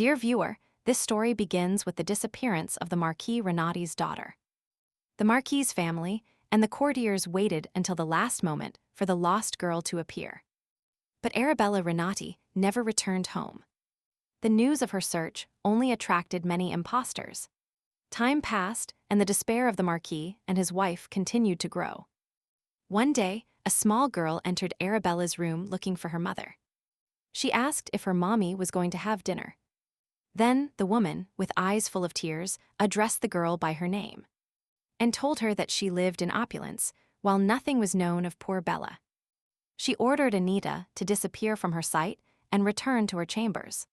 Dear viewer, this story begins with the disappearance of the Marquis Renotti's daughter. The Marquis family and the courtiers waited until the last moment for the lost girl to appear. But Arabella Renotti never returned home. The news of her search only attracted many imposters. Time passed, and the despair of the Marquis and his wife continued to grow. One day, a small girl entered Arabella's room looking for her mother. She asked if her mommy was going to have dinner. Then the woman, with eyes full of tears, addressed the girl by her name and told her that she lived in opulence, while nothing was known of poor Bella. She ordered Anita to disappear from her sight and return to her chambers.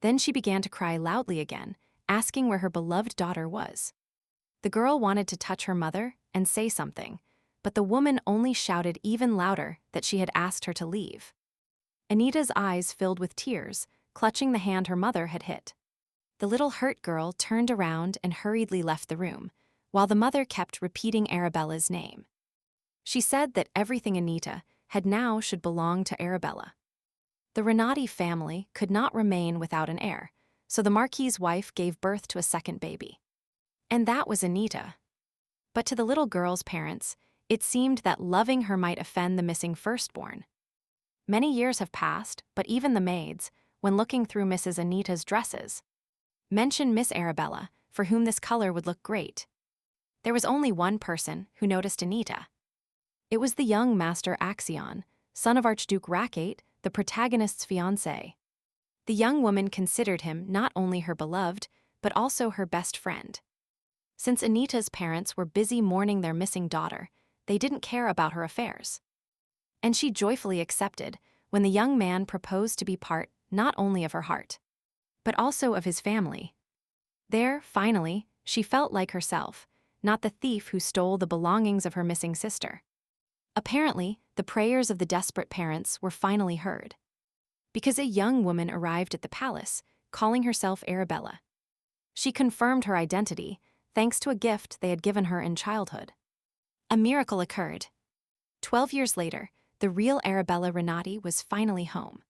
Then she began to cry loudly again, asking where her beloved daughter was. The girl wanted to touch her mother and say something, but the woman only shouted even louder that she had asked her to leave. Anita's eyes filled with tears, clutching the hand her mother had hit. The little hurt girl turned around and hurriedly left the room, while the mother kept repeating Arabella's name. She said that everything Anita had now should belong to Arabella. The Renotti family could not remain without an heir, so the Marquis's wife gave birth to a second baby. And that was Anita. But to the little girl's parents, it seemed that loving her might offend the missing firstborn. Many years have passed, but even the maids, when looking through Mrs. Anita's dresses, mention Miss Arabella, for whom this color would look great. There was only one person who noticed Anita. It was the young Master Axion, son of Archduke Rakate, the protagonist's fiancé. The young woman considered him not only her beloved, but also her best friend. Since Anita's parents were busy mourning their missing daughter, they didn't care about her affairs. And she joyfully accepted when the young man proposed to be part not only of her heart, but also of his family. There, finally, she felt like herself, not the thief who stole the belongings of her missing sister. Apparently, the prayers of the desperate parents were finally heard, because a young woman arrived at the palace, calling herself Arabella. She confirmed her identity, thanks to a gift they had given her in childhood. A miracle occurred. 12 years later, the real Arabella Renotti was finally home.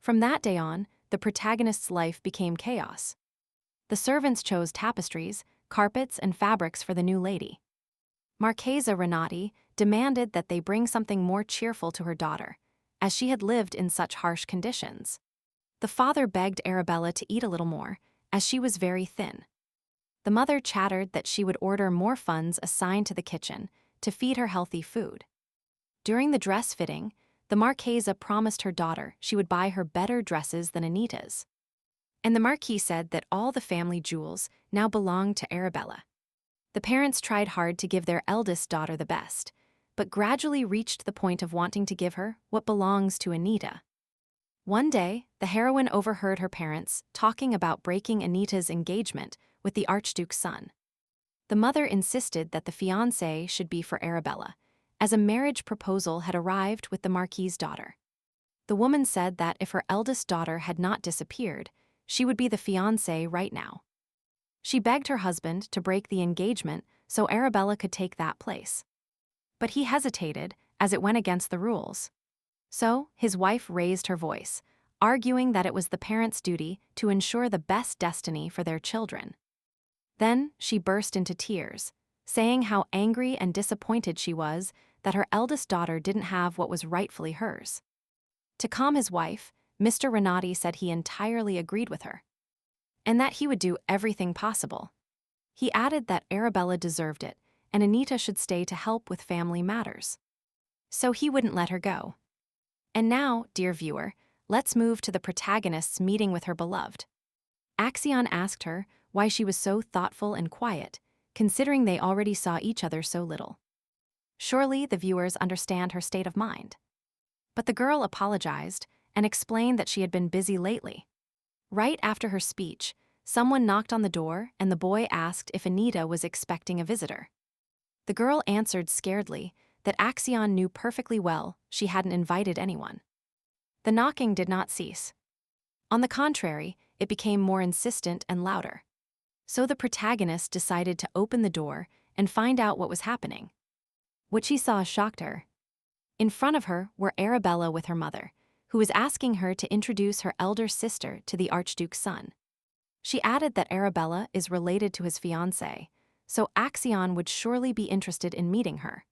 From that day on, the protagonist's life became chaos. The servants chose tapestries, carpets, and fabrics for the new lady. Marchesa Renotti demanded that they bring something more cheerful to her daughter, as she had lived in such harsh conditions. The father begged Arabella to eat a little more, as she was very thin. The mother chattered that she would order more funds assigned to the kitchen to feed her healthy food. During the dress fitting, the Marchesa promised her daughter she would buy her better dresses than Anita's. And the Marquis said that all the family jewels now belonged to Arabella. The parents tried hard to give their eldest daughter the best, but gradually reached the point of wanting to give her what belongs to Anita. One day, the heroine overheard her parents talking about breaking Anita's engagement with the Archduke's son. The mother insisted that the fiancé should be for Arabella, as a marriage proposal had arrived with the Marquis's daughter. The woman said that if her eldest daughter had not disappeared, she would be the fiancé right now. She begged her husband to break the engagement so Arabella could take that place. But he hesitated, as it went against the rules. So, his wife raised her voice, arguing that it was the parents' duty to ensure the best destiny for their children. Then she burst into tears, saying how angry and disappointed she was that her eldest daughter didn't have what was rightfully hers. To calm his wife, Mr. Renotti said he entirely agreed with her, and that he would do everything possible. He added that Arabella deserved it, and Anita should stay to help with family matters. So he wouldn't let her go. And now, dear viewer, let's move to the protagonist's meeting with her beloved. Axion asked her why she was so thoughtful and quiet, considering they already saw each other so little. Surely the viewers understand her state of mind. But the girl apologized and explained that she had been busy lately. Right after her speech, someone knocked on the door and the boy asked if Anita was expecting a visitor. The girl answered scaredly that Axion knew perfectly well she hadn't invited anyone. The knocking did not cease. On the contrary, it became more insistent and louder. So the protagonist decided to open the door and find out what was happening. What she saw shocked her. In front of her were Arabella with her mother, who was asking her to introduce her elder sister to the Archduke's son. She added that Arabella is related to his fiancé, so Axion would surely be interested in meeting her.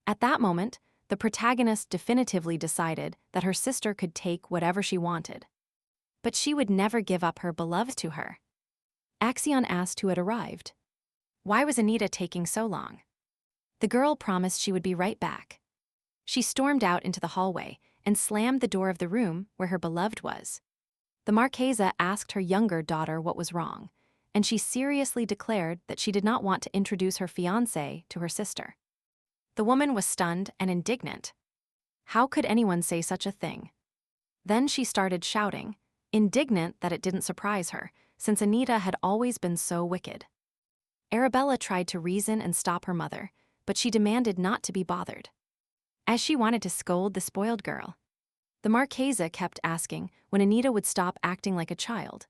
At that moment, the protagonist definitively decided that her sister could take whatever she wanted. But she would never give up her beloved to her. Axion asked who had arrived. Why was Anita taking so long? The girl promised she would be right back. She stormed out into the hallway and slammed the door of the room where her beloved was. The Marquesa asked her younger daughter what was wrong, and she seriously declared that she did not want to introduce her fiancé to her sister. The woman was stunned and indignant. How could anyone say such a thing? Then she started shouting, indignant that it didn't surprise her, since Anita had always been so wicked. Arabella tried to reason and stop her mother, but she demanded not to be bothered, as she wanted to scold the spoiled girl. The Marquesa kept asking when Anita would stop acting like a child.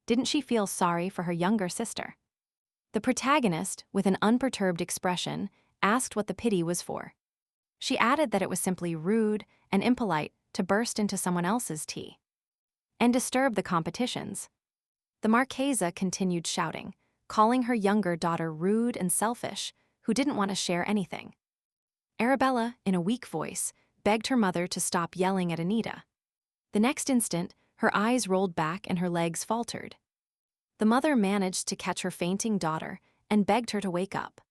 Didn't she feel sorry for her younger sister? The protagonist, with an unperturbed expression, asked what the pity was for. She added that it was simply rude and impolite to burst into someone else's tea and disturb the competitions. The Marquesa continued shouting, calling her younger daughter rude and selfish, who didn't want to share anything. Arabella, in a weak voice, begged her mother to stop yelling at Anita. The next instant, her eyes rolled back and her legs faltered. The mother managed to catch her fainting daughter and begged her to wake up.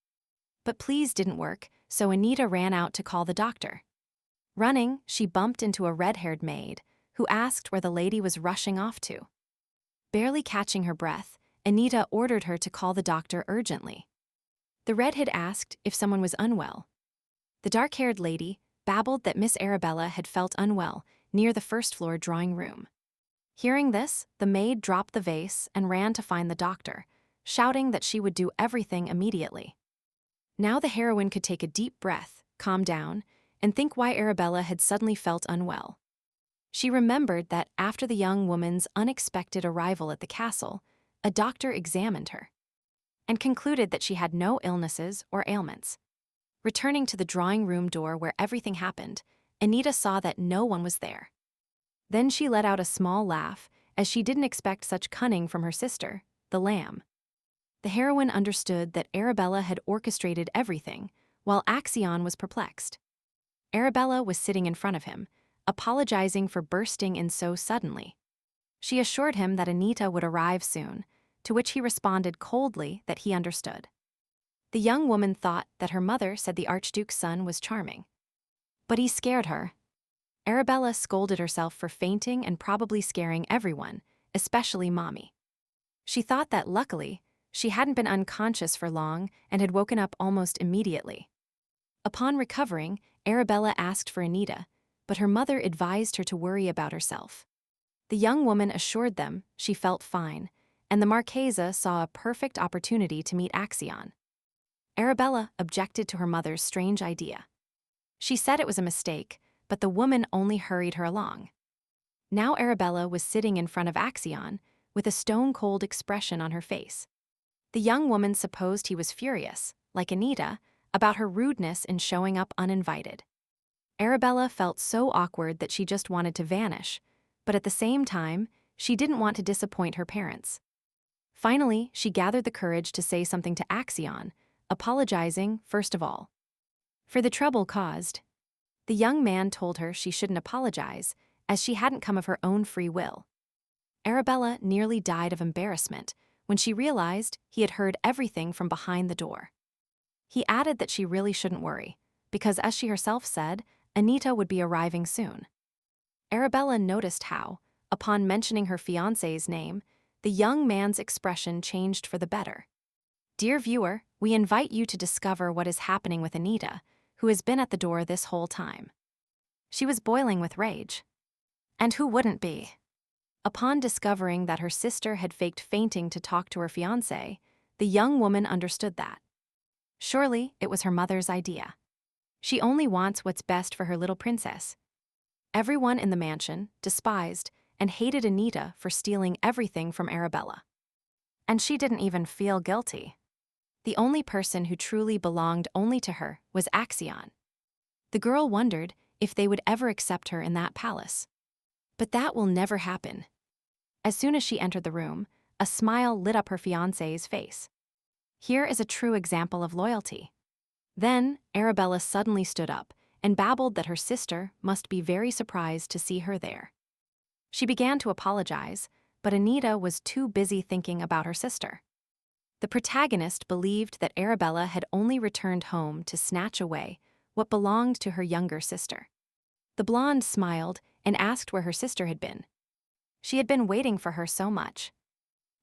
But pleas didn't work, so Anita ran out to call the doctor. Running, she bumped into a red-haired maid, who asked where the lady was rushing off to. Barely catching her breath, Anita ordered her to call the doctor urgently. The redhead asked if someone was unwell. The dark-haired lady babbled that Miss Arabella had felt unwell near the first-floor drawing room. Hearing this, the maid dropped the vase and ran to find the doctor, shouting that she would do everything immediately. Now the heroine could take a deep breath, calm down, and think why Arabella had suddenly felt unwell. She remembered that after the young woman's unexpected arrival at the castle, a doctor examined her and concluded that she had no illnesses or ailments. Returning to the drawing room door where everything happened, Anita saw that no one was there. Then she let out a small laugh, as she didn't expect such cunning from her sister, the lamb. The heroine understood that Arabella had orchestrated everything, while Axion was perplexed. Arabella was sitting in front of him, apologizing for bursting in so suddenly. She assured him that Anita would arrive soon, to which he responded coldly that he understood. The young woman thought that her mother said the Archduke's son was charming. But he scared her. Arabella scolded herself for fainting and probably scaring everyone, especially Mommy. She thought that, luckily, she hadn't been unconscious for long and had woken up almost immediately. Upon recovering, Arabella asked for Anita, but her mother advised her to worry about herself. The young woman assured them she felt fine, and the Marquesa saw a perfect opportunity to meet Axion. Arabella objected to her mother's strange idea. She said it was a mistake, but the woman only hurried her along. Now Arabella was sitting in front of Axion, with a stone-cold expression on her face. The young woman supposed he was furious, like Anita, about her rudeness in showing up uninvited. Arabella felt so awkward that she just wanted to vanish, but at the same time, she didn't want to disappoint her parents. Finally, she gathered the courage to say something to Axion, apologizing first of all for the trouble caused. The young man told her she shouldn't apologize, as she hadn't come of her own free will. Arabella nearly died of embarrassment when she realized he had heard everything from behind the door. He added that she really shouldn't worry, because as she herself said, Anita would be arriving soon. Arabella noticed how, upon mentioning her fiancé's name, the young man's expression changed for the better. Dear viewer, we invite you to discover what is happening with Anita, who has been at the door this whole time. She was boiling with rage. And who wouldn't be? Upon discovering that her sister had faked fainting to talk to her fiancé, the young woman understood that. Surely, it was her mother's idea. She only wants what's best for her little princess. Everyone in the mansion despised and hated Anita for stealing everything from Arabella. And she didn't even feel guilty. The only person who truly belonged only to her was Axion. The girl wondered if they would ever accept her in that palace. But that will never happen. As soon as she entered the room, a smile lit up her fiancé's face. Here is a true example of loyalty. Then, Arabella suddenly stood up and babbled that her sister must be very surprised to see her there. She began to apologize, but Anita was too busy thinking about her sister. The protagonist believed that Arabella had only returned home to snatch away what belonged to her younger sister. The blonde smiled and asked where her sister had been. She had been waiting for her so much.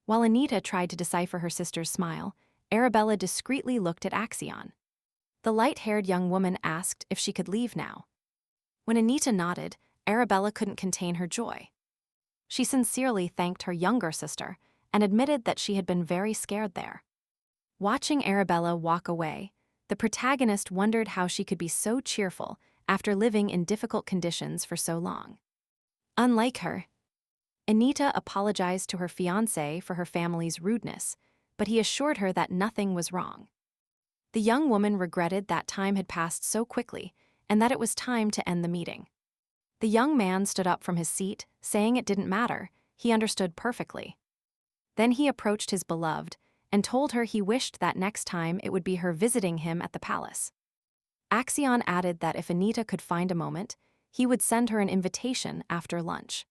While Anita tried to decipher her sister's smile, Arabella discreetly looked at Axion. The light-haired young woman asked if she could leave now. When Anita nodded, Arabella couldn't contain her joy. She sincerely thanked her younger sister and admitted that she had been very scared there. Watching Arabella walk away, the protagonist wondered how she could be so cheerful after living in difficult conditions for so long. Unlike her, Anita apologized to her fiancé for her family's rudeness, but he assured her that nothing was wrong. The young woman regretted that time had passed so quickly and that it was time to end the meeting. The young man stood up from his seat, saying it didn't matter, he understood perfectly. Then he approached his beloved and told her he wished that next time it would be her visiting him at the palace. Axion added that if Anita could find a moment, he would send her an invitation after lunch.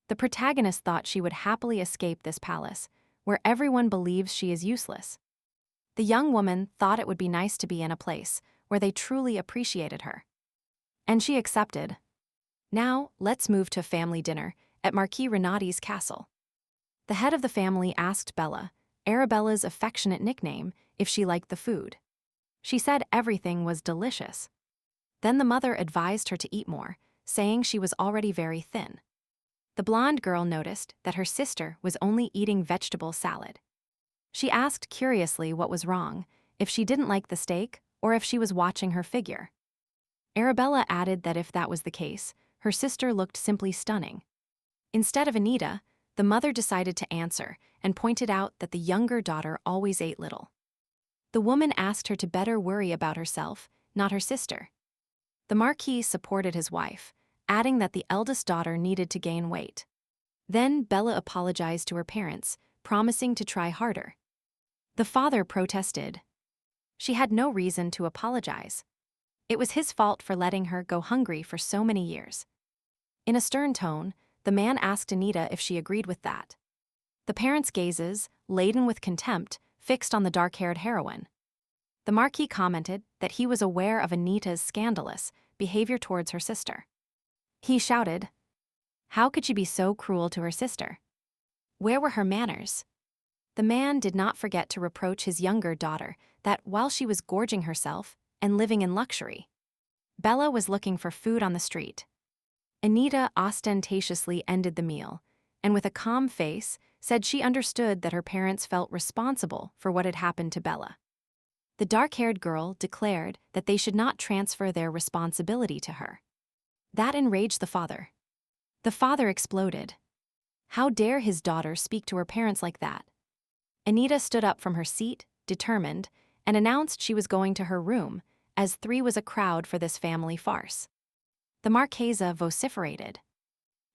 The protagonist thought she would happily escape this palace, where everyone believes she is useless. The young woman thought it would be nice to be in a place where they truly appreciated her. And she accepted. Now, let's move to family dinner at Marquis Renotti's castle. The head of the family asked Bella, Arabella's affectionate nickname, if she liked the food. She said everything was delicious. Then the mother advised her to eat more, saying she was already very thin. The blonde girl noticed that her sister was only eating vegetable salad. She asked curiously what was wrong, if she didn't like the steak, or if she was watching her figure. Arabella added that if that was the case, her sister looked simply stunning. Instead of Anita, the mother decided to answer and pointed out that the younger daughter always ate little. The woman asked her to better worry about herself, not her sister. The Marquis supported his wife, adding that the eldest daughter needed to gain weight. Then Bella apologized to her parents, promising to try harder. The father protested. She had no reason to apologize. It was his fault for letting her go hungry for so many years. In a stern tone, the man asked Anita if she agreed with that. The parents' gazes, laden with contempt, fixed on the dark-haired heroine. The Marquis commented that he was aware of Anita's scandalous behavior towards her sister. He shouted, "How could she be so cruel to her sister? Where were her manners?" The man did not forget to reproach his younger daughter that while she was gorging herself and living in luxury, Bella was looking for food on the street. Anita ostentatiously ended the meal, and with a calm face, said she understood that her parents felt responsible for what had happened to Bella. The dark-haired girl declared that they should not transfer their responsibility to her. That enraged the father. The father exploded. How dare his daughter speak to her parents like that? Anita stood up from her seat, determined, and announced she was going to her room, as 3 was a crowd for this family farce. The Marchesa vociferated.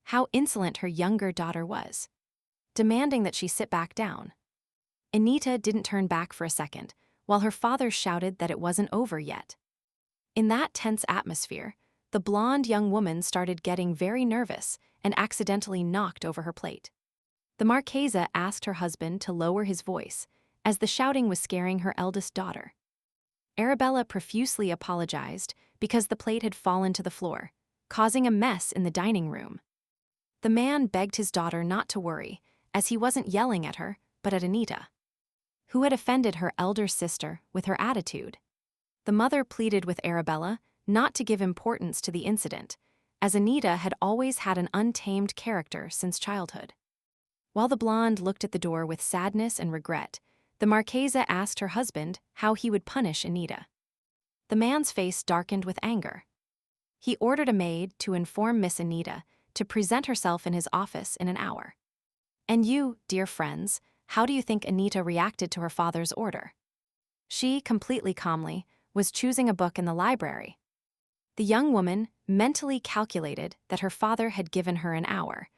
How insolent her younger daughter was, demanding that she sit back down. Anita didn't turn back for a second, while her father shouted that it wasn't over yet. In that tense atmosphere, the blonde young woman started getting very nervous and accidentally knocked over her plate. The Marchesa asked her husband to lower his voice, as the shouting was scaring her eldest daughter. Arabella profusely apologized because the plate had fallen to the floor, causing a mess in the dining room. The man begged his daughter not to worry, as he wasn't yelling at her, but at Anita, who had offended her elder sister with her attitude. The mother pleaded with Arabella not to give importance to the incident, as Anita had always had an untamed character since childhood. While the blonde looked at the door with sadness and regret, the Marchesa asked her husband how he would punish Anita. The man's face darkened with anger. He ordered a maid to inform Miss Anita to present herself in his office in an hour. And you, dear friends, how do you think Anita reacted to her father's order? She, completely calmly, was choosing a book in the library. The young woman mentally calculated that her father had given her an hour,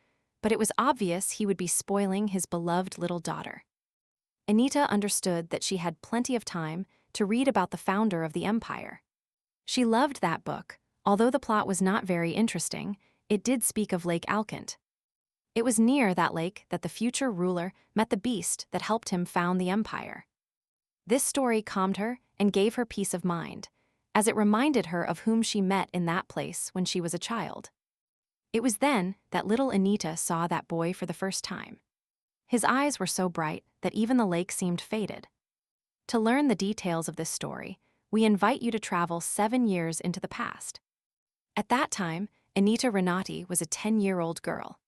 but it was obvious he would be spoiling his beloved little daughter. Anita understood that she had plenty of time to read about the founder of the empire. She loved that book. Although the plot was not very interesting, it did speak of Lake Alkent. It was near that lake that the future ruler met the beast that helped him found the empire. This story calmed her and gave her peace of mind, as it reminded her of whom she met in that place when she was a child. It was then that little Anita saw that boy for the first time. His eyes were so bright that even the lake seemed faded. To learn the details of this story, we invite you to travel 7 years into the past. At that time, Arabella Renotti was a 10-year-old girl.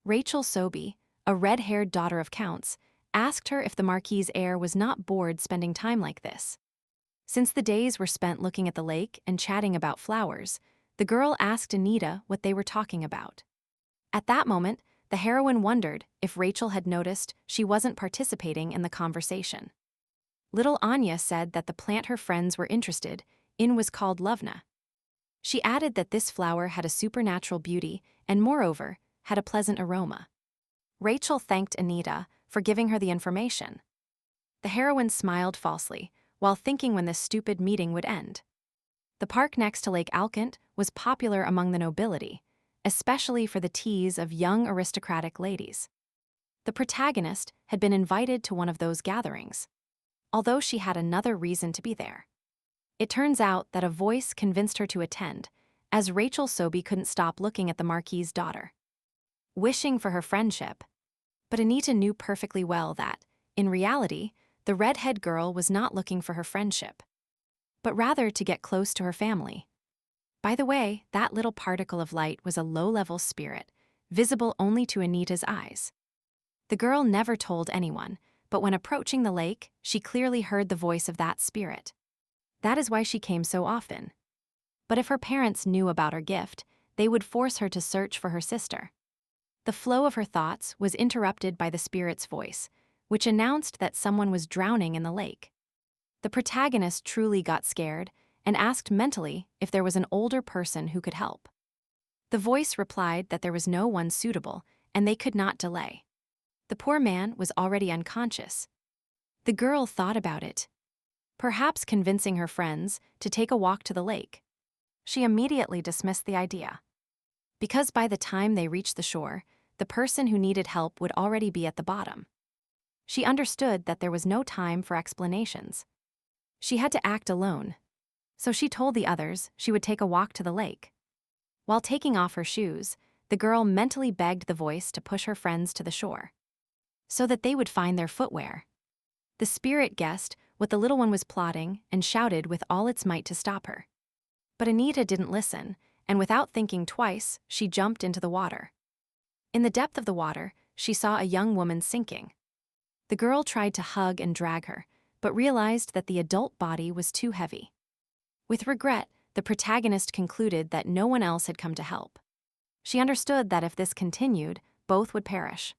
Rachel Sobey, a red-haired daughter of counts, asked her if the Marquis' heir was not bored spending time like this. Since the days were spent looking at the lake and chatting about flowers, the girl asked Anita what they were talking about. At that moment, the heroine wondered if Rachel had noticed she wasn't participating in the conversation. Little Anya said that the plant her friends were interested in was called Lovna. She added that this flower had a supernatural beauty and, moreover, had a pleasant aroma. Rachel thanked Anita for giving her the information. The heroine smiled falsely, while thinking when this stupid meeting would end. The park next to Lake Alkent was popular among the nobility, especially for the teas of young aristocratic ladies. The protagonist had been invited to one of those gatherings, although she had another reason to be there. It turns out that a voice convinced her to attend, as Rachel Sobey couldn't stop looking at the Marquis' daughter, wishing for her friendship. But Anita knew perfectly well that, in reality, the redhead girl was not looking for her friendship, but rather to get close to her family. By the way, that little particle of light was a low-level spirit, visible only to Anita's eyes. The girl never told anyone, but when approaching the lake, she clearly heard the voice of that spirit. That is why she came so often. But if her parents knew about her gift, they would force her to search for her sister. The flow of her thoughts was interrupted by the spirit's voice, which announced that someone was drowning in the lake. The protagonist truly got scared and asked mentally if there was an older person who could help. The voice replied that there was no one suitable and they could not delay. The poor man was already unconscious. The girl thought about it, perhaps convincing her friends to take a walk to the lake. She immediately dismissed the idea, because by the time they reached the shore, the person who needed help would already be at the bottom. She understood that there was no time for explanations. She had to act alone, so she told the others she would take a walk to the lake. While taking off her shoes, the girl mentally begged the voice to push her friends to the shore, so that they would find their footwear. The spirit guessed what the little one was plotting and shouted with all its might to stop her. But Anita didn't listen, and without thinking twice, she jumped into the water. In the depth of the water, she saw a young woman sinking. The girl tried to hug and drag her, but realized that the adult body was too heavy. With regret, the protagonist concluded that no one else had come to help. She understood that if this continued, both would perish.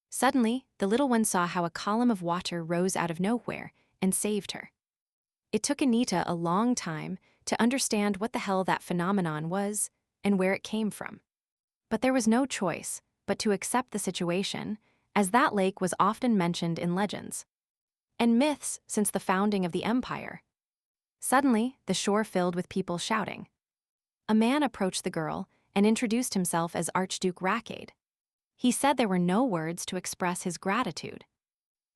Suddenly, the little one saw how a column of water rose out of nowhere and saved her. It took Anita a long time to understand what the hell that phenomenon was and where it came from. But there was no choice but to accept the situation, as that lake was often mentioned in legends and myths since the founding of the empire. Suddenly, the shore filled with people shouting. A man approached the girl and introduced himself as Archduke Rackade. He said there were no words to express his gratitude.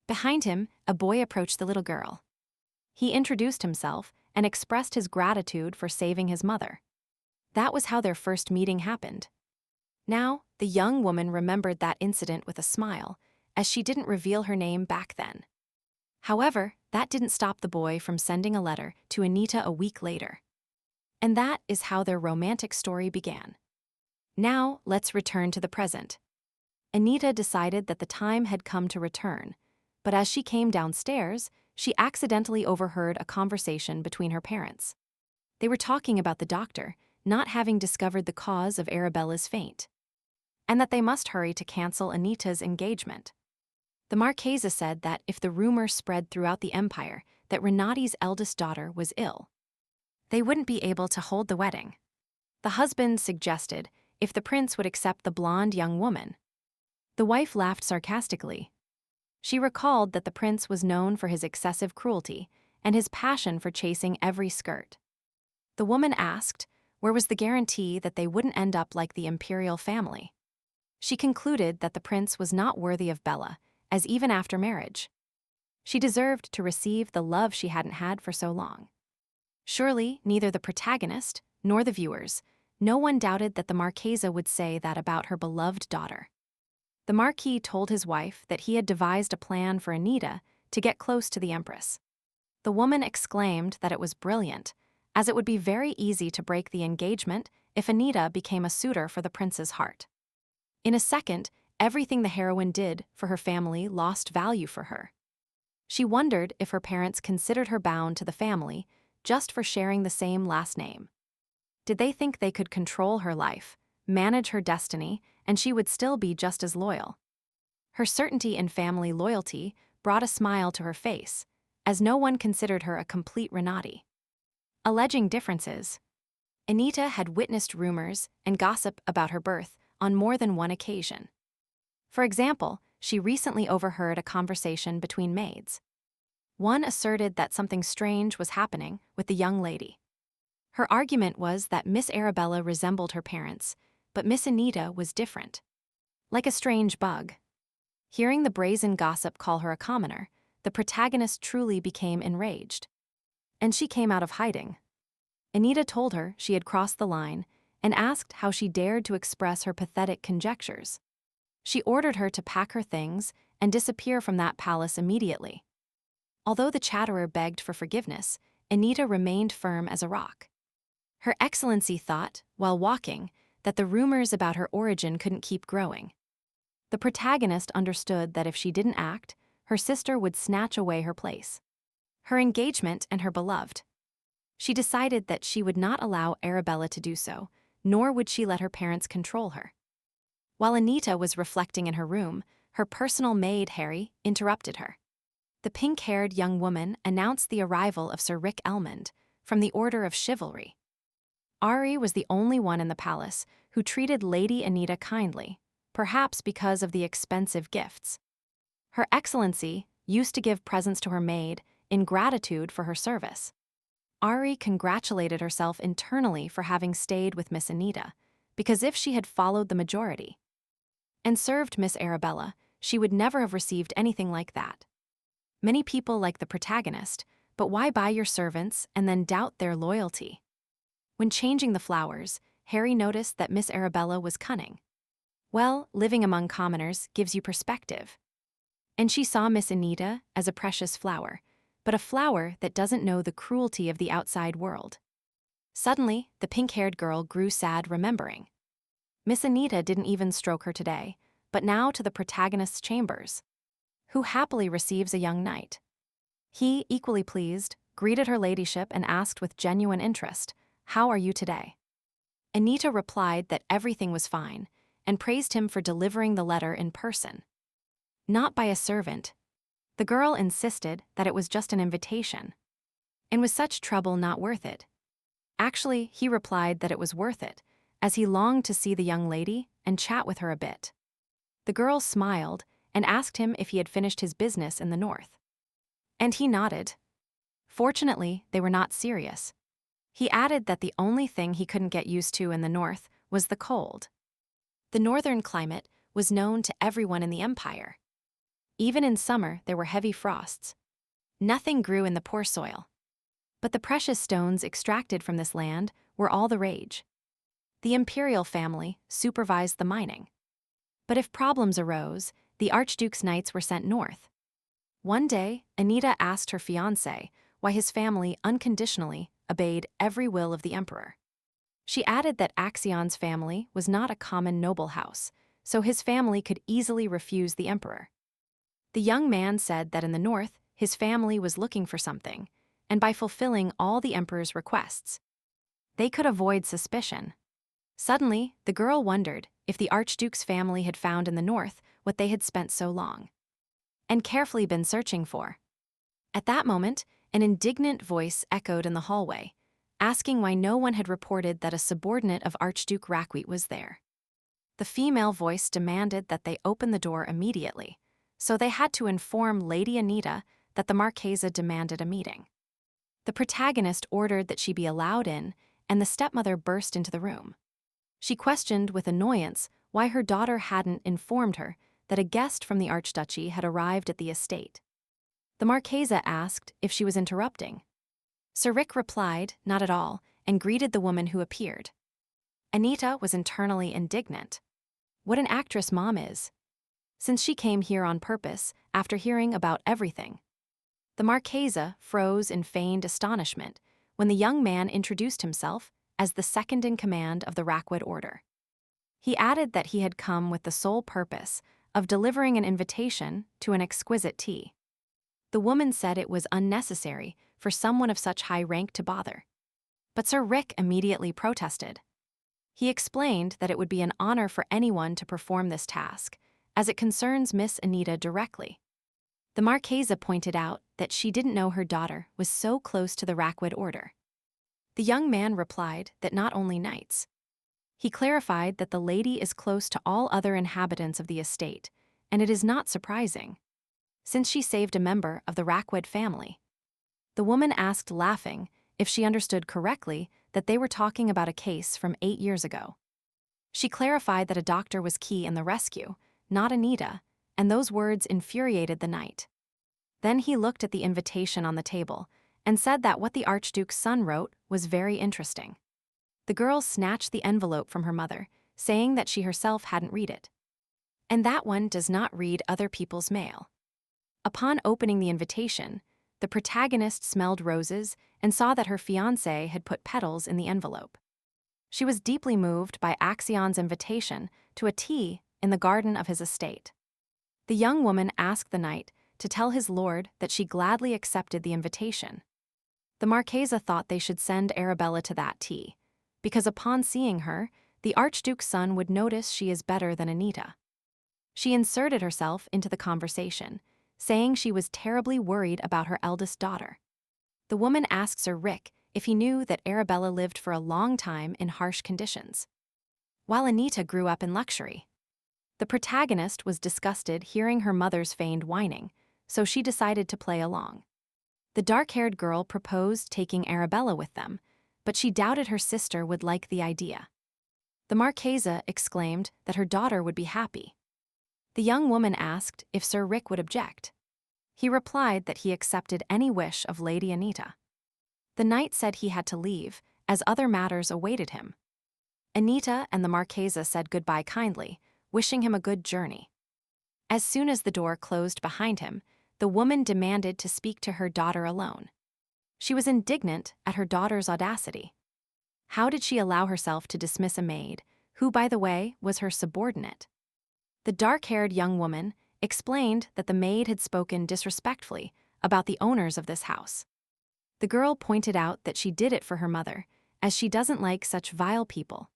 Behind him, a boy approached the little girl. He introduced himself and expressed his gratitude for saving his mother. That was how their first meeting happened. Now, the young woman remembered that incident with a smile, as she didn't reveal her name back then. However, that didn't stop the boy from sending a letter to Anita a week later. And that is how their romantic story began. Now, let's return to the present. Anita decided that the time had come to return, but as she came downstairs, she accidentally overheard a conversation between her parents. They were talking about the doctor not having discovered the cause of Arabella's faint, and that they must hurry to cancel Anita's engagement. The Marchesa said that if the rumor spread throughout the empire that Renotti's eldest daughter was ill, they wouldn't be able to hold the wedding. The husband suggested if the prince would accept the blonde young woman. The wife laughed sarcastically. She recalled that the prince was known for his excessive cruelty and his passion for chasing every skirt. The woman asked, where was the guarantee that they wouldn't end up like the imperial family? She concluded that the prince was not worthy of Bella, as even after marriage, she deserved to receive the love she hadn't had for so long. Surely, neither the protagonist nor the viewers, no one doubted that the Marchesa would say that about her beloved daughter. The Marquis told his wife that he had devised a plan for Anita to get close to the Empress. The woman exclaimed that it was brilliant, as it would be very easy to break the engagement if Anita became a suitor for the prince's heart. In a second, everything the heroine did for her family lost value for her. She wondered if her parents considered her bound to the family just for sharing the same last name. Did they think they could control her life, manage her destiny, and she would still be just as loyal? Her certainty in family loyalty brought a smile to her face, as no one considered her a complete Renotti. Alleging differences, Anita had witnessed rumors and gossip about her birth on more than one occasion. For example, she recently overheard a conversation between maids. One asserted that something strange was happening with the young lady. Her argument was that Miss Arabella resembled her parents, but Miss Anita was different. Like a strange bug. Hearing the brazen gossip call her a commoner, the protagonist truly became enraged. And she came out of hiding. Anita told her she had crossed the line and asked how she dared to express her pathetic conjectures. She ordered her to pack her things and disappear from that palace immediately. Although the chatterer begged for forgiveness, Anita remained firm as a rock. Her Excellency thought, while walking, that the rumors about her origin couldn't keep growing. The protagonist understood that if she didn't act, her sister would snatch away her place. Her engagement and her beloved. She decided that she would not allow Arabella to do so, nor would she let her parents control her. While Anita was reflecting in her room, her personal maid, Harry, interrupted her. The pink-haired young woman announced the arrival of Sir Rick Elmond from the Order of Chivalry. Ari was the only one in the palace who treated Lady Anita kindly, perhaps because of the expensive gifts. Her Excellency used to give presents to her maid in gratitude for her service. Ari congratulated herself internally for having stayed with Miss Anita, because if she had followed the majority and served Miss Arabella, she would never have received anything like that. Many people like the protagonist, but why buy your servants and then doubt their loyalty? When changing the flowers, Harry noticed that Miss Arabella was cunning. Well, living among commoners gives you perspective. And she saw Miss Anita as a precious flower, but a flower that doesn't know the cruelty of the outside world. Suddenly, the pink-haired girl grew sad remembering. Miss Anita didn't even stroke her today, but now to the protagonist's chambers, who happily receives a young knight. He, equally pleased, greeted her ladyship and asked with genuine interest, "How are you today?" Anita replied that everything was fine, and praised him for delivering the letter in person, not by a servant. The girl insisted that it was just an invitation. And was such trouble not worth it? Actually, he replied that it was worth it, as he longed to see the young lady and chat with her a bit. The girl smiled and asked him if he had finished his business in the north. And he nodded. Fortunately, they were not serious. He added that the only thing he couldn't get used to in the north was the cold. The northern climate was known to everyone in the empire. Even in summer, there were heavy frosts. Nothing grew in the poor soil. But the precious stones extracted from this land were all the rage. The imperial family supervised the mining. But if problems arose, the Archduke's knights were sent north. One day, Anita asked her fiancé why his family unconditionally obeyed every will of the emperor. She added that Axion's family was not a common noble house, so his family could easily refuse the emperor. The young man said that in the north, his family was looking for something, and by fulfilling all the emperor's requests, they could avoid suspicion. Suddenly, the girl wondered if the Archduke's family had found in the north what they had spent so long and carefully been searching for. At that moment, an indignant voice echoed in the hallway. asking why no one had reported that a subordinate of Archduke Marquis was there. The female voice demanded that they open the door immediately, so they had to inform Lady Anita that the Marchesa demanded a meeting. The protagonist ordered that she be allowed in, and the stepmother burst into the room. She questioned with annoyance why her daughter hadn't informed her that a guest from the Archduchy had arrived at the estate. The Marchesa asked if she was interrupting. Sir Rick replied, not at all, and greeted the woman who appeared. Anita was internally indignant. What an actress Mom is. Since she came here on purpose after hearing about everything. The Marchesa froze in feigned astonishment when the young man introduced himself as the second-in-command of the Rackwood Order. He added that he had come with the sole purpose of delivering an invitation to an exquisite tea. The woman said it was unnecessary for someone of such high rank to bother. But Sir Rick immediately protested. He explained that it would be an honor for anyone to perform this task, as it concerns Miss Anita directly. The Marchesa pointed out that she didn't know her daughter was so close to the Rackwood Order. The young man replied that not only knights. He clarified that the lady is close to all other inhabitants of the estate, and it is not surprising, since she saved a member of the Rackwood family. The woman asked, laughing, if she understood correctly that they were talking about a case from 8 years ago. She clarified that a doctor was key in the rescue, not Anita, and those words infuriated the knight. Then he looked at the invitation on the table and said that what the Archduke's son wrote was very interesting. The girl snatched the envelope from her mother, saying that she herself hadn't read it. And that one does not read other people's mail. Upon opening the invitation, the protagonist smelled roses and saw that her fiancé had put petals in the envelope. She was deeply moved by Axion's invitation to a tea in the garden of his estate. The young woman asked the knight to tell his lord that she gladly accepted the invitation. The Marchesa thought they should send Arabella to that tea, because upon seeing her, the Archduke's son would notice she is better than Anita. She inserted herself into the conversation, saying she was terribly worried about her eldest daughter. The woman asked Sir Rick if he knew that Arabella lived for a long time in harsh conditions, while Anita grew up in luxury. The protagonist was disgusted hearing her mother's feigned whining, so she decided to play along. The dark-haired girl proposed taking Arabella with them, but she doubted her sister would like the idea. The Marchesa exclaimed that her daughter would be happy. The young woman asked if Sir Rick would object. He replied that he accepted any wish of Lady Anita. The knight said he had to leave, as other matters awaited him. Anita and the Marchesa said goodbye kindly, wishing him a good journey. As soon as the door closed behind him, the woman demanded to speak to her daughter alone. She was indignant at her daughter's audacity. How did she allow herself to dismiss a maid, who, by the way, was her subordinate? The dark-haired young woman explained that the maid had spoken disrespectfully about the owners of this house. The girl pointed out that she did it for her mother, as she doesn't like such vile people.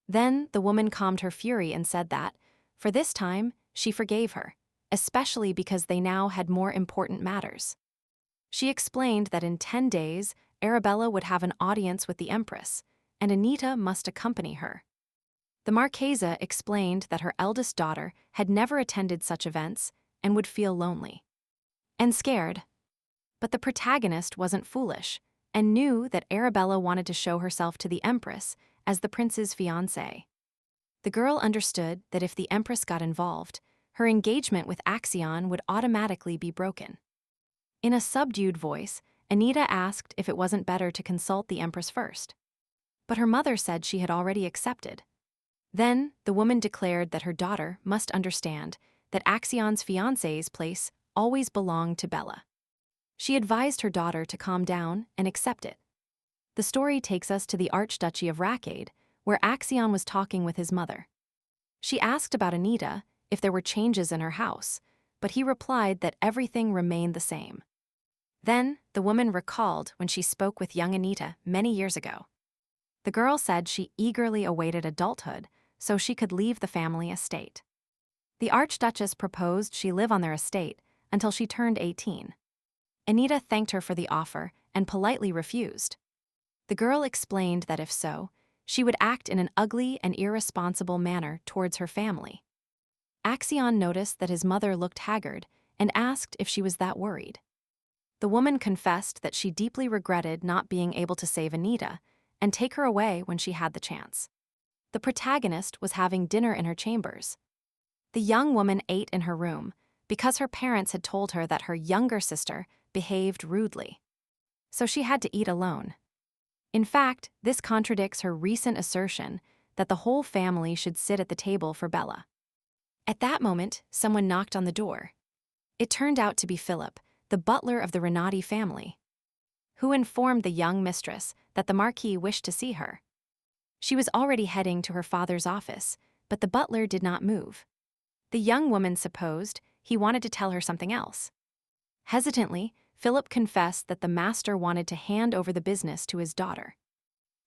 Then the woman calmed her fury and said that, for this time, she forgave her, especially because they now had more important matters. She explained that in 10 days, Arabella would have an audience with the Empress, and Anita must accompany her. The Marchesa explained that her eldest daughter had never attended such events and would feel lonely and scared. But the protagonist wasn't foolish and knew that Arabella wanted to show herself to the Empress as the prince's fiancée. The girl understood that if the Empress got involved, her engagement with Axion would automatically be broken. In a subdued voice, Anita asked if it wasn't better to consult the Empress first. But her mother said she had already accepted. Then, the woman declared that her daughter must understand that Axion's fiancé's place always belonged to Bella. She advised her daughter to calm down and accept it. The story takes us to the Archduchy of Rackade, where Axion was talking with his mother. She asked about Anita, if there were changes in her house, but he replied that everything remained the same. Then, the woman recalled when she spoke with young Anita many years ago. The girl said she eagerly awaited adulthood so she could leave the family estate. The Archduchess proposed she live on their estate until she turned 18. Anita thanked her for the offer and politely refused. The girl explained that if so, she would act in an ugly and irresponsible manner towards her family. Axion noticed that his mother looked haggard and asked if she was that worried. The woman confessed that she deeply regretted not being able to save Anita and take her away when she had the chance. The protagonist was having dinner in her chambers. The young woman ate in her room because her parents had told her that her younger sister behaved rudely. So she had to eat alone. In fact, this contradicts her recent assertion that the whole family should sit at the table for Bella. At that moment, someone knocked on the door. It turned out to be Philip, the butler of the Renotti family, who informed the young mistress that the Marquis wished to see her. She was already heading to her father's office, but the butler did not move. The young woman supposed he wanted to tell her something else. Hesitantly, Philip confessed that the master wanted to hand over the business to his daughter.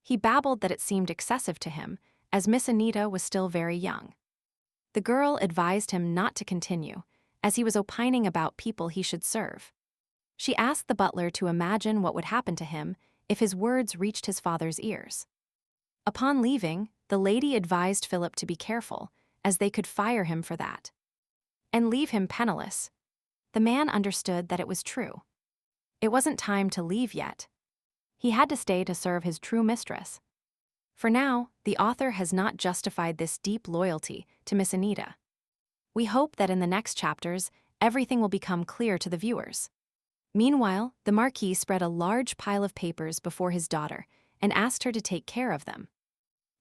He babbled that it seemed excessive to him, as Miss Anita was still very young. The girl advised him not to continue, as he was opining about people he should serve. She asked the butler to imagine what would happen to him if his words reached his father's ears. Upon leaving, the lady advised Philip to be careful, as they could fire him for that, and leave him penniless. The man understood that it was true. It wasn't time to leave yet. He had to stay to serve his true mistress. For now, the author has not justified this deep loyalty to Miss Anita. We hope that in the next chapters, everything will become clear to the viewers. Meanwhile, the Marquis spread a large pile of papers before his daughter and asked her to take care of them.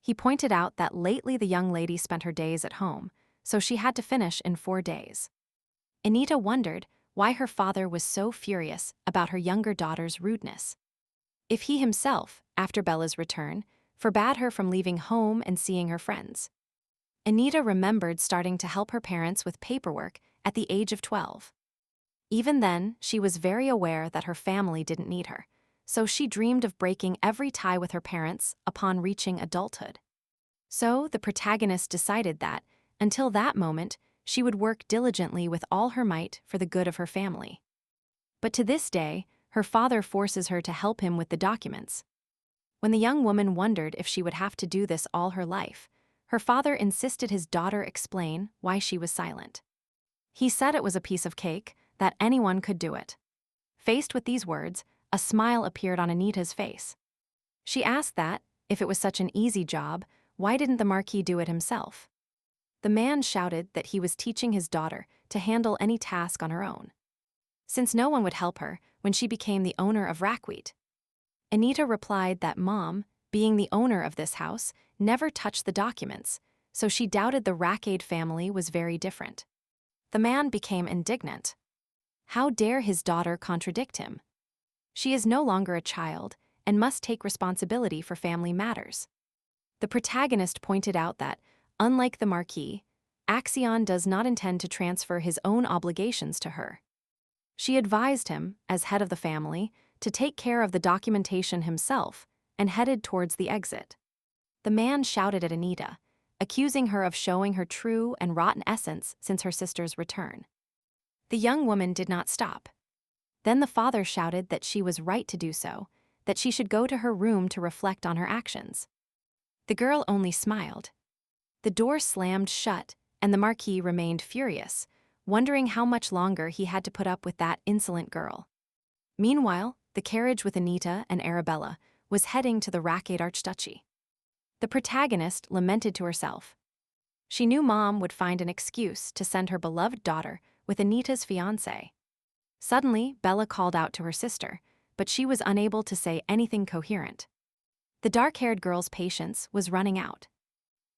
He pointed out that lately the young lady spent her days at home, so she had to finish in 4 days. Anita wondered why her father was so furious about her younger daughter's rudeness. If he himself, after Bella's return, forbade her from leaving home and seeing her friends. Anita remembered starting to help her parents with paperwork at the age of 12. Even then, she was very aware that her family didn't need her, so she dreamed of breaking every tie with her parents upon reaching adulthood. So the protagonist decided that, until that moment, she would work diligently with all her might for the good of her family. But to this day, her father forces her to help him with the documents. When the young woman wondered if she would have to do this all her life, her father insisted his daughter explain why she was silent. He said it was a piece of cake, that anyone could do it. Faced with these words, a smile appeared on Anita's face. She asked that, if it was such an easy job, why didn't the Marquis do it himself? The man shouted that he was teaching his daughter to handle any task on her own, since no one would help her when she became the owner of Rackwheat. Anita replied that Mom, being the owner of this house, never touched the documents, so she doubted the Rackade family was very different. The man became indignant. How dare his daughter contradict him? She is no longer a child and must take responsibility for family matters. The protagonist pointed out that, unlike the Marquis, Axion does not intend to transfer his own obligations to her. She advised him, as head of the family, to take care of the documentation himself and headed towards the exit. The man shouted at Anita, accusing her of showing her true and rotten essence since her sister's return. The young woman did not stop. Then the father shouted that she was right to do so, that she should go to her room to reflect on her actions. The girl only smiled. The door slammed shut, and the Marquis remained furious, wondering how much longer he had to put up with that insolent girl. Meanwhile, the carriage with Anita and Arabella was heading to the Rackade Archduchy. The protagonist lamented to herself. She knew Mom would find an excuse to send her beloved daughter with Anita's fiancé. Suddenly, Bella called out to her sister, but she was unable to say anything coherent. The dark-haired girl's patience was running out.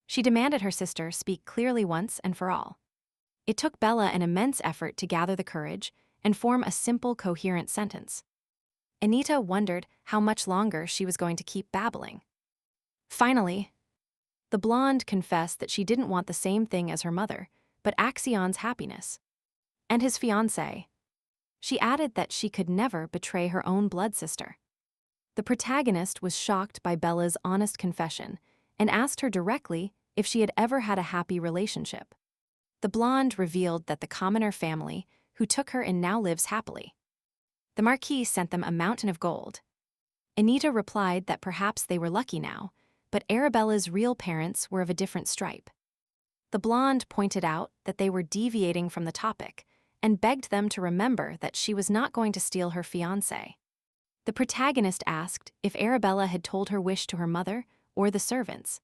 She demanded her sister speak clearly once and for all. It took Bella an immense effort to gather the courage and form a simple, coherent sentence. Anita wondered how much longer she was going to keep babbling. Finally, the blonde confessed that she didn't want the same thing as her mother, but Axion's happiness. And his fiancé. She added that she could never betray her own blood sister. The protagonist was shocked by Bella's honest confession and asked her directly if she had ever had a happy relationship. The blonde revealed that the commoner family who took her in now lives happily. The Marquis sent them a mountain of gold. Anita replied that perhaps they were lucky now, but Arabella's real parents were of a different stripe. The blonde pointed out that they were deviating from the topic and begged them to remember that she was not going to steal her fiancé. The protagonist asked if Arabella had told her wish to her mother or the servants,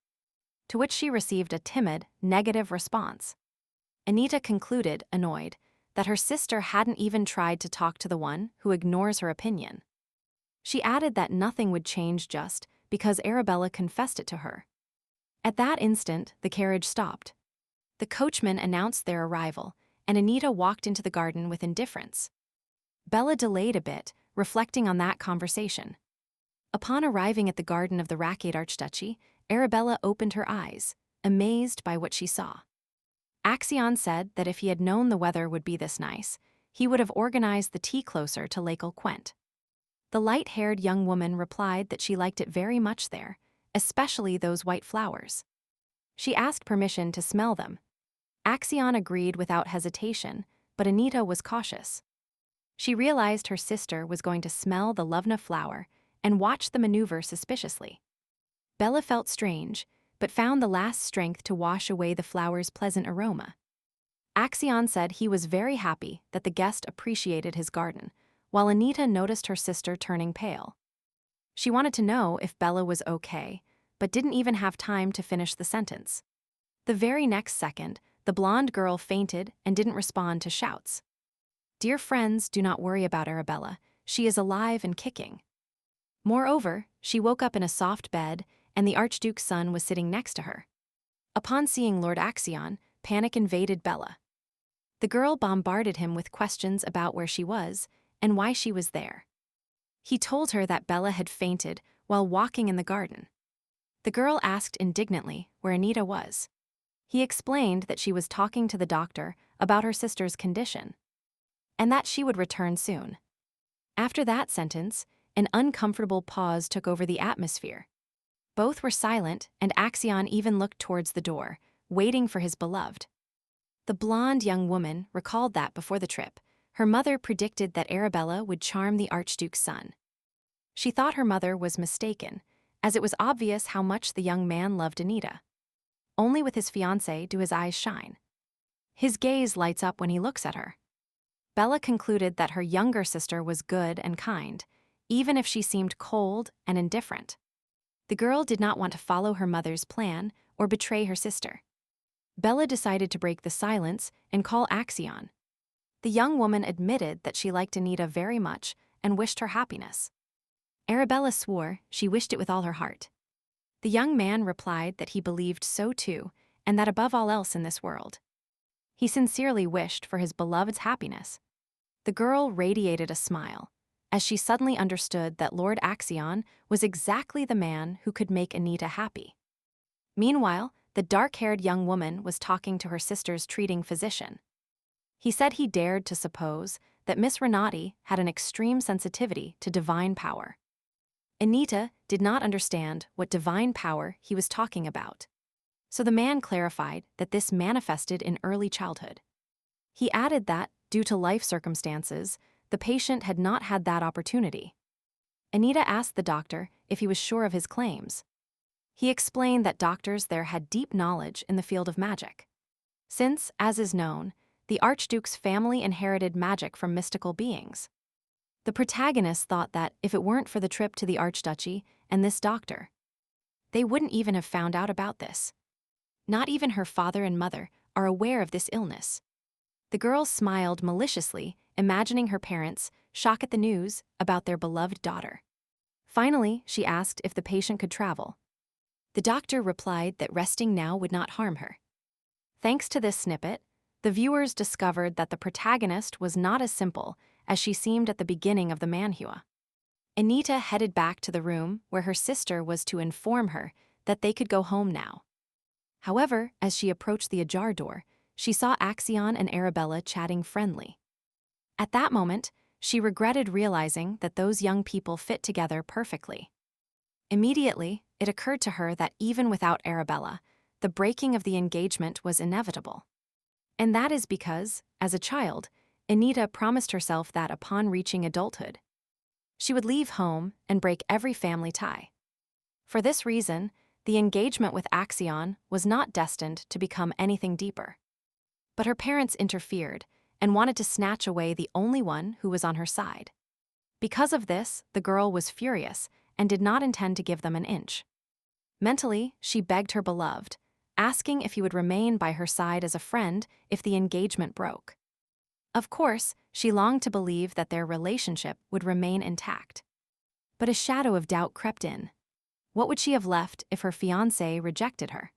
to which she received a timid, negative response. Anita concluded, annoyed, that her sister hadn't even tried to talk to the one who ignores her opinion. She added that nothing would change just because Arabella confessed it to her. At that instant, the carriage stopped. The coachman announced their arrival, and Anita walked into the garden with indifference. Bella delayed a bit, reflecting on that conversation. Upon arriving at the garden of the Rackade Archduchy, Arabella opened her eyes, amazed by what she saw. Axion said that if he had known the weather would be this nice, he would have organized the tea closer to Lake Quent. The light-haired young woman replied that she liked it very much there, especially those white flowers. She asked permission to smell them. Axion agreed without hesitation, but Anita was cautious. She realized her sister was going to smell the Lovna flower and watched the maneuver suspiciously. Bella felt strange, but found the last strength to wash away the flower's pleasant aroma. Axion said he was very happy that the guest appreciated his garden, while Anita noticed her sister turning pale. She wanted to know if Bella was okay, but didn't even have time to finish the sentence. The very next second, the blonde girl fainted and didn't respond to shouts. "Dear friends, do not worry about Arabella. She is alive and kicking." Moreover, she woke up in a soft bed, and the Archduke's son was sitting next to her. Upon seeing Lord Axion, panic invaded Bella. The girl bombarded him with questions about where she was and why she was there. He told her that Bella had fainted while walking in the garden. The girl asked indignantly where Anita was. He explained that she was talking to the doctor about her sister's condition, and that she would return soon. After that sentence, an uncomfortable pause took over the atmosphere. Both were silent, and Axion even looked towards the door, waiting for his beloved. The blonde young woman recalled that before the trip, her mother predicted that Arabella would charm the Archduke's son. She thought her mother was mistaken, as it was obvious how much the young man loved Anita. Only with his fiancée do his eyes shine. His gaze lights up when he looks at her. Bella concluded that her younger sister was good and kind, even if she seemed cold and indifferent. The girl did not want to follow her mother's plan or betray her sister. Bella decided to break the silence and call Axion. The young woman admitted that she liked Anita very much and wished her happiness. Arabella swore she wished it with all her heart. The young man replied that he believed so too, and that above all else in this world, he sincerely wished for his beloved's happiness. The girl radiated a smile, as she suddenly understood that Lord Axion was exactly the man who could make Anita happy. Meanwhile, the dark-haired young woman was talking to her sister's treating physician. He said he dared to suppose that Miss Renotti had an extreme sensitivity to divine power. Anita did not understand what divine power he was talking about, so the man clarified that this manifested in early childhood. He added that, due to life circumstances, the patient had not had that opportunity. Anita asked the doctor if he was sure of his claims. He explained that doctors there had deep knowledge in the field of magic, since, as is known, the Archduke's family inherited magic from mystical beings. The protagonist thought that if it weren't for the trip to the Archduchy and this doctor, they wouldn't even have found out about this. Not even her father and mother are aware of this illness. The girl smiled maliciously, imagining her parents' shock at the news about their beloved daughter. Finally, she asked if the patient could travel. The doctor replied that resting now would not harm her. Thanks to this snippet, the viewers discovered that the protagonist was not as simple as she seemed at the beginning of the Manhwa. Anita headed back to the room where her sister was to inform her that they could go home now. However, as she approached the ajar door, she saw Axion and Arabella chatting friendly. At that moment, she regretted realizing that those young people fit together perfectly. Immediately, it occurred to her that even without Arabella, the breaking of the engagement was inevitable. And that is because, as a child, Anita promised herself that upon reaching adulthood, She would leave home and break every family tie. For this reason, the engagement with Axion was not destined to become anything deeper. But her parents interfered and wanted to snatch away the only one who was on her side. Because of this, the girl was furious and did not intend to give them an inch. Mentally, she begged her beloved, asking if he would remain by her side as a friend if the engagement broke. Of course, she longed to believe that their relationship would remain intact. But a shadow of doubt crept in. What would she have left if her fiancé rejected her?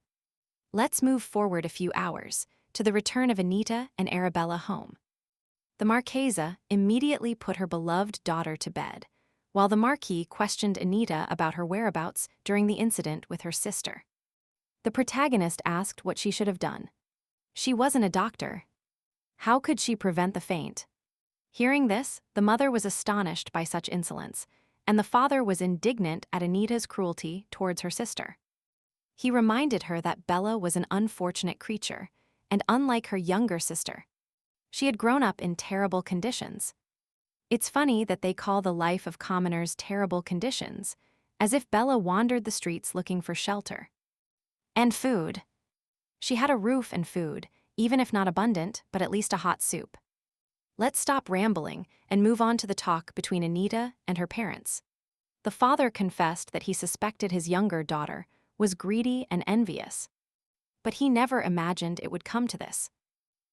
Let's move forward a few hours, to the return of Anita and Arabella home. The Marchesa immediately put her beloved daughter to bed, while the Marquis questioned Anita about her whereabouts during the incident with her sister. The protagonist asked what she should have done. She wasn't a doctor. How could she prevent the faint? Hearing this, the mother was astonished by such insolence, and the father was indignant at Anita's cruelty towards her sister. He reminded her that Bella was an unfortunate creature, and unlike her younger sister, she had grown up in terrible conditions. It's funny that they call the life of commoners terrible conditions, as if Bella wandered the streets looking for shelter. And food. She had a roof and food, even if not abundant, but at least a hot soup. Let's stop rambling and move on to the talk between Anita and her parents. The father confessed that he suspected his younger daughter was greedy and envious. But he never imagined it would come to this.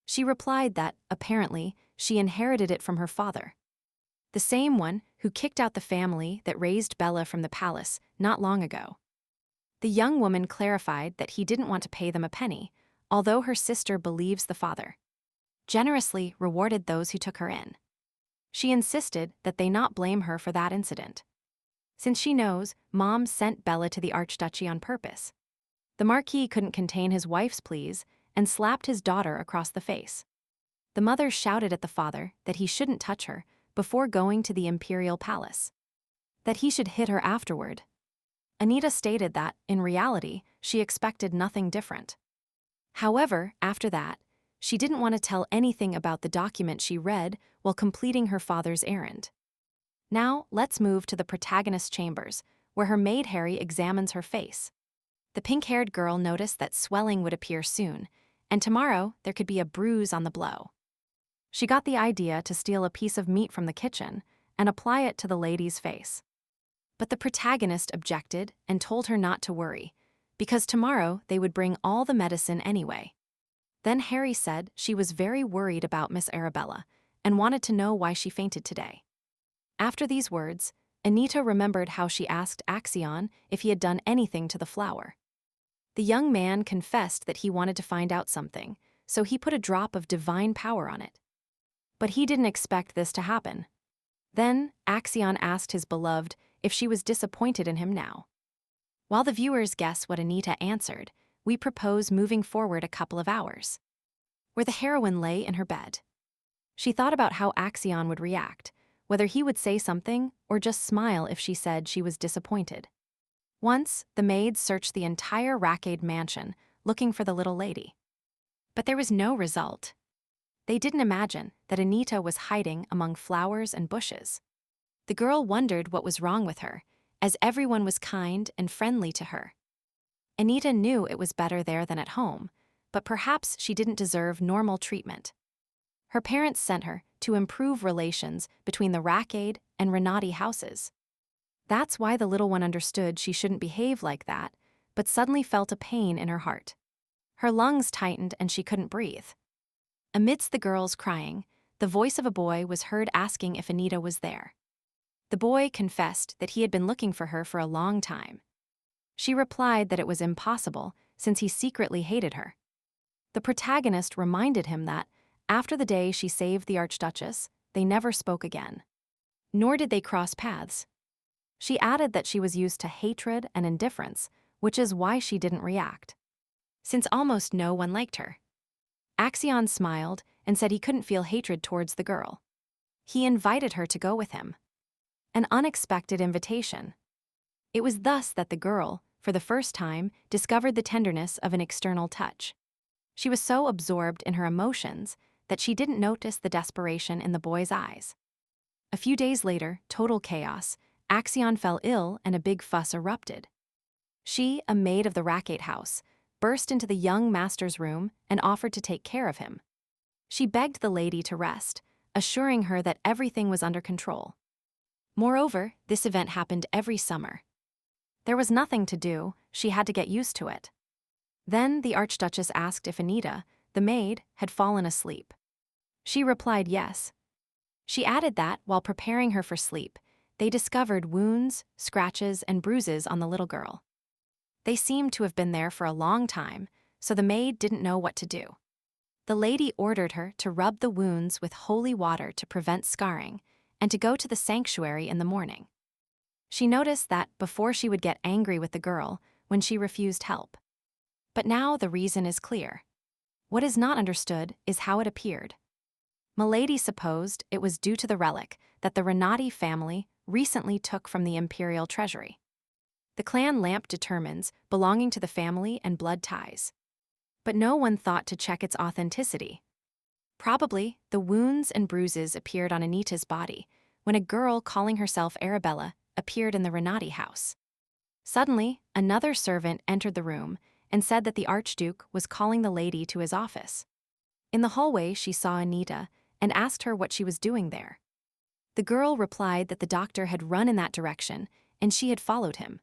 She replied that, apparently, she inherited it from her father, the same one who kicked out the family that raised Bella from the palace not long ago. The young woman clarified that he didn't want to pay them a penny, although her sister believes the father generously rewarded those who took her in. She insisted that they not blame her for that incident, since she knows Mom sent Bella to the Archduchy on purpose. The Marquis couldn't contain his wife's pleas and slapped his daughter across the face. The mother shouted at the father that he shouldn't touch her before going to the imperial palace, that he should hit her afterward. Anita stated that, in reality, she expected nothing different. However, after that, she didn't want to tell anything about the document she read while completing her father's errand. Now, let's move to the protagonist's chambers, where her maid Harry examines her face. The pink-haired girl noticed that swelling would appear soon, and tomorrow there could be a bruise on the blow. She got the idea to steal a piece of meat from the kitchen and apply it to the lady's face. But the protagonist objected and told her not to worry, because tomorrow they would bring all the medicine anyway. Then Harry said she was very worried about Miss Arabella and wanted to know why she fainted today. After these words, Anita remembered how she asked Axion if he had done anything to the flower. The young man confessed that he wanted to find out something, so he put a drop of divine power on it. But he didn't expect this to happen. Then, Axion asked his beloved if she was disappointed in him now. While the viewers guess what Anita answered, we propose moving forward a couple of hours, where the heroine lay in her bed. She thought about how Axion would react, whether he would say something or just smile if she said she was disappointed. Once, the maids searched the entire Rackade mansion, looking for the little lady. But there was no result. They didn't imagine that Anita was hiding among flowers and bushes. The girl wondered what was wrong with her, as everyone was kind and friendly to her. Anita knew it was better there than at home, but perhaps she didn't deserve normal treatment. Her parents sent her to improve relations between the Rackade and Renotti houses. That's why the little one understood she shouldn't behave like that, but suddenly felt a pain in her heart. Her lungs tightened and she couldn't breathe. Amidst the girls crying, the voice of a boy was heard asking if Anita was there. The boy confessed that he had been looking for her for a long time. She replied that it was impossible since he secretly hated her. The protagonist reminded him that, after the day she saved the Archduchess, they never spoke again. Nor did they cross paths. She added that she was used to hatred and indifference, which is why she didn't react, since almost no one liked her. Axion smiled and said he couldn't feel hatred towards the girl. He invited her to go with him. An unexpected invitation. It was thus that the girl, for the first time, discovered the tenderness of an external touch. She was so absorbed in her emotions that she didn't notice the desperation in the boy's eyes. A few days later, total chaos. Axion fell ill and a big fuss erupted. She, a maid of the Rackate house, burst into the young master's room and offered to take care of him. She begged the lady to rest, assuring her that everything was under control. Moreover, this event happened every summer. There was nothing to do, she had to get used to it. Then the Archduchess asked if Anita, the maid, had fallen asleep. She replied yes. She added that, while preparing her for sleep, they discovered wounds, scratches, and bruises on the little girl. They seemed to have been there for a long time, so the maid didn't know what to do. The lady ordered her to rub the wounds with holy water to prevent scarring, and to go to the sanctuary in the morning. She noticed that before she would get angry with the girl when she refused help. But now the reason is clear. What is not understood is how it appeared. Milady supposed it was due to the relic that the Renotti family recently took from the imperial treasury. The clan lamp determines belonging to the family and blood ties. But no one thought to check its authenticity. Probably, the wounds and bruises appeared on Anita's body when a girl calling herself Arabella appeared in the Renotti house. Suddenly, another servant entered the room and said that the Archduke was calling the lady to his office. In the hallway, she saw Anita and asked her what she was doing there. The girl replied that the doctor had run in that direction and she had followed him.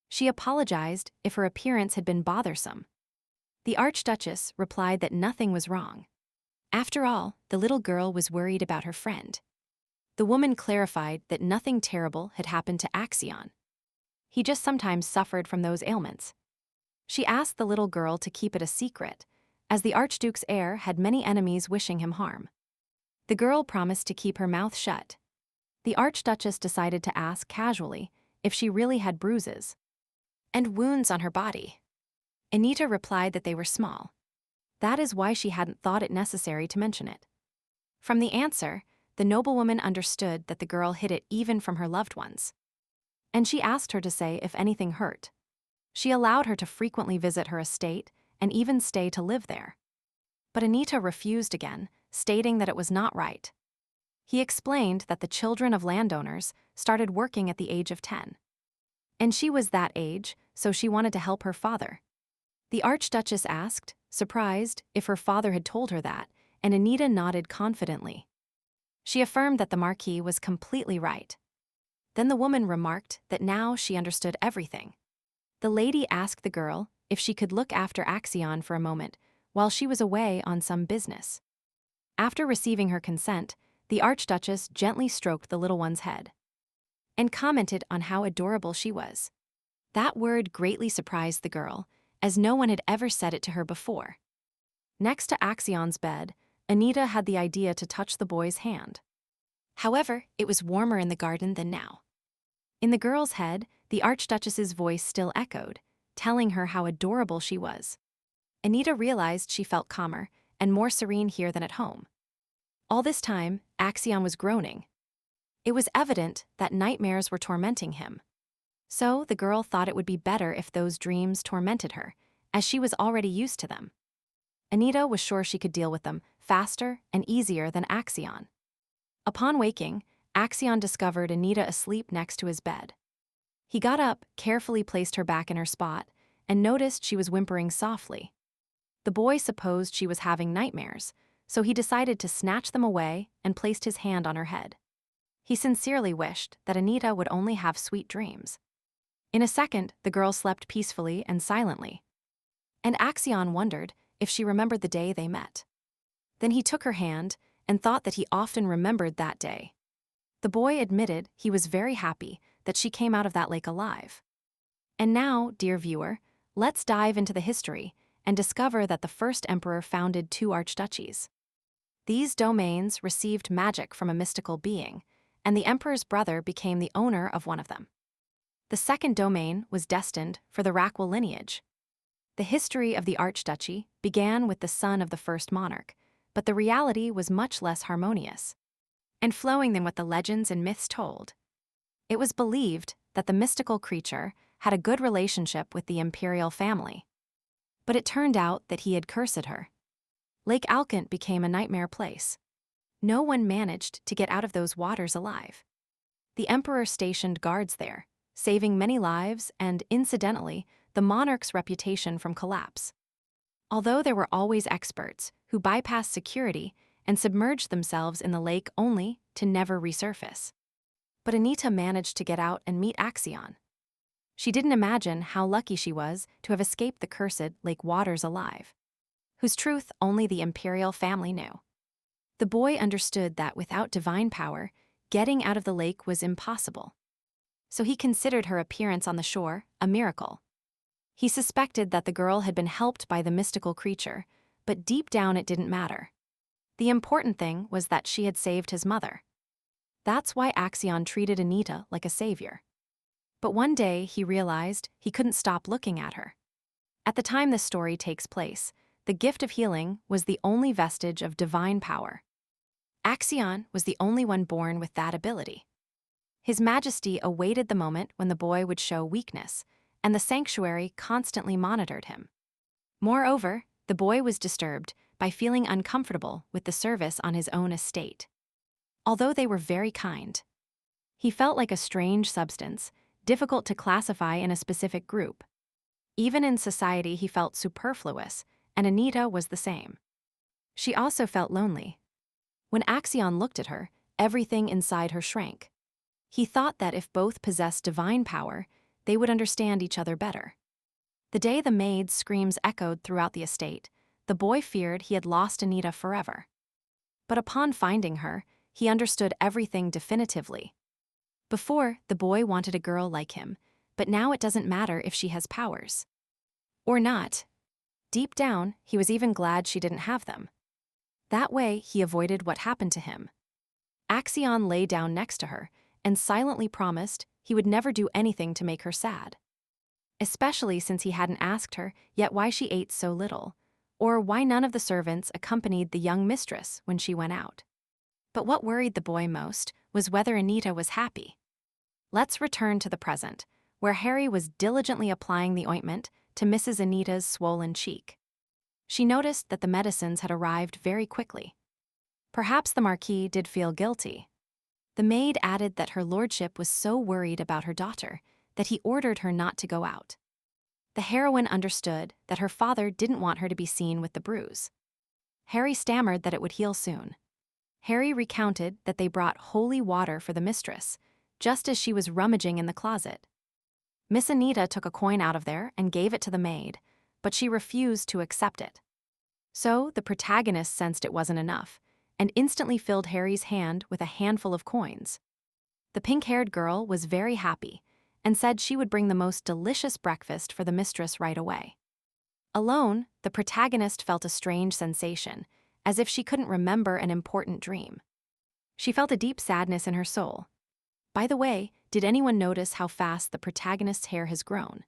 She apologized if her appearance had been bothersome. The Archduchess replied that nothing was wrong. After all, the little girl was worried about her friend. The woman clarified that nothing terrible had happened to Axion. He just sometimes suffered from those ailments. She asked the little girl to keep it a secret, as the Archduke's heir had many enemies wishing him harm. The girl promised to keep her mouth shut. The Archduchess decided to ask casually if she really had bruises and wounds on her body. Anita replied that they were small. That is why she hadn't thought it necessary to mention it. From the answer, the noblewoman understood that the girl hid it even from her loved ones. And she asked her to say if anything hurt. She allowed her to frequently visit her estate and even stay to live there. But Anita refused again, stating that it was not right. He explained that the children of landowners started working at the age of 10. And she was that age, so she wanted to help her father. The Archduchess asked, surprised, if her father had told her that, and Anita nodded confidently. She affirmed that the Marquis was completely right. Then the woman remarked that now she understood everything. The lady asked the girl if she could look after Axion for a moment while she was away on some business. After receiving her consent, the Archduchess gently stroked the little one's head and commented on how adorable she was. That word greatly surprised the girl, as no one had ever said it to her before. Next to Axion's bed, Anita had the idea to touch the boy's hand. However, it was warmer in the garden than now. In the girl's head, the Archduchess's voice still echoed, telling her how adorable she was. Anita realized she felt calmer and more serene here than at home. All this time, Axion was groaning. It was evident that nightmares were tormenting him. So the girl thought it would be better if those dreams tormented her, as she was already used to them. Anita was sure she could deal with them faster and easier than Axion. Upon waking, Axion discovered Anita asleep next to his bed. He got up, carefully placed her back in her spot, and noticed she was whimpering softly. The boy supposed she was having nightmares, so he decided to snatch them away and placed his hand on her head. He sincerely wished that Anita would only have sweet dreams. In a second, the girl slept peacefully and silently. And Axion wondered if she remembered the day they met. Then he took her hand and thought that he often remembered that day. The boy admitted he was very happy that she came out of that lake alive. And now, dear viewer, let's dive into the history and discover that the first emperor founded 2 archduchies. These domains received magic from a mystical being, and the emperor's brother became the owner of one of them. The second domain was destined for the Rackwell lineage. The history of the archduchy began with the son of the first monarch, but the reality was much less harmonious and flowing than what the legends and myths told. It was believed that the mystical creature had a good relationship with the imperial family. But it turned out that he had cursed her. Lake Alkent became a nightmare place. No one managed to get out of those waters alive. The emperor stationed guards there, saving many lives and, incidentally, the monarch's reputation from collapse. Although there were always experts who bypassed security and submerged themselves in the lake only to never resurface. But Anita managed to get out and meet Axion. She didn't imagine how lucky she was to have escaped the cursed lake waters alive, whose truth only the imperial family knew. The boy understood that without divine power, getting out of the lake was impossible. So he considered her appearance on the shore a miracle. He suspected that the girl had been helped by the mystical creature, but deep down it didn't matter. The important thing was that she had saved his mother. That's why Axion treated Anita like a savior. But one day he realized he couldn't stop looking at her. At the time this story takes place, the gift of healing was the only vestige of divine power. Axion was the only one born with that ability. His Majesty awaited the moment when the boy would show weakness, and the sanctuary constantly monitored him. Moreover, the boy was disturbed by feeling uncomfortable with the service on his own estate. Although they were very kind, he felt like a strange substance, difficult to classify in a specific group. Even in society he felt superfluous, and Anita was the same. She also felt lonely. When Axion looked at her, everything inside her shrank. He thought that if both possessed divine power, they would understand each other better. The day the maid's screams echoed throughout the estate, the boy feared he had lost Anita forever. But upon finding her, he understood everything definitively. Before, the boy wanted a girl like him, but now it doesn't matter if she has powers. Or not. Deep down, he was even glad she didn't have them. That way, he avoided what happened to him. Axion lay down next to her and silently promised he would never do anything to make her sad. Especially since he hadn't asked her yet why she ate so little, or why none of the servants accompanied the young mistress when she went out. But what worried the boy most was whether Anita was happy. Let's return to the present, where Harry was diligently applying the ointment to Mrs. Anita's swollen cheek. She noticed that the medicines had arrived very quickly. Perhaps the Marquis did feel guilty. The maid added that her lordship was so worried about her daughter that he ordered her not to go out. The heroine understood that her father didn't want her to be seen with the bruise. Harry stammered that it would heal soon. Harry recounted that they brought holy water for the mistress, just as she was rummaging in the closet. Miss Anita took a coin out of there and gave it to the maid, but she refused to accept it. So the protagonist sensed it wasn't enough, and instantly filled Harry's hand with a handful of coins. The pink-haired girl was very happy, and said she would bring the most delicious breakfast for the mistress right away. Alone, the protagonist felt a strange sensation, as if she couldn't remember an important dream. She felt a deep sadness in her soul. By the way, did anyone notice how fast the protagonist's hair has grown?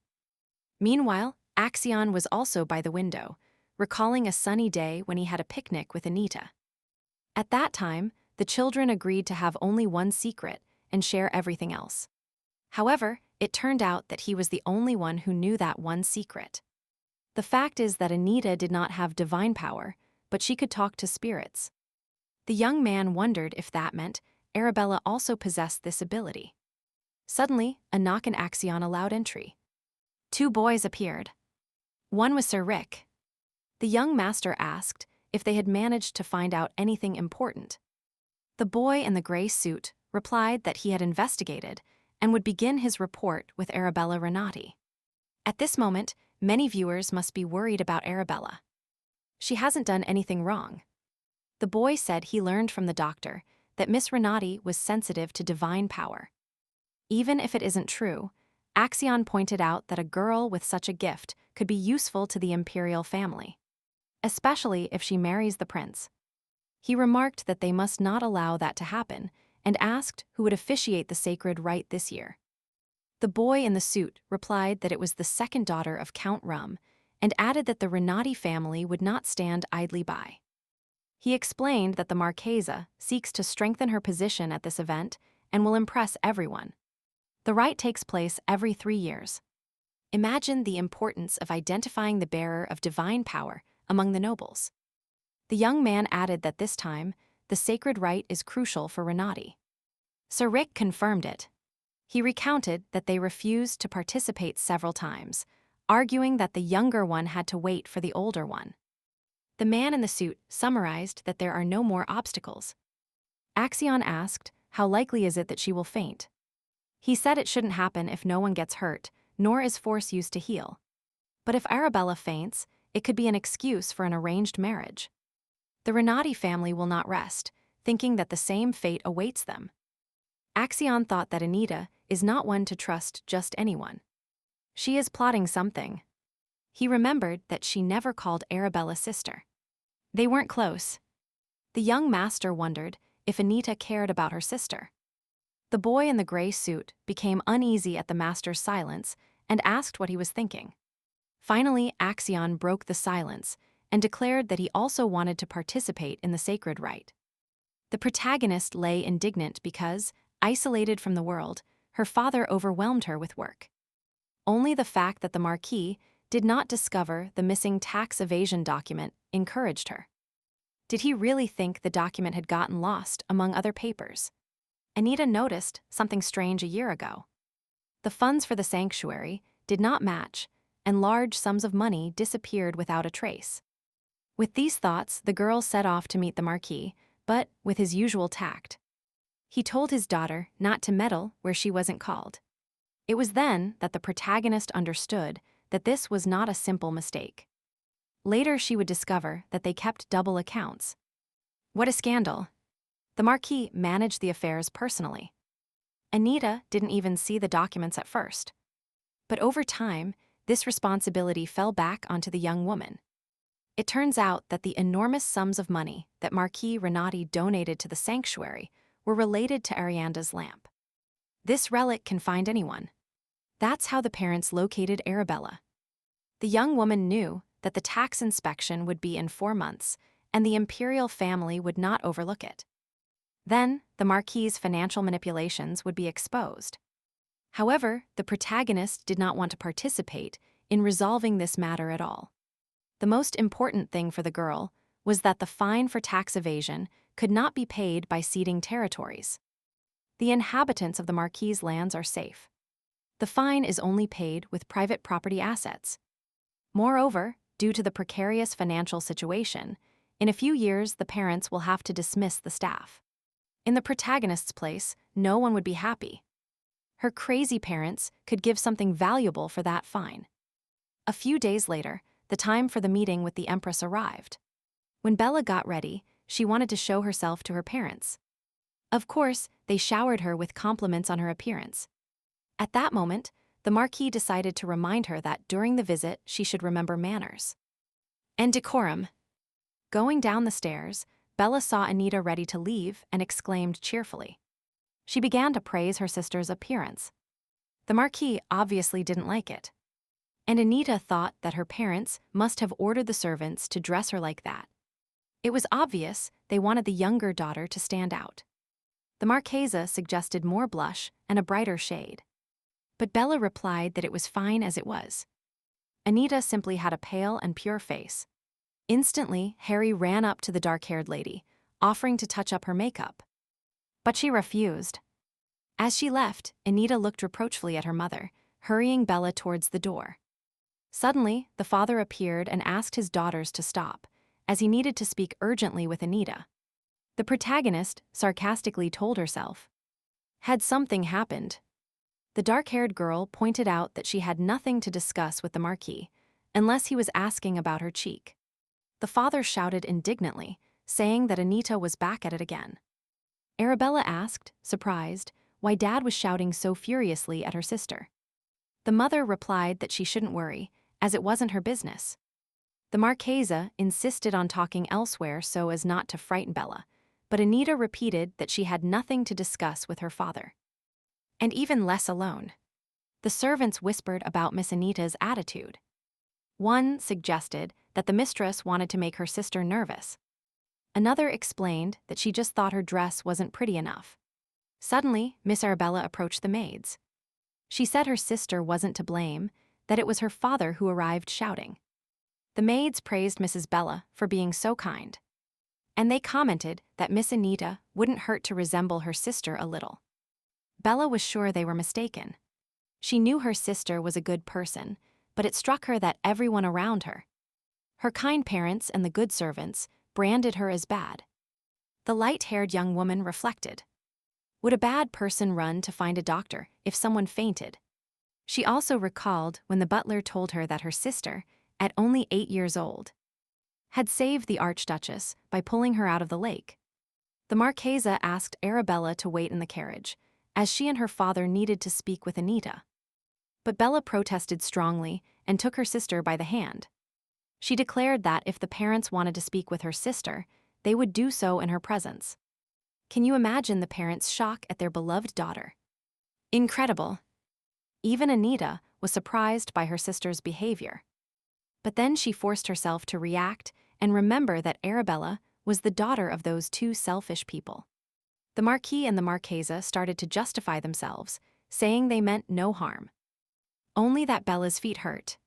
Meanwhile, Axion was also by the window, recalling a sunny day when he had a picnic with Anita. At that time, the children agreed to have only one secret and share everything else. However, it turned out that he was the only one who knew that one secret. The fact is that Anita did not have divine power, but she could talk to spirits. The young man wondered if that meant Arabella also possessed this ability. Suddenly, a knock in Axion allowed entry. Two boys appeared. One was Sir Rick. The young master asked if they had managed to find out anything important. The boy in the gray suit replied that he had investigated and would begin his report with Arabella Renotti. At this moment, many viewers must be worried about Arabella. She hasn't done anything wrong. The boy said he learned from the doctor that Miss Renotti was sensitive to divine power. Even if it isn't true, Axion pointed out that a girl with such a gift could be useful to the imperial family, especially if she marries the prince. He remarked that they must not allow that to happen and asked who would officiate the sacred rite this year. The boy in the suit replied that it was the second daughter of Count Rum and added that the Renotti family would not stand idly by. He explained that the Marquesa seeks to strengthen her position at this event and will impress everyone. The rite takes place every 3 years. Imagine the importance of identifying the bearer of divine power among the nobles. The young man added that this time, the sacred rite is crucial for Renotti. Sir Rick confirmed it. He recounted that they refused to participate several times, arguing that the younger one had to wait for the older one. The man in the suit summarized that there are no more obstacles. Axion asked, how likely is it that she will faint? He said it shouldn't happen if no one gets hurt, nor is force used to heal. But if Arabella faints, it could be an excuse for an arranged marriage. The Renotti family will not rest, thinking that the same fate awaits them. Axion thought that Anita is not one to trust just anyone. She is plotting something. He remembered that she never called Arabella sister. They weren't close. The young master wondered if Anita cared about her sister. The boy in the gray suit became uneasy at the master's silence and asked what he was thinking. Finally, Axion broke the silence and declared that he also wanted to participate in the sacred rite. The protagonist lay indignant because, isolated from the world, her father overwhelmed her with work. Only the fact that the Marquis did not discover the missing tax evasion document encouraged her. Did he really think the document had gotten lost among other papers? Anita noticed something strange a year ago. The funds for the sanctuary did not match, and large sums of money disappeared without a trace. With these thoughts, the girl set off to meet the Marquis, but with his usual tact. He told his daughter not to meddle where she wasn't called. It was then that the protagonist understood that this was not a simple mistake. Later she would discover that they kept double accounts. What a scandal! The Marquis managed the affairs personally. Anita didn't even see the documents at first. But over time, this responsibility fell back onto the young woman. It turns out that the enormous sums of money that Marquis Renotti donated to the sanctuary were related to Arianda's lamp. This relic can find anyone. That's how the parents located Arabella. The young woman knew that the tax inspection would be in 4 months, and the imperial family would not overlook it. Then, the Marquis's financial manipulations would be exposed. However, the protagonist did not want to participate in resolving this matter at all. The most important thing for the girl was that the fine for tax evasion could not be paid by ceding territories. The inhabitants of the Marquis's lands are safe. The fine is only paid with private property assets. Moreover, due to the precarious financial situation, in a few years the parents will have to dismiss the staff. In the protagonist's place, no one would be happy. Her crazy parents could give something valuable for that fine. A few days later, the time for the meeting with the Empress arrived. When Bella got ready, she wanted to show herself to her parents. Of course, they showered her with compliments on her appearance. At that moment, the Marquis decided to remind her that during the visit she should remember manners and decorum. Going down the stairs, Bella saw Anita ready to leave and exclaimed cheerfully. She began to praise her sister's appearance. The Marquis obviously didn't like it. And Anita thought that her parents must have ordered the servants to dress her like that. It was obvious they wanted the younger daughter to stand out. The Marchesa suggested more blush and a brighter shade. But Bella replied that it was fine as it was. Anita simply had a pale and pure face. Instantly, Harry ran up to the dark-haired lady, offering to touch up her makeup. But she refused. As she left, Anita looked reproachfully at her mother, hurrying Bella towards the door. Suddenly, the father appeared and asked his daughters to stop, as he needed to speak urgently with Anita. The protagonist sarcastically told herself, had something happened? The dark-haired girl pointed out that she had nothing to discuss with the Marquis, unless he was asking about her cheek. The father shouted indignantly, saying that Anita was back at it again. Arabella asked, surprised, why Dad was shouting so furiously at her sister. The mother replied that she shouldn't worry, as it wasn't her business. The Marchesa insisted on talking elsewhere so as not to frighten Bella, but Anita repeated that she had nothing to discuss with her father. And even less alone. The servants whispered about Miss Anita's attitude. One suggested that the mistress wanted to make her sister nervous. Another explained that she just thought her dress wasn't pretty enough. Suddenly, Miss Arabella approached the maids. She said her sister wasn't to blame, that it was her father who arrived shouting. The maids praised Mrs. Bella for being so kind. and they commented that Miss Anita wouldn't hurt to resemble her sister a little. Bella was sure they were mistaken. She knew her sister was a good person, but it struck her that everyone around her, her kind parents and the good servants, branded her as bad. The light-haired young woman reflected. Would a bad person run to find a doctor if someone fainted? She also recalled when the butler told her that her sister, at only 8 years old, had saved the Archduchess by pulling her out of the lake. The Marchesa asked Arabella to wait in the carriage, as she and her father needed to speak with Anita. But Bella protested strongly and took her sister by the hand. She declared that if the parents wanted to speak with her sister, they would do so in her presence. Can you imagine the parents' shock at their beloved daughter? Incredible. Even Anita was surprised by her sister's behavior. But then she forced herself to react and remember that Arabella was the daughter of those two selfish people. The Marquis and the Marchesa started to justify themselves, saying they meant no harm. Only that Bella's feet hurt.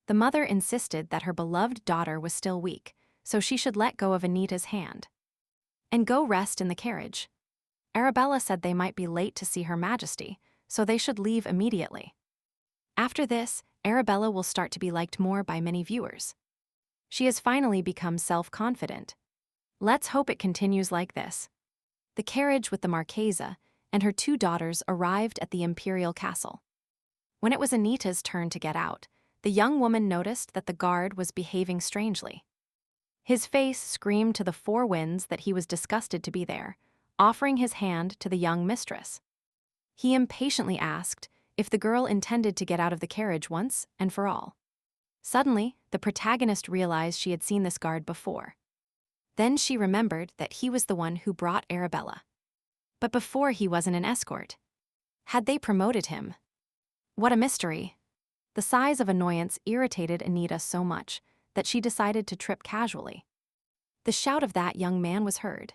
The mother insisted that her beloved daughter was still weak, so she should let go of Anita's hand and go rest in the carriage. Arabella said they might be late to see Her Majesty, so they should leave immediately. After this, Arabella will start to be liked more by many viewers. She has finally become self-confident. Let's hope it continues like this. The carriage with the Marchesa and her two daughters arrived at the imperial castle. When it was Anita's turn to get out, the young woman noticed that the guard was behaving strangely. His face screamed to the four winds that he was disgusted to be there, offering his hand to the young mistress. He impatiently asked if the girl intended to get out of the carriage once and for all. Suddenly, the protagonist realized she had seen this guard before. Then she remembered that he was the one who brought Arabella. But before he wasn't an escort. Had they promoted him? What a mystery. The size of annoyance irritated Anita so much that she decided to trip casually. The shout of that young man was heard.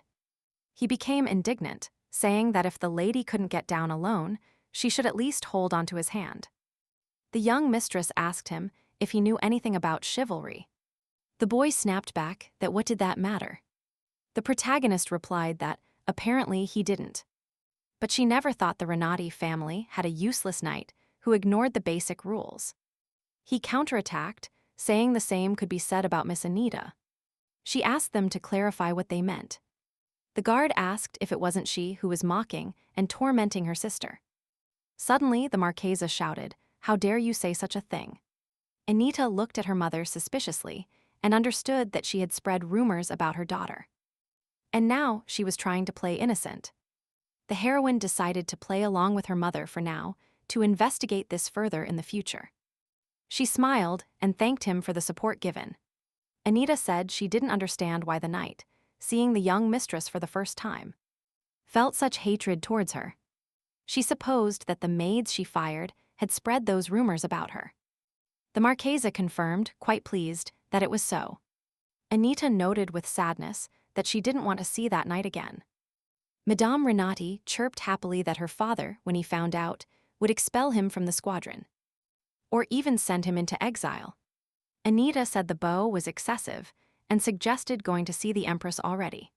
He became indignant, saying that if the lady couldn't get down alone, she should at least hold onto his hand. The young mistress asked him if he knew anything about chivalry. The boy snapped back that what did that matter? The protagonist replied that apparently he didn't. But she never thought the Renotti family had a useless knight who ignored the basic rules. He counterattacked, saying the same could be said about Miss Anita. She asked them to clarify what they meant. The guard asked if it wasn't she who was mocking and tormenting her sister. Suddenly, the Marchesa shouted, "How dare you say such a thing?" Anita looked at her mother suspiciously and understood that she had spread rumors about her daughter. And now she was trying to play innocent. The heroine decided to play along with her mother for now, to investigate this further in the future. She smiled and thanked him for the support given. Anita said she didn't understand why the knight, seeing the young mistress for the first time, felt such hatred towards her. She supposed that the maids she fired had spread those rumors about her. The Marchesa confirmed, quite pleased, that it was so. Anita noted with sadness that she didn't want to see that knight again. Madame Renotti chirped happily that her father, when he found out, would expel him from the squadron, or even send him into exile. Anita said the beau was excessive and suggested going to see the Empress already.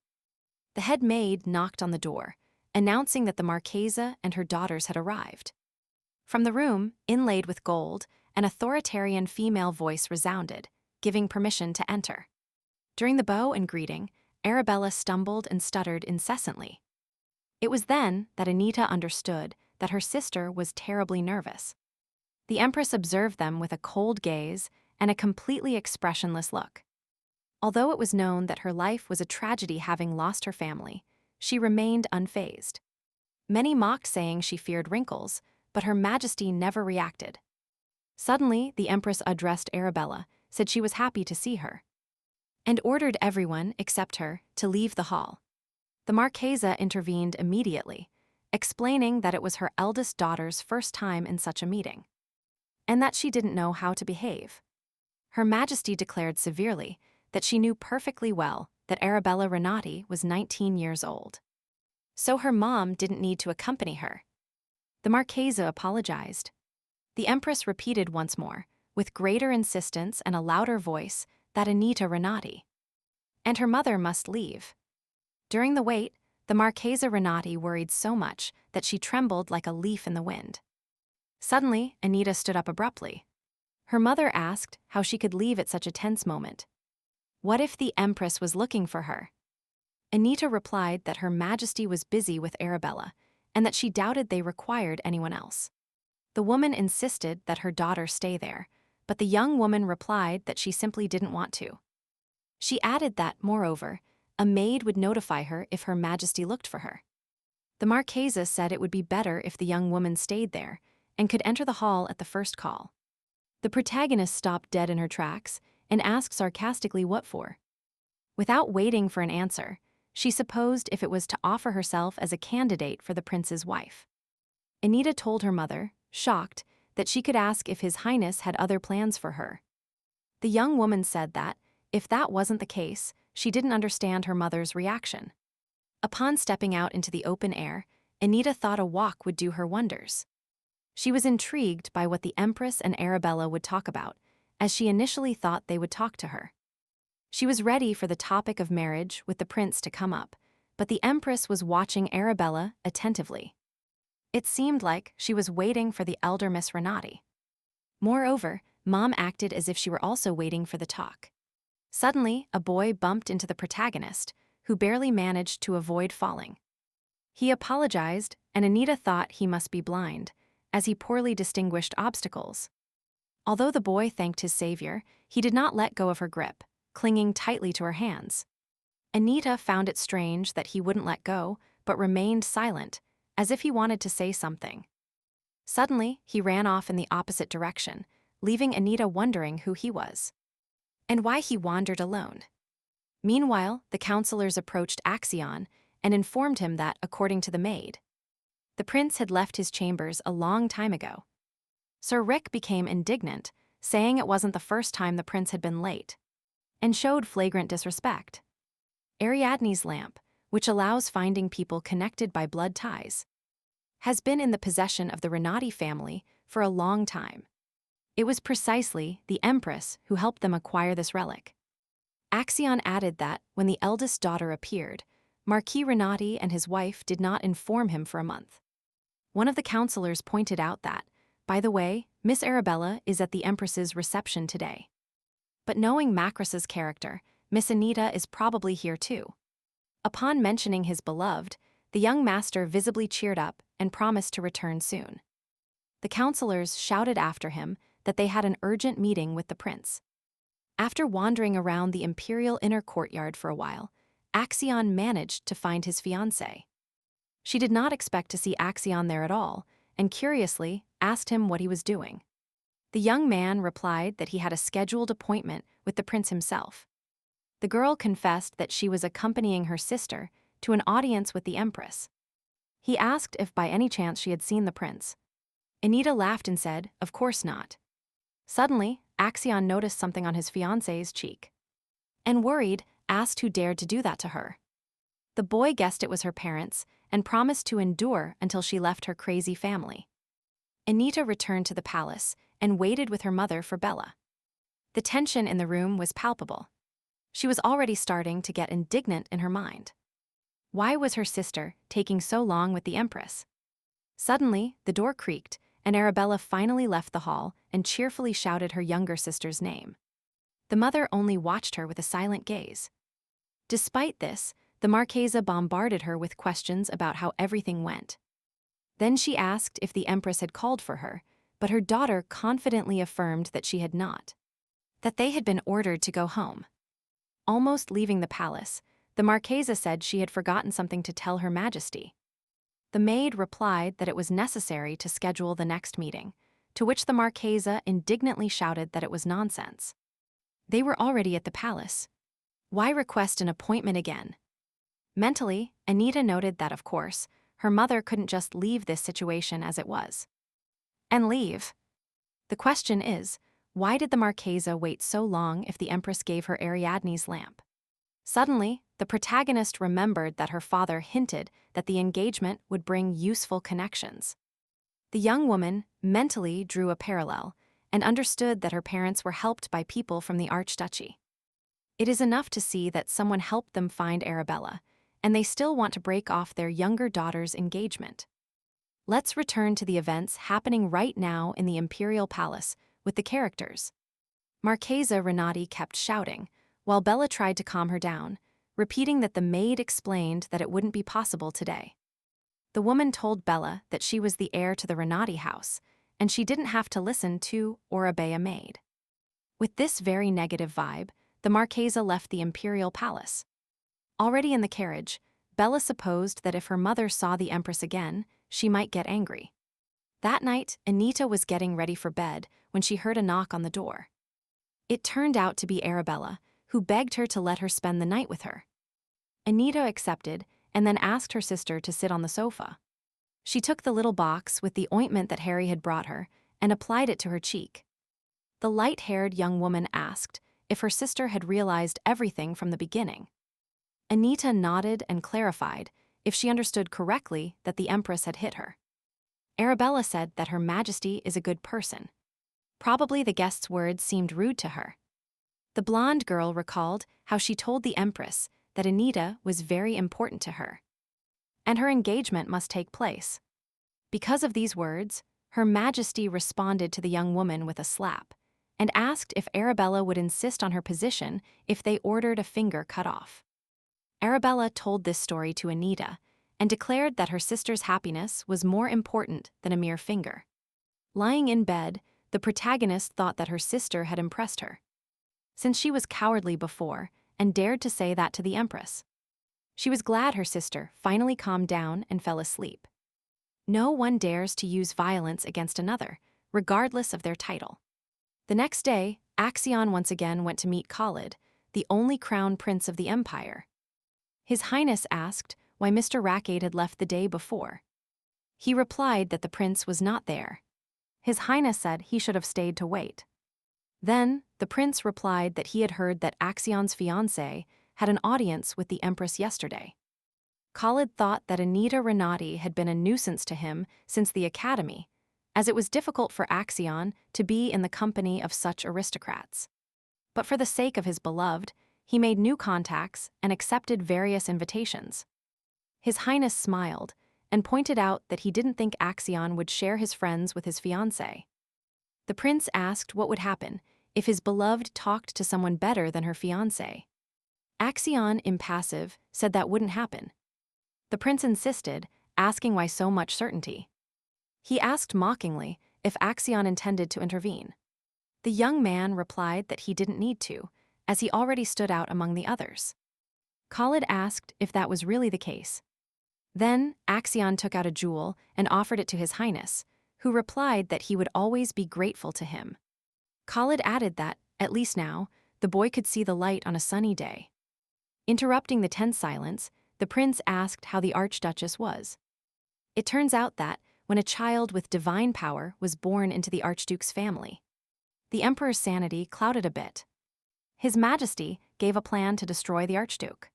The head maid knocked on the door, announcing that the Marchesa and her daughters had arrived. From the room, inlaid with gold, an authoritarian female voice resounded, giving permission to enter. During the bow and greeting, Arabella stumbled and stuttered incessantly. It was then that Anita understood that her sister was terribly nervous. The Empress observed them with a cold gaze and a completely expressionless look. Although it was known that her life was a tragedy having lost her family, she remained unfazed. Many mocked, saying she feared wrinkles, but Her Majesty never reacted. Suddenly, the Empress addressed Arabella, said she was happy to see her, and ordered everyone, except her, to leave the hall. The Marchesa intervened immediately, explaining that it was her eldest daughter's first time in such a meeting, and that she didn't know how to behave. Her Majesty declared severely that she knew perfectly well that Arabella Renotti was 19 years old, so her mom didn't need to accompany her. The Marchesa apologized. The Empress repeated once more, with greater insistence and a louder voice, that Anita Renotti and her mother must leave. During the wait, the Marchesa Renotti worried so much that she trembled like a leaf in the wind. Suddenly, Anita stood up abruptly. Her mother asked how she could leave at such a tense moment. What if the Empress was looking for her? Anita replied that Her Majesty was busy with Arabella and that she doubted they required anyone else. The woman insisted that her daughter stay there, but the young woman replied that she simply didn't want to. She added that, moreover, a maid would notify her if Her Majesty looked for her. The Marchesa said it would be better if the young woman stayed there and could enter the hall at the first call. The protagonist stopped dead in her tracks and asked sarcastically what for. Without waiting for an answer, she supposed if it was to offer herself as a candidate for the prince's wife. Anita told her mother, shocked, that she could ask if His Highness had other plans for her. The young woman said that, if that wasn't the case, she didn't understand her mother's reaction. Upon stepping out into the open air, Anita thought a walk would do her wonders. She was intrigued by what the Empress and Arabella would talk about, as she initially thought they would talk to her. She was ready for the topic of marriage with the prince to come up, but the Empress was watching Arabella attentively. It seemed like she was waiting for the elder Miss Renotti. Moreover, Mom acted as if she were also waiting for the talk. Suddenly, a boy bumped into the protagonist, who barely managed to avoid falling. He apologized, and Anita thought he must be blind, as he poorly distinguished obstacles. Although the boy thanked his savior, he did not let go of her grip, clinging tightly to her hands. Anita found it strange that he wouldn't let go, but remained silent, as if he wanted to say something. Suddenly, he ran off in the opposite direction, leaving Anita wondering who he was and why he wandered alone. Meanwhile, the counselors approached Axion and informed him that, according to the maid, the prince had left his chambers a long time ago. Sir Rick became indignant, saying it wasn't the first time the prince had been late, and showed flagrant disrespect. Ariadne's lamp, which allows finding people connected by blood ties, has been in the possession of the Renotti family for a long time. It was precisely the Empress who helped them acquire this relic. Axion added that, when the eldest daughter appeared, Marquis Renotti and his wife did not inform him for a month. One of the counselors pointed out that, by the way, Miss Arabella is at the Empress's reception today. But knowing Macris's character, Miss Anita is probably here too. Upon mentioning his beloved, the young master visibly cheered up and promised to return soon. The counselors shouted after him that they had an urgent meeting with the prince. After wandering around the imperial inner courtyard for a while, Axion managed to find his fiancée. She did not expect to see Axion there at all, and curiously asked him what he was doing. The young man replied that he had a scheduled appointment with the prince himself. The girl confessed that she was accompanying her sister to an audience with the Empress. He asked if by any chance she had seen the prince. Anita laughed and said, "Of course not." Suddenly, Axion noticed something on his fiancée's cheek, and worried, asked who dared to do that to her. The boy guessed it was her parents and promised to endure until she left her crazy family. Anita returned to the palace and waited with her mother for Bella. The tension in the room was palpable. She was already starting to get indignant in her mind. Why was her sister taking so long with the Empress? Suddenly, the door creaked, and Arabella finally left the hall and cheerfully shouted her younger sister's name. The mother only watched her with a silent gaze. Despite this, the Marchesa bombarded her with questions about how everything went. Then she asked if the Empress had called for her, but her daughter confidently affirmed that she had not, that they had been ordered to go home. Almost leaving the palace, the Marchesa said she had forgotten something to tell Her Majesty. The maid replied that it was necessary to schedule the next meeting, to which the Marchesa indignantly shouted that it was nonsense. They were already at the palace. Why request an appointment again? Mentally, Anita noted that, of course, her mother couldn't just leave this situation as it was. And leave. The question is, why did the Marchesa wait so long if the Empress gave her Ariadne's lamp? Suddenly, the protagonist remembered that her father hinted that the engagement would bring useful connections. The young woman mentally drew a parallel and understood that her parents were helped by people from the Archduchy. It is enough to see that someone helped them find Arabella, and they still want to break off their younger daughter's engagement. Let's return to the events happening right now in the Imperial Palace with the characters. Marquesa Renotti kept shouting, while Bella tried to calm her down, repeating that the maid explained that it wouldn't be possible today. The woman told Bella that she was the heir to the Renotti house, and she didn't have to listen to or obey a maid. With this very negative vibe, the Marchesa left the Imperial Palace. Already in the carriage, Bella supposed that if her mother saw the Empress again, she might get angry. That night, Anita was getting ready for bed when she heard a knock on the door. It turned out to be Arabella, who begged her to let her spend the night with her. Anita accepted and then asked her sister to sit on the sofa. She took the little box with the ointment that Harry had brought her and applied it to her cheek. The light-haired young woman asked if her sister had realized everything from the beginning. Anita nodded and clarified if she understood correctly that the Empress had hit her. Arabella said that Her Majesty is a good person. Probably the guest's words seemed rude to her. The blonde girl recalled how she told the Empress that Anita was very important to her, and her engagement must take place. Because of these words, Her Majesty responded to the young woman with a slap and asked if Arabella would insist on her position if they ordered a finger cut off. Arabella told this story to Anita and declared that her sister's happiness was more important than a mere finger. Lying in bed, the protagonist thought that her sister had impressed her, since she was cowardly before and dared to say that to the Empress. She was glad her sister finally calmed down and fell asleep. No one dares to use violence against another, regardless of their title. The next day, Axion once again went to meet Khalid, the only crown prince of the empire. His Highness asked why Mr. Rackade had left the day before. He replied that the prince was not there. His Highness said he should have stayed to wait. Then, the prince replied that he had heard that Axion's fiancé had an audience with the Empress yesterday. Khalid thought that Anita Renotti had been a nuisance to him since the academy, as it was difficult for Axion to be in the company of such aristocrats. But for the sake of his beloved, he made new contacts and accepted various invitations. His Highness smiled and pointed out that he didn't think Axion would share his friends with his fiancé. The prince asked what would happen if his beloved talked to someone better than her fiancé. Axion, impassive, said that wouldn't happen. The prince insisted, asking why so much certainty. He asked mockingly if Axion intended to intervene. The young man replied that he didn't need to, as he already stood out among the others. Khalid asked if that was really the case. Then, Axion took out a jewel and offered it to his Highness, who replied that he would always be grateful to him. Khalid added that, at least now, the boy could see the light on a sunny day. Interrupting the tense silence, the prince asked how the Archduchess was. It turns out that, when a child with divine power was born into the Archduke's family, the Emperor's sanity clouded a bit. His Majesty gave a plan to destroy the Archduke.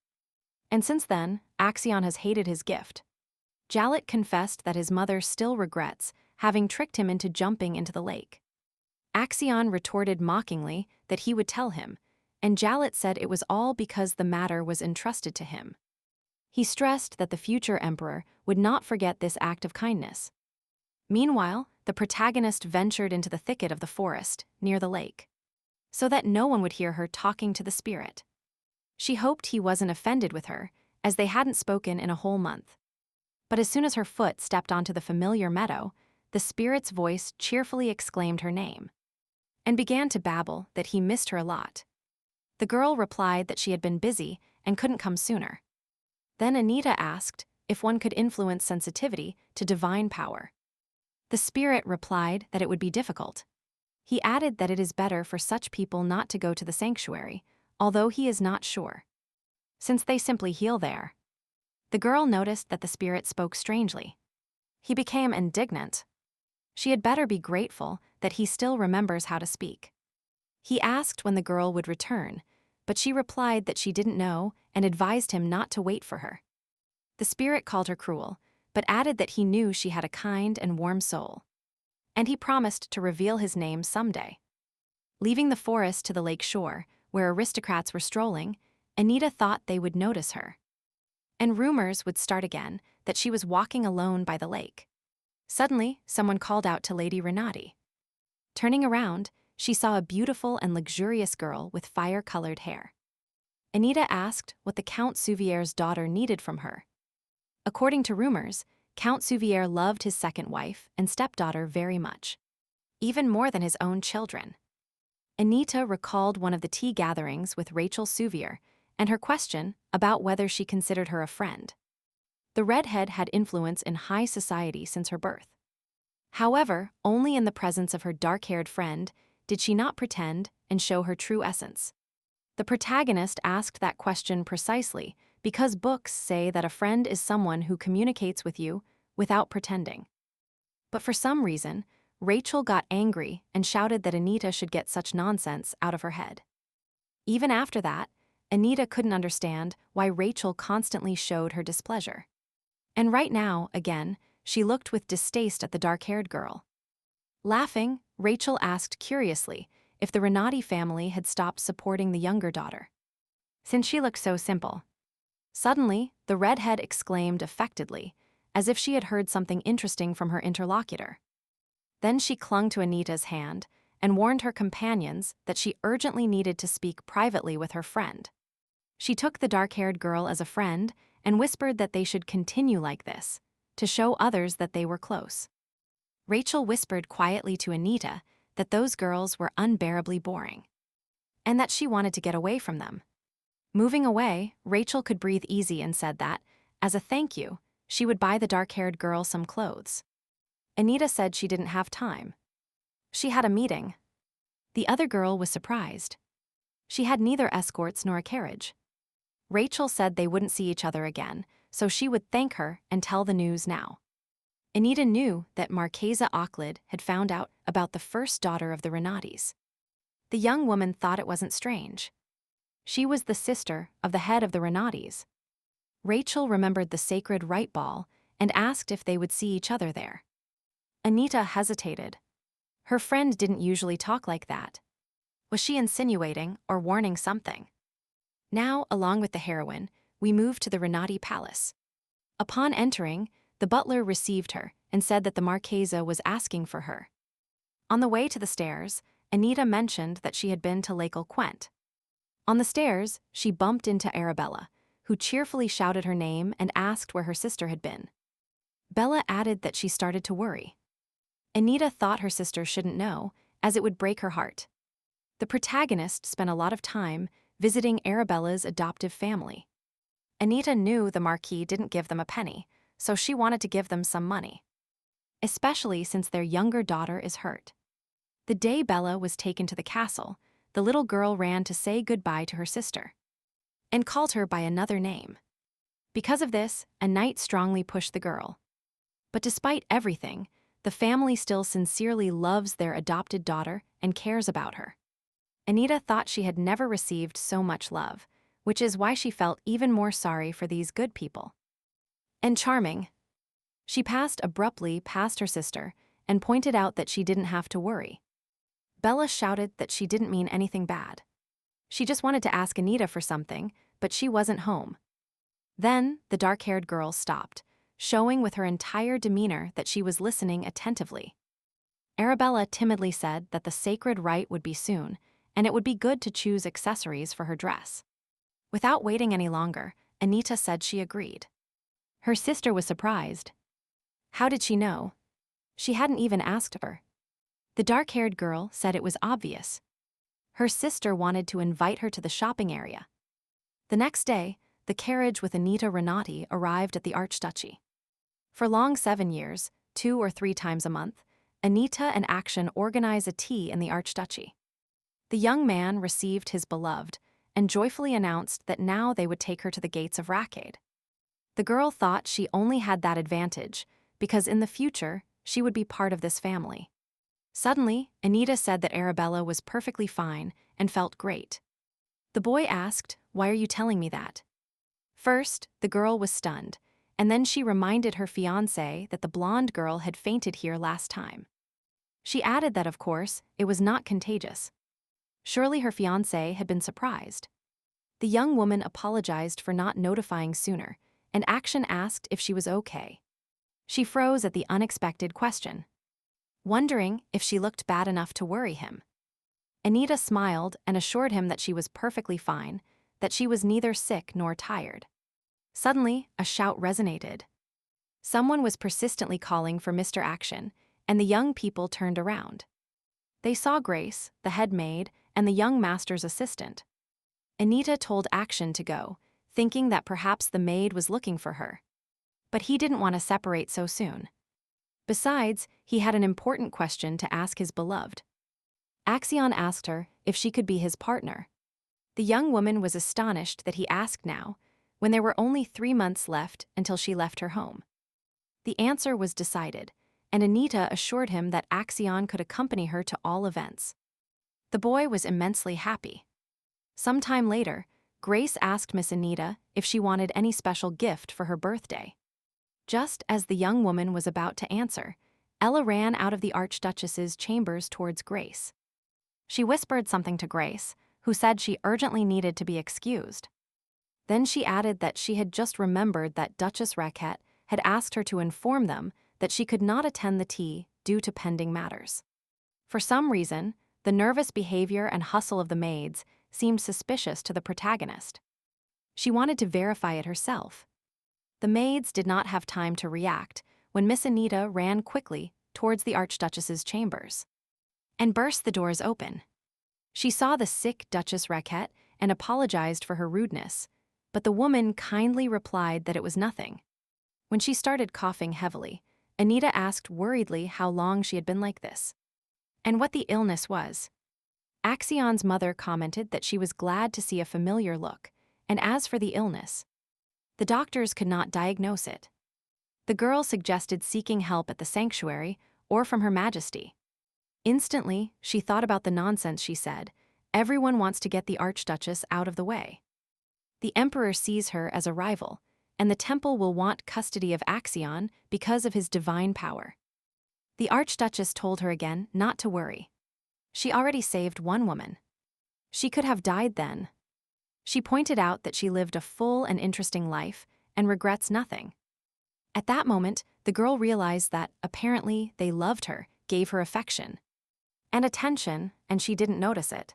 And since then, Axion has hated his gift. Jallet confessed that his mother still regrets having tricked him into jumping into the lake. Axion retorted mockingly that he would tell him, and Jallet said it was all because the matter was entrusted to him. He stressed that the future emperor would not forget this act of kindness. Meanwhile, the protagonist ventured into the thicket of the forest, near the lake, so that no one would hear her talking to the spirit. She hoped he wasn't offended with her, as they hadn't spoken in a whole month. But as soon as her foot stepped onto the familiar meadow, the spirit's voice cheerfully exclaimed her name, and began to babble that he missed her a lot. The girl replied that she had been busy and couldn't come sooner. Then Anita asked if one could influence sensitivity to divine power. The spirit replied that it would be difficult. He added that it is better for such people not to go to the sanctuary, although he is not sure, since they simply heal there. The girl noticed that the spirit spoke strangely. He became indignant. She had better be grateful that he still remembers how to speak. He asked when the girl would return, but she replied that she didn't know and advised him not to wait for her. The spirit called her cruel, but added that he knew she had a kind and warm soul, and he promised to reveal his name someday. Leaving the forest to the lake shore, where aristocrats were strolling, Anita thought they would notice her. And rumors would start again that she was walking alone by the lake. Suddenly, someone called out to Lady Renotti. Turning around, she saw a beautiful and luxurious girl with fire-colored hair. Anita asked what the Count Souviere's daughter needed from her. According to rumors, Count Souviere loved his second wife and stepdaughter very much, even more than his own children. Anita recalled one of the tea gatherings with Rachel Souviere and her question about whether she considered her a friend. The redhead had influence in high society since her birth. However, only in the presence of her dark-haired friend did she not pretend and show her true essence. The protagonist asked that question precisely because books say that a friend is someone who communicates with you without pretending. But for some reason, Rachel got angry and shouted that Anita should get such nonsense out of her head. Even after that, Anita couldn't understand why Rachel constantly showed her displeasure. And right now, again, she looked with distaste at the dark-haired girl. Laughing, Rachel asked curiously if the Renotti family had stopped supporting the younger daughter, since she looked so simple. Suddenly, the redhead exclaimed affectedly, as if she had heard something interesting from her interlocutor. Then she clung to Anita's hand and warned her companions that she urgently needed to speak privately with her friend. She took the dark-haired girl as a friend and whispered that they should continue like this, to show others that they were close. Rachel whispered quietly to Anita that those girls were unbearably boring, and that she wanted to get away from them. Moving away, Rachel could breathe easy and said that, as a thank you, she would buy the dark-haired girl some clothes. Anita said she didn't have time. She had a meeting. The other girl was surprised. She had neither escorts nor a carriage. Rachel said they wouldn't see each other again, so she would thank her and tell the news now. Anita knew that Marquesa Aucklid had found out about the first daughter of the Renottis. The young woman thought it wasn't strange. She was the sister of the head of the Renottis. Rachel remembered the sacred rite ball and asked if they would see each other there. Anita hesitated. Her friend didn't usually talk like that. Was she insinuating or warning something? Now, along with the heroine, we moved to the Renotti palace. Upon entering, the butler received her and said that the Marchesa was asking for her. On the way to the stairs, Anita mentioned that she had been to Lake Quent. On the stairs, she bumped into Arabella, who cheerfully shouted her name and asked where her sister had been. Bella added that she started to worry. Anita thought her sister shouldn't know, as it would break her heart. The protagonist spent a lot of time visiting Arabella's adoptive family. Anita knew the Marquis didn't give them a penny, so she wanted to give them some money, especially since their younger daughter is hurt. The day Bella was taken to the castle, the little girl ran to say goodbye to her sister and called her by another name. Because of this, a knight strongly pushed the girl. But despite everything, the family still sincerely loves their adopted daughter and cares about her. Anita thought she had never received so much love, which is why she felt even more sorry for these good people. And charming. She passed abruptly past her sister and pointed out that she didn't have to worry. Bella shouted that she didn't mean anything bad. She just wanted to ask Anita for something, but she wasn't home. Then, the dark-haired girl stopped, showing with her entire demeanor that she was listening attentively. Arabella timidly said that the sacred rite would be soon, and it would be good to choose accessories for her dress. Without waiting any longer, Anita said she agreed. Her sister was surprised. How did she know? She hadn't even asked her. The dark-haired girl said it was obvious. Her sister wanted to invite her to the shopping area. The next day, the carriage with Anita Renotti arrived at the Archduchy. For long 7 years, 2 or 3 times a month, Anita and Action organize a tea in the Archduchy. The young man received his beloved and joyfully announced that now they would take her to the gates of Racade. The girl thought she only had that advantage because in the future she would be part of this family. Suddenly, Anita said that Arabella was perfectly fine and felt great. The boy asked, "Why are you telling me that?" First, the girl was stunned, and then she reminded her fiancé that the blonde girl had fainted here last time. She added that, of course, it was not contagious. Surely her fiancé had been surprised. The young woman apologized for not notifying sooner, and Action asked if she was okay. She froze at the unexpected question, wondering if she looked bad enough to worry him. Anita smiled and assured him that she was perfectly fine, that she was neither sick nor tired. Suddenly, a shout resonated. Someone was persistently calling for Mr. Action, and the young people turned around. They saw Grace, the head maid, and the young master's assistant. Anita told Action to go, thinking that perhaps the maid was looking for her. But he didn't want to separate so soon. Besides, he had an important question to ask his beloved. Axion asked her if she could be his partner. The young woman was astonished that he asked now, when there were only 3 months left until she left her home. The answer was decided, and Anita assured him that Axion could accompany her to all events. The boy was immensely happy. Some time later, Grace asked Miss Anita if she wanted any special gift for her birthday. Just as the young woman was about to answer, Ella ran out of the Archduchess's chambers towards Grace. She whispered something to Grace, who said she urgently needed to be excused. Then she added that she had just remembered that Duchess Raquette had asked her to inform them that she could not attend the tea due to pending matters. For some reason, the nervous behavior and hustle of the maids seemed suspicious to the protagonist. She wanted to verify it herself. The maids did not have time to react when Miss Anita ran quickly towards the Archduchess's chambers and burst the doors open. She saw the sick Duchess Raquette and apologized for her rudeness, but the woman kindly replied that it was nothing. When she started coughing heavily, Anita asked worriedly how long she had been like this, and what the illness was. Axion's mother commented that she was glad to see a familiar look, and as for the illness, the doctors could not diagnose it. The girl suggested seeking help at the sanctuary or from Her Majesty. Instantly, she thought about the nonsense she said. Everyone wants to get the Archduchess out of the way. The Emperor sees her as a rival, and the temple will want custody of Axion because of his divine power. The Archduchess told her again not to worry. She already saved one woman. She could have died then. She pointed out that she lived a full and interesting life and regrets nothing. At that moment, the girl realized that, apparently, they loved her, gave her affection and attention, and she didn't notice it.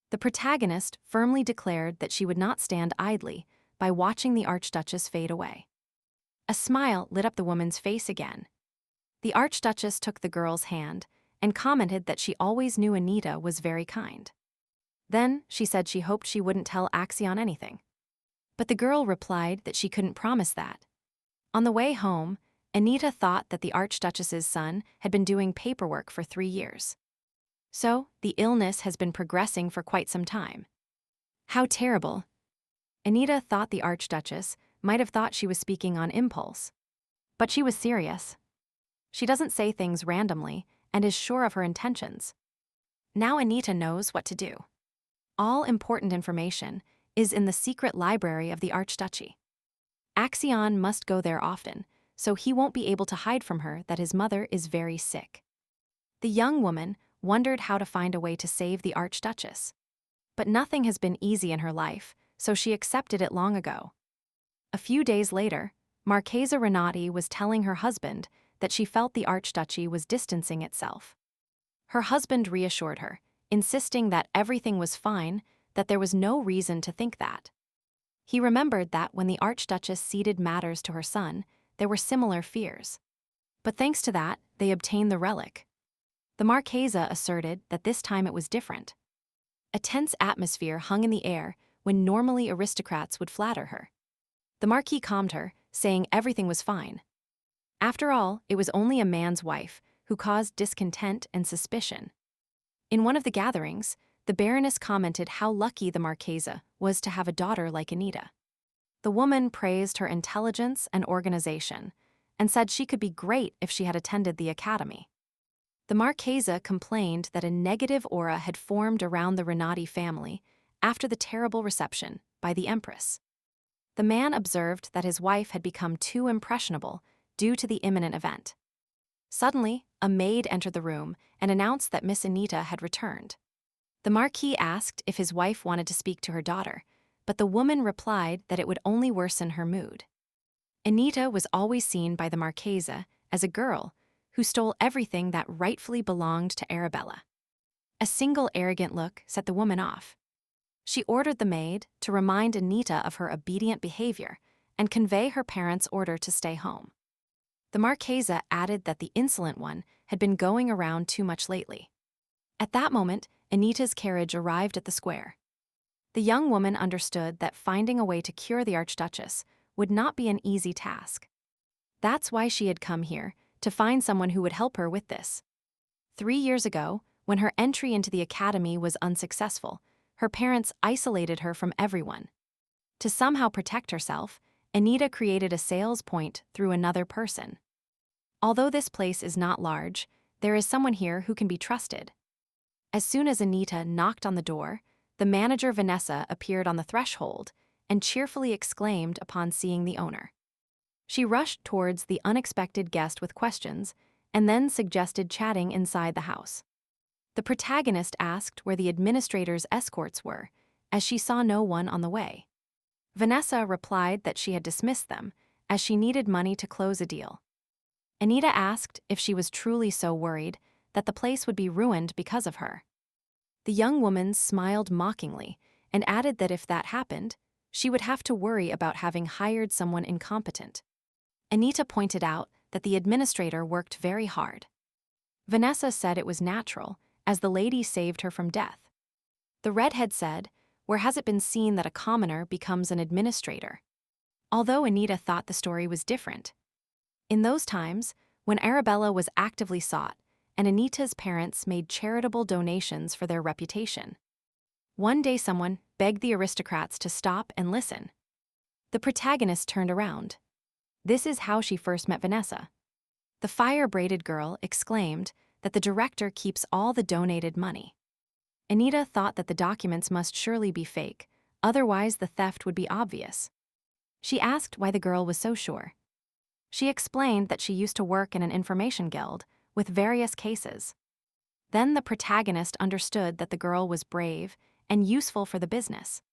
The protagonist firmly declared that she would not stand idly by watching the Archduchess fade away. A smile lit up the woman's face again. The Archduchess took the girl's hand and commented that she always knew Anita was very kind. Then she said she hoped she wouldn't tell Axion anything. But the girl replied that she couldn't promise that. On the way home, Anita thought that the Archduchess's son had been doing paperwork for 3 years. So, the illness has been progressing for quite some time. How terrible. Anita thought the Archduchess might have thought she was speaking on impulse. But she was serious. She doesn't say things randomly and is sure of her intentions. Now Anita knows what to do. All important information is in the secret library of the Archduchy. Axion must go there often, so he won't be able to hide from her that his mother is very sick. The young woman wondered how to find a way to save the Archduchess. But nothing has been easy in her life, so she accepted it long ago. A few days later, Marquise Renotti was telling her husband that she felt the Archduchy was distancing itself. Her husband reassured her, insisting that everything was fine, that there was no reason to think that. He remembered that when the Archduchess ceded matters to her son, there were similar fears. But thanks to that, they obtained the relic. The Marchesa asserted that this time it was different. A tense atmosphere hung in the air when normally aristocrats would flatter her. The Marquis calmed her, saying everything was fine. After all, it was only a man's wife who caused discontent and suspicion. In one of the gatherings, the Baroness commented how lucky the Marchesa was to have a daughter like Anita. The woman praised her intelligence and organization, and said she could be great if she had attended the academy. The Marchesa complained that a negative aura had formed around the Renotti family after the terrible reception by the Empress. The man observed that his wife had become too impressionable due to the imminent event. Suddenly, a maid entered the room and announced that Miss Anita had returned. The Marquis asked if his wife wanted to speak to her daughter, but the woman replied that it would only worsen her mood. Anita was always seen by the Marchesa as a girl who stole everything that rightfully belonged to Arabella. A single arrogant look set the woman off. She ordered the maid to remind Anita of her obedient behavior and convey her parents' order to stay home. The Marchesa added that the insolent one had been going around too much lately. At that moment, Anita's carriage arrived at the square. The young woman understood that finding a way to cure the Archduchess would not be an easy task. That's why she had come here, to find someone who would help her with this. 3 years ago, when her entry into the academy was unsuccessful, her parents isolated her from everyone. To somehow protect herself, Anita created a sales point through another person. Although this place is not large, there is someone here who can be trusted. As soon as Anita knocked on the door, the manager Vanessa appeared on the threshold and cheerfully exclaimed upon seeing the owner. She rushed towards the unexpected guest with questions and then suggested chatting inside the house. The protagonist asked where the administrator's escorts were, as she saw no one on the way. Vanessa replied that she had dismissed them, as she needed money to close a deal. Anita asked if she was truly so worried that the place would be ruined because of her. The young woman smiled mockingly and added that if that happened, she would have to worry about having hired someone incompetent. Anita pointed out that the administrator worked very hard. Vanessa said it was natural, as the lady saved her from death. The redhead said, "Where has it been seen that a commoner becomes an administrator?" Although Anita thought the story was different. In those times, when Arabella was actively sought, and Anita's parents made charitable donations for their reputation. One day someone begged the aristocrats to stop and listen. The protagonist turned around. This is how she first met Vanessa. The fire-braided girl exclaimed that the director keeps all the donated money. Anita thought that the documents must surely be fake, otherwise the theft would be obvious. She asked why the girl was so sure. She explained that she used to work in an information guild with various cases. Then the protagonist understood that the girl was brave and useful for the business.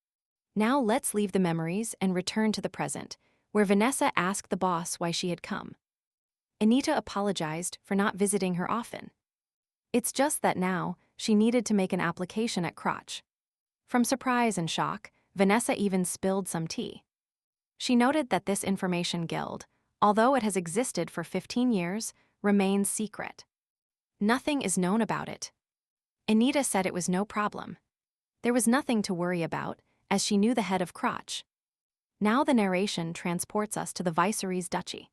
Now let's leave the memories and return to the present, where Vanessa asked the boss why she had come. Anita apologized for not visiting her often. It's just that now, she needed to make an application at Crotch. From surprise and shock, Vanessa even spilled some tea. She noted that this information guild, although it has existed for 15 years, remains secret. Nothing is known about it. Anita said it was no problem. There was nothing to worry about, as she knew the head of Crotch. Now the narration transports us to the Viceroy's duchy.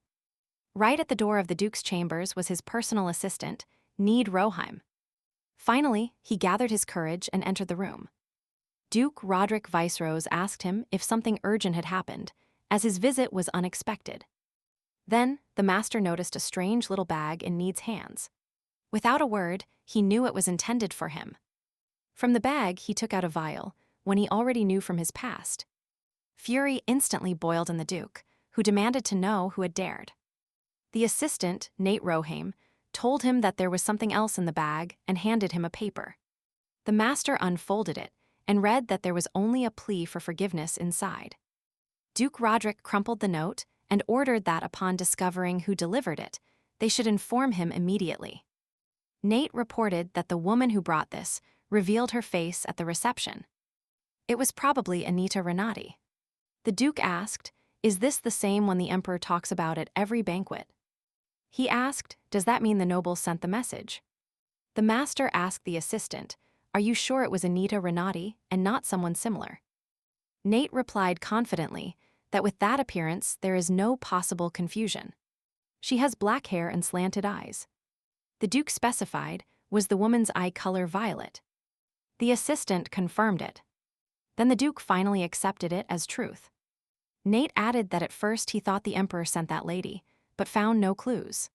Right at the door of the Duke's chambers was his personal assistant, Need Roheim. Finally, he gathered his courage and entered the room. Duke Roderick Viceroys asked him if something urgent had happened, as his visit was unexpected. Then, the master noticed a strange little bag in Need's hands. Without a word, he knew it was intended for him. From the bag, he took out a vial, one he already knew from his past. Fury instantly boiled in the Duke, who demanded to know who had dared. The assistant, Nate Roheim, told him that there was something else in the bag and handed him a paper. The master unfolded it and read that there was only a plea for forgiveness inside. Duke Roderick crumpled the note and ordered that upon discovering who delivered it, they should inform him immediately. Nate reported that the woman who brought this revealed her face at the reception. It was probably Anita Renotti. The Duke asked, "Is this the same one the Emperor talks about at every banquet?" He asked, "Does that mean the nobles sent the message?" The master asked the assistant, "Are you sure it was Anita Renotti and not someone similar?" Nate replied confidently that with that appearance there is no possible confusion. She has black hair and slanted eyes. The Duke specified, was the woman's eye color violet? The assistant confirmed it. Then the Duke finally accepted it as truth. Nate added that at first he thought the Emperor sent that lady, but found no clues.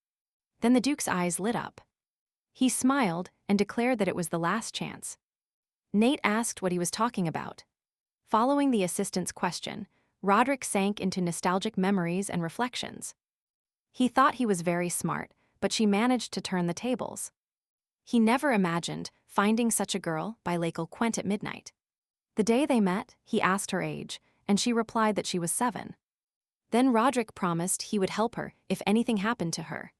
Then the Duke's eyes lit up. He smiled and declared that it was the last chance. Nate asked what he was talking about. Following the assistant's question, Roderick sank into nostalgic memories and reflections. He thought he was very smart, but she managed to turn the tables. He never imagined finding such a girl by Lake Quent at midnight. The day they met, he asked her age, and she replied that she was 7. Then Roderick promised he would help her if anything happened to her,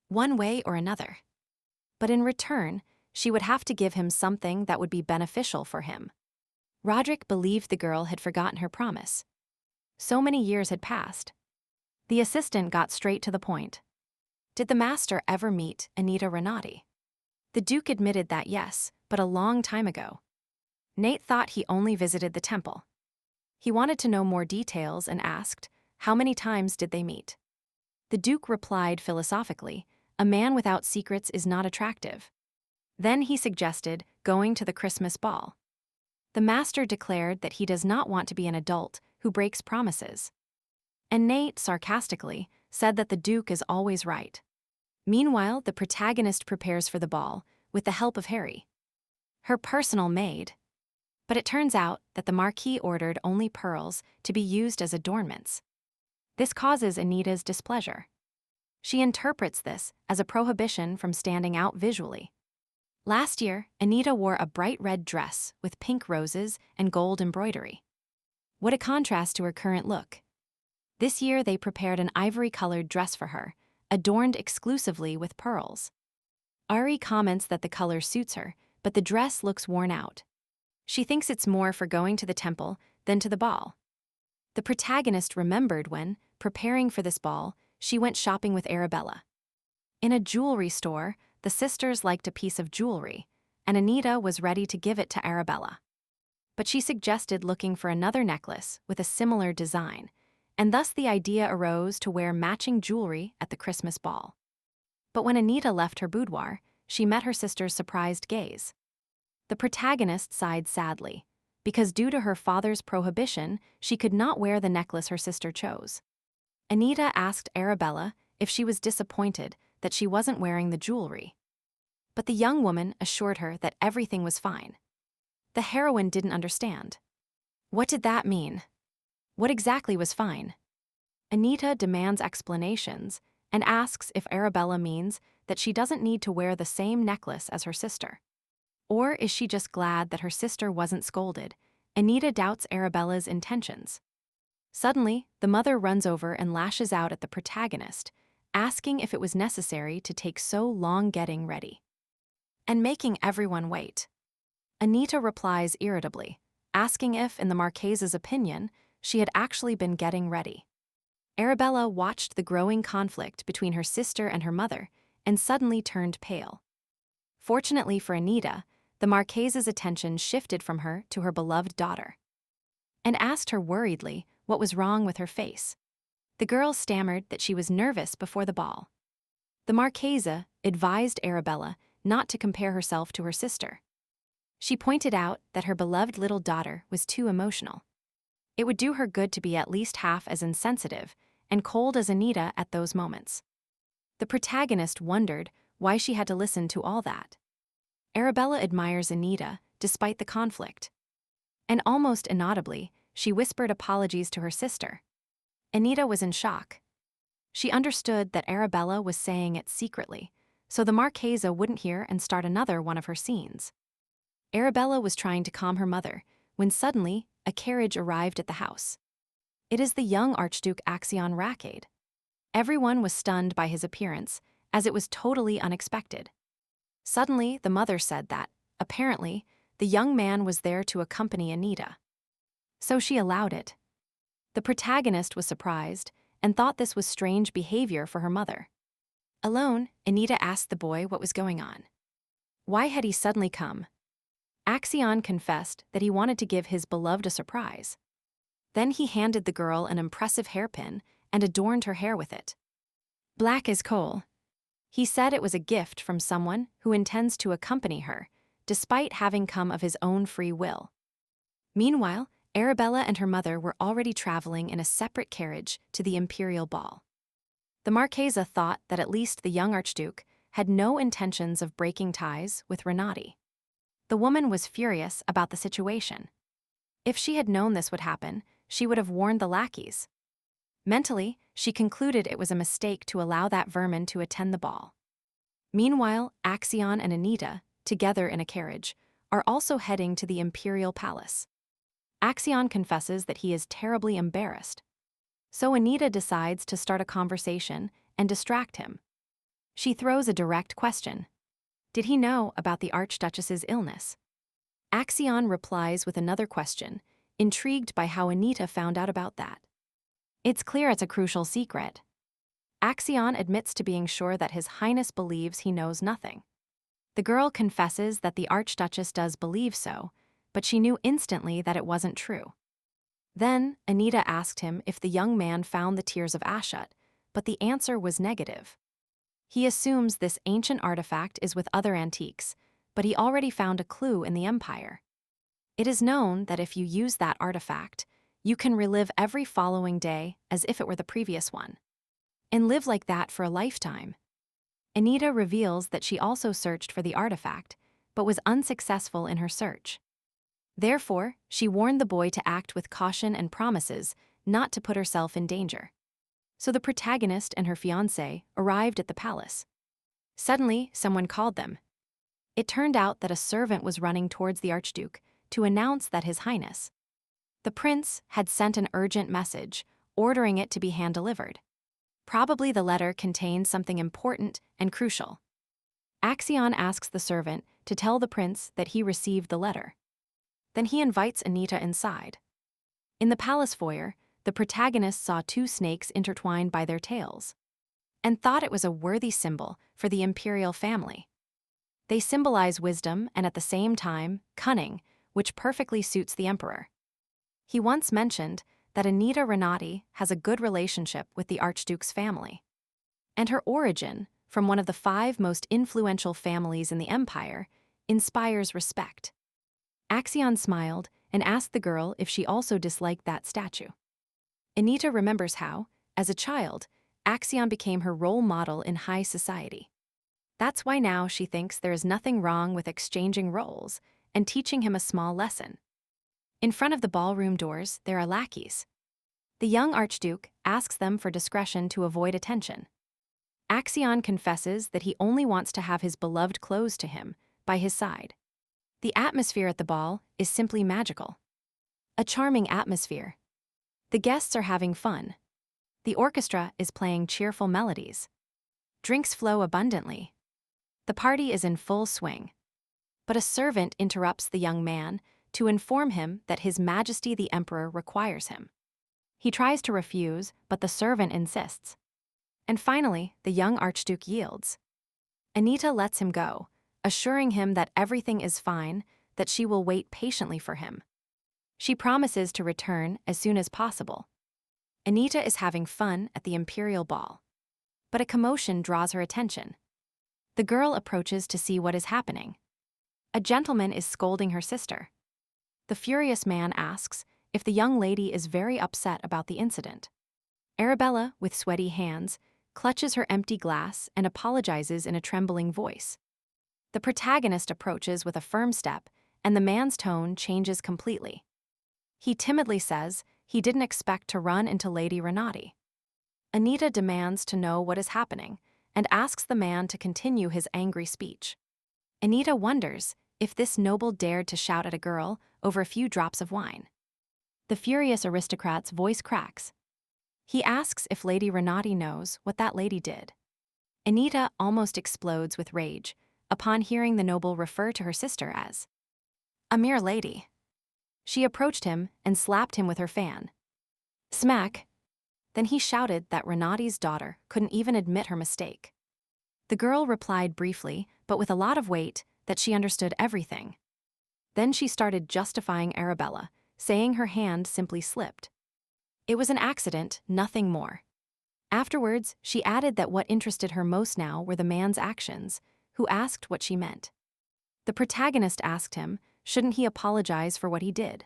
one way or another. But in return, she would have to give him something that would be beneficial for him. Roderick believed the girl had forgotten her promise. So many years had passed. The assistant got straight to the point. Did the master ever meet Anita Renotti? The Duke admitted that yes, but a long time ago. Nate thought he only visited the temple. He wanted to know more details and asked, how many times did they meet? The Duke replied philosophically, a man without secrets is not attractive. Then he suggested going to the Christmas ball. The master declared that he does not want to be an adult who breaks promises. And Nate, sarcastically, said that the Duke is always right. Meanwhile, the protagonist prepares for the ball with the help of Harry, her personal maid. But it turns out that the Marquis ordered only pearls to be used as adornments. This causes Anita's displeasure. She interprets this as a prohibition from standing out visually. Last year, Anita wore a bright red dress with pink roses and gold embroidery. What a contrast to her current look. This year they prepared an ivory-colored dress for her, adorned exclusively with pearls. Ari comments that the color suits her, but the dress looks worn out. She thinks it's more for going to the temple than to the ball. The protagonist remembered when, preparing for this ball, she went shopping with Arabella. In a jewelry store, the sisters liked a piece of jewelry, and Anita was ready to give it to Arabella. But she suggested looking for another necklace with a similar design, and thus the idea arose to wear matching jewelry at the Christmas ball. But when Anita left her boudoir, she met her sister's surprised gaze. The protagonist sighed sadly, because due to her father's prohibition, she could not wear the necklace her sister chose. Anita asked Arabella if she was disappointed that she wasn't wearing the jewelry. But the young woman assured her that everything was fine. The heroine didn't understand. What did that mean? What exactly was fine? Anita demands explanations and asks if Arabella means that she doesn't need to wear the same necklace as her sister. Or is she just glad that her sister wasn't scolded? Anita doubts Arabella's intentions. Suddenly, the mother runs over and lashes out at the protagonist, asking if it was necessary to take so long getting ready and making everyone wait. Anita replies irritably, asking if, in the Marques's opinion, she had actually been getting ready. Arabella watched the growing conflict between her sister and her mother and suddenly turned pale. Fortunately for Anita, the Marques's attention shifted from her to her beloved daughter and asked her worriedly what was wrong with her face. The girl stammered that she was nervous before the ball. The Marchesa advised Arabella not to compare herself to her sister. She pointed out that her beloved little daughter was too emotional. It would do her good to be at least half as insensitive and cold as Anita at those moments. The protagonist wondered why she had to listen to all that. Arabella admires Anita despite the conflict. And almost inaudibly, she whispered apologies to her sister. Anita was in shock. She understood that Arabella was saying it secretly, so the Marchesa wouldn't hear and start another one of her scenes. Arabella was trying to calm her mother when suddenly a carriage arrived at the house. It is the young Archduke Axion Racade. Everyone was stunned by his appearance, as it was totally unexpected. Suddenly, the mother said that, apparently, the young man was there to accompany Anita. So she allowed it. The protagonist was surprised and thought this was strange behavior for her mother. Alone, Anita asked the boy what was going on. Why had he suddenly come? Axion confessed that he wanted to give his beloved a surprise. Then he handed the girl an impressive hairpin and adorned her hair with it. Black as coal. He said it was a gift from someone who intends to accompany her, despite having come of his own free will. Meanwhile, Arabella and her mother were already traveling in a separate carriage to the imperial ball. The Marchesa thought that at least the young Archduke had no intentions of breaking ties with Renotti. The woman was furious about the situation. If she had known this would happen, she would have warned the lackeys. Mentally, she concluded it was a mistake to allow that vermin to attend the ball. Meanwhile, Axion and Anita together in a carriage, are also heading to the imperial palace. Axion confesses that he is terribly embarrassed. So Anita decides to start a conversation and distract him. She throws a direct question. Did he know about the Archduchess's illness? Axion replies with another question, intrigued by how Anita found out about that. It's clear it's a crucial secret. Axion admits to being sure that His Highness believes he knows nothing. The girl confesses that the Archduchess does believe so, but she knew instantly that it wasn't true. Then, Anita asked him if the young man found the Tears of Ashut, but the answer was negative. He assumes this ancient artifact is with other antiques, but he already found a clue in the Empire. It is known that if you use that artifact, you can relive every following day as if it were the previous one, and live like that for a lifetime. Anita reveals that she also searched for the artifact, but was unsuccessful in her search. Therefore, she warned the boy to act with caution and promises not to put herself in danger. So the protagonist and her fiancé arrived at the palace. Suddenly, someone called them. It turned out that a servant was running towards the Archduke to announce that His Highness, the prince, had sent an urgent message, ordering it to be hand-delivered. Probably the letter contained something important and crucial. Axion asks the servant to tell the prince that he received the letter. Then he invites Anita inside. In the palace foyer, the protagonist saw two snakes intertwined by their tails, and thought it was a worthy symbol for the imperial family. They symbolize wisdom and at the same time, cunning, which perfectly suits the emperor. He once mentioned that Anita Renotti has a good relationship with the Archduke's family, and her origin from one of the 5 most influential families in the empire inspires respect. Axion smiled and asked the girl if she also disliked that statue. Anita remembers how, as a child, Axion became her role model in high society. That's why now she thinks there is nothing wrong with exchanging roles and teaching him a small lesson. In front of the ballroom doors, there are lackeys. The young Archduke asks them for discretion to avoid attention. Axion confesses that he only wants to have his beloved close to him, by his side. The atmosphere at the ball is simply magical. A charming atmosphere. The guests are having fun. The orchestra is playing cheerful melodies. Drinks flow abundantly. The party is in full swing. But a servant interrupts the young man to inform him that His Majesty the Emperor requires him. He tries to refuse, but the servant insists. And finally, the young Archduke yields. Anita lets him go, assuring him that everything is fine, that she will wait patiently for him. She promises to return as soon as possible. Anita is having fun at the imperial ball. But a commotion draws her attention. The girl approaches to see what is happening. A gentleman is scolding her sister. The furious man asks if the young lady is very upset about the incident. Arabella, with sweaty hands, clutches her empty glass and apologizes in a trembling voice. The protagonist approaches with a firm step, and the man's tone changes completely. He timidly says he didn't expect to run into Lady Renotti. Anita demands to know what is happening and asks the man to continue his angry speech. Anita wonders if this noble dared to shout at a girl over a few drops of wine. The furious aristocrat's voice cracks. He asks if Lady Renotti knows what that lady did. Anita almost explodes with rage upon hearing the noble refer to her sister as a mere lady. She approached him and slapped him with her fan. Smack! Then he shouted that Renotti's daughter couldn't even admit her mistake. The girl replied briefly, but with a lot of weight, that she understood everything. Then she started justifying Arabella, saying her hand simply slipped. It was an accident, nothing more. Afterwards, she added that what interested her most now were the man's actions, who asked what she meant. The protagonist asked him, shouldn't he apologize for what he did?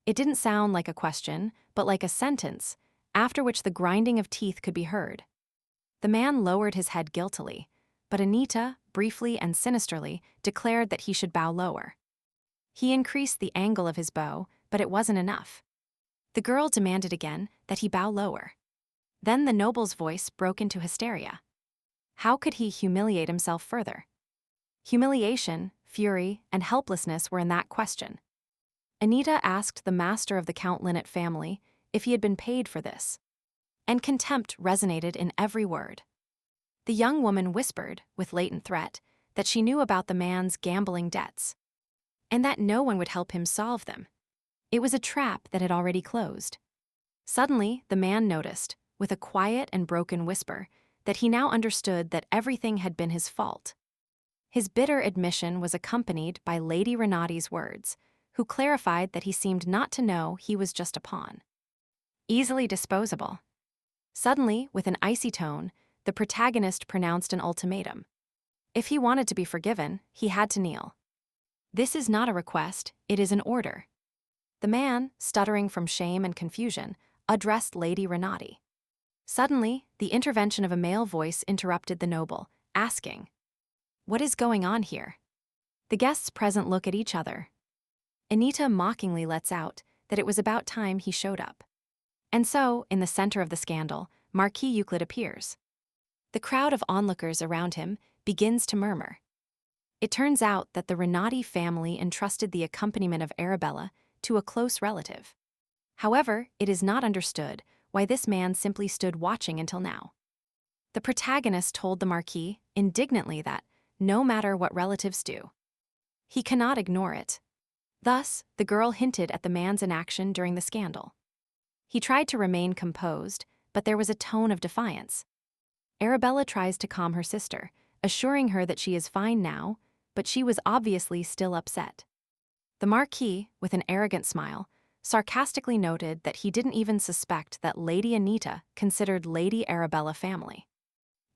It didn't sound like a question, but like a sentence, after which the grinding of teeth could be heard. The man lowered his head guiltily, but Anita, briefly and sinisterly, declared that he should bow lower. He increased the angle of his bow, but it wasn't enough. The girl demanded again that he bow lower. Then the noble's voice broke into hysteria. How could he humiliate himself further? Humiliation, fury, and helplessness were in that question. Anita asked the master of the Count Linnet family if he had been paid for this, and contempt resonated in every word. The young woman whispered, with latent threat, that she knew about the man's gambling debts, and that no one would help him solve them. It was a trap that had already closed. Suddenly, the man noticed, with a quiet and broken whisper, that he now understood that everything had been his fault. His bitter admission was accompanied by Lady Renotti's words, who clarified that he seemed not to know he was just a pawn. Easily disposable. Suddenly, with an icy tone, the protagonist pronounced an ultimatum. If he wanted to be forgiven, he had to kneel. This is not a request, it is an order. The man, stuttering from shame and confusion, addressed Lady Renotti. Suddenly, the intervention of a male voice interrupted the noble, asking, "What is going on here?" The guests present look at each other. Anita mockingly lets out that it was about time he showed up. And so, in the center of the scandal, Marquis Euclid appears. The crowd of onlookers around him begins to murmur. It turns out that the Renotti family entrusted the accompaniment of Arabella to a close relative. However, it is not understood why this man simply stood watching until now. The protagonist told the Marquis indignantly that, no matter what relatives do, he cannot ignore it. Thus, the girl hinted at the man's inaction during the scandal. He tried to remain composed, but there was a tone of defiance. Arabella tries to calm her sister, assuring her that she is fine now, but she was obviously still upset. The Marquis, with an arrogant smile, sarcastically noted that he didn't even suspect that Lady Anita considered Lady Arabella family.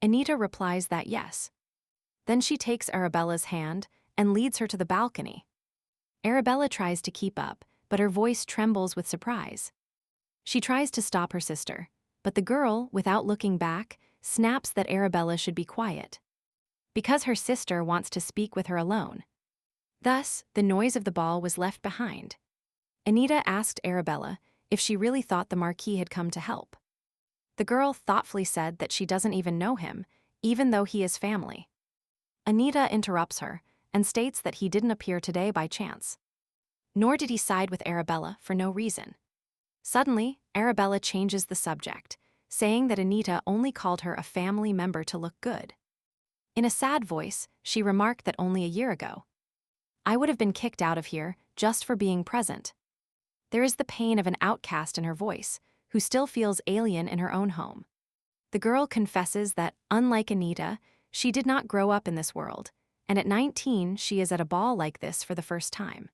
Anita replies that yes. Then she takes Arabella's hand and leads her to the balcony. Arabella tries to keep up, but her voice trembles with surprise. She tries to stop her sister, but the girl, without looking back, snaps that Arabella should be quiet, because her sister wants to speak with her alone. Thus, the noise of the ball was left behind. Anita asked Arabella if she really thought the Marquis had come to help. The girl thoughtfully said that she doesn't even know him, even though he is family. Anita interrupts her and states that he didn't appear today by chance. Nor did he side with Arabella for no reason. Suddenly, Arabella changes the subject, saying that Anita only called her a family member to look good. In a sad voice, she remarked that only a year ago, "I would have been kicked out of here just for being present." There is the pain of an outcast in her voice, who still feels alien in her own home. The girl confesses that, unlike Anita, she did not grow up in this world, and at 19 she is at a ball like this for the first time.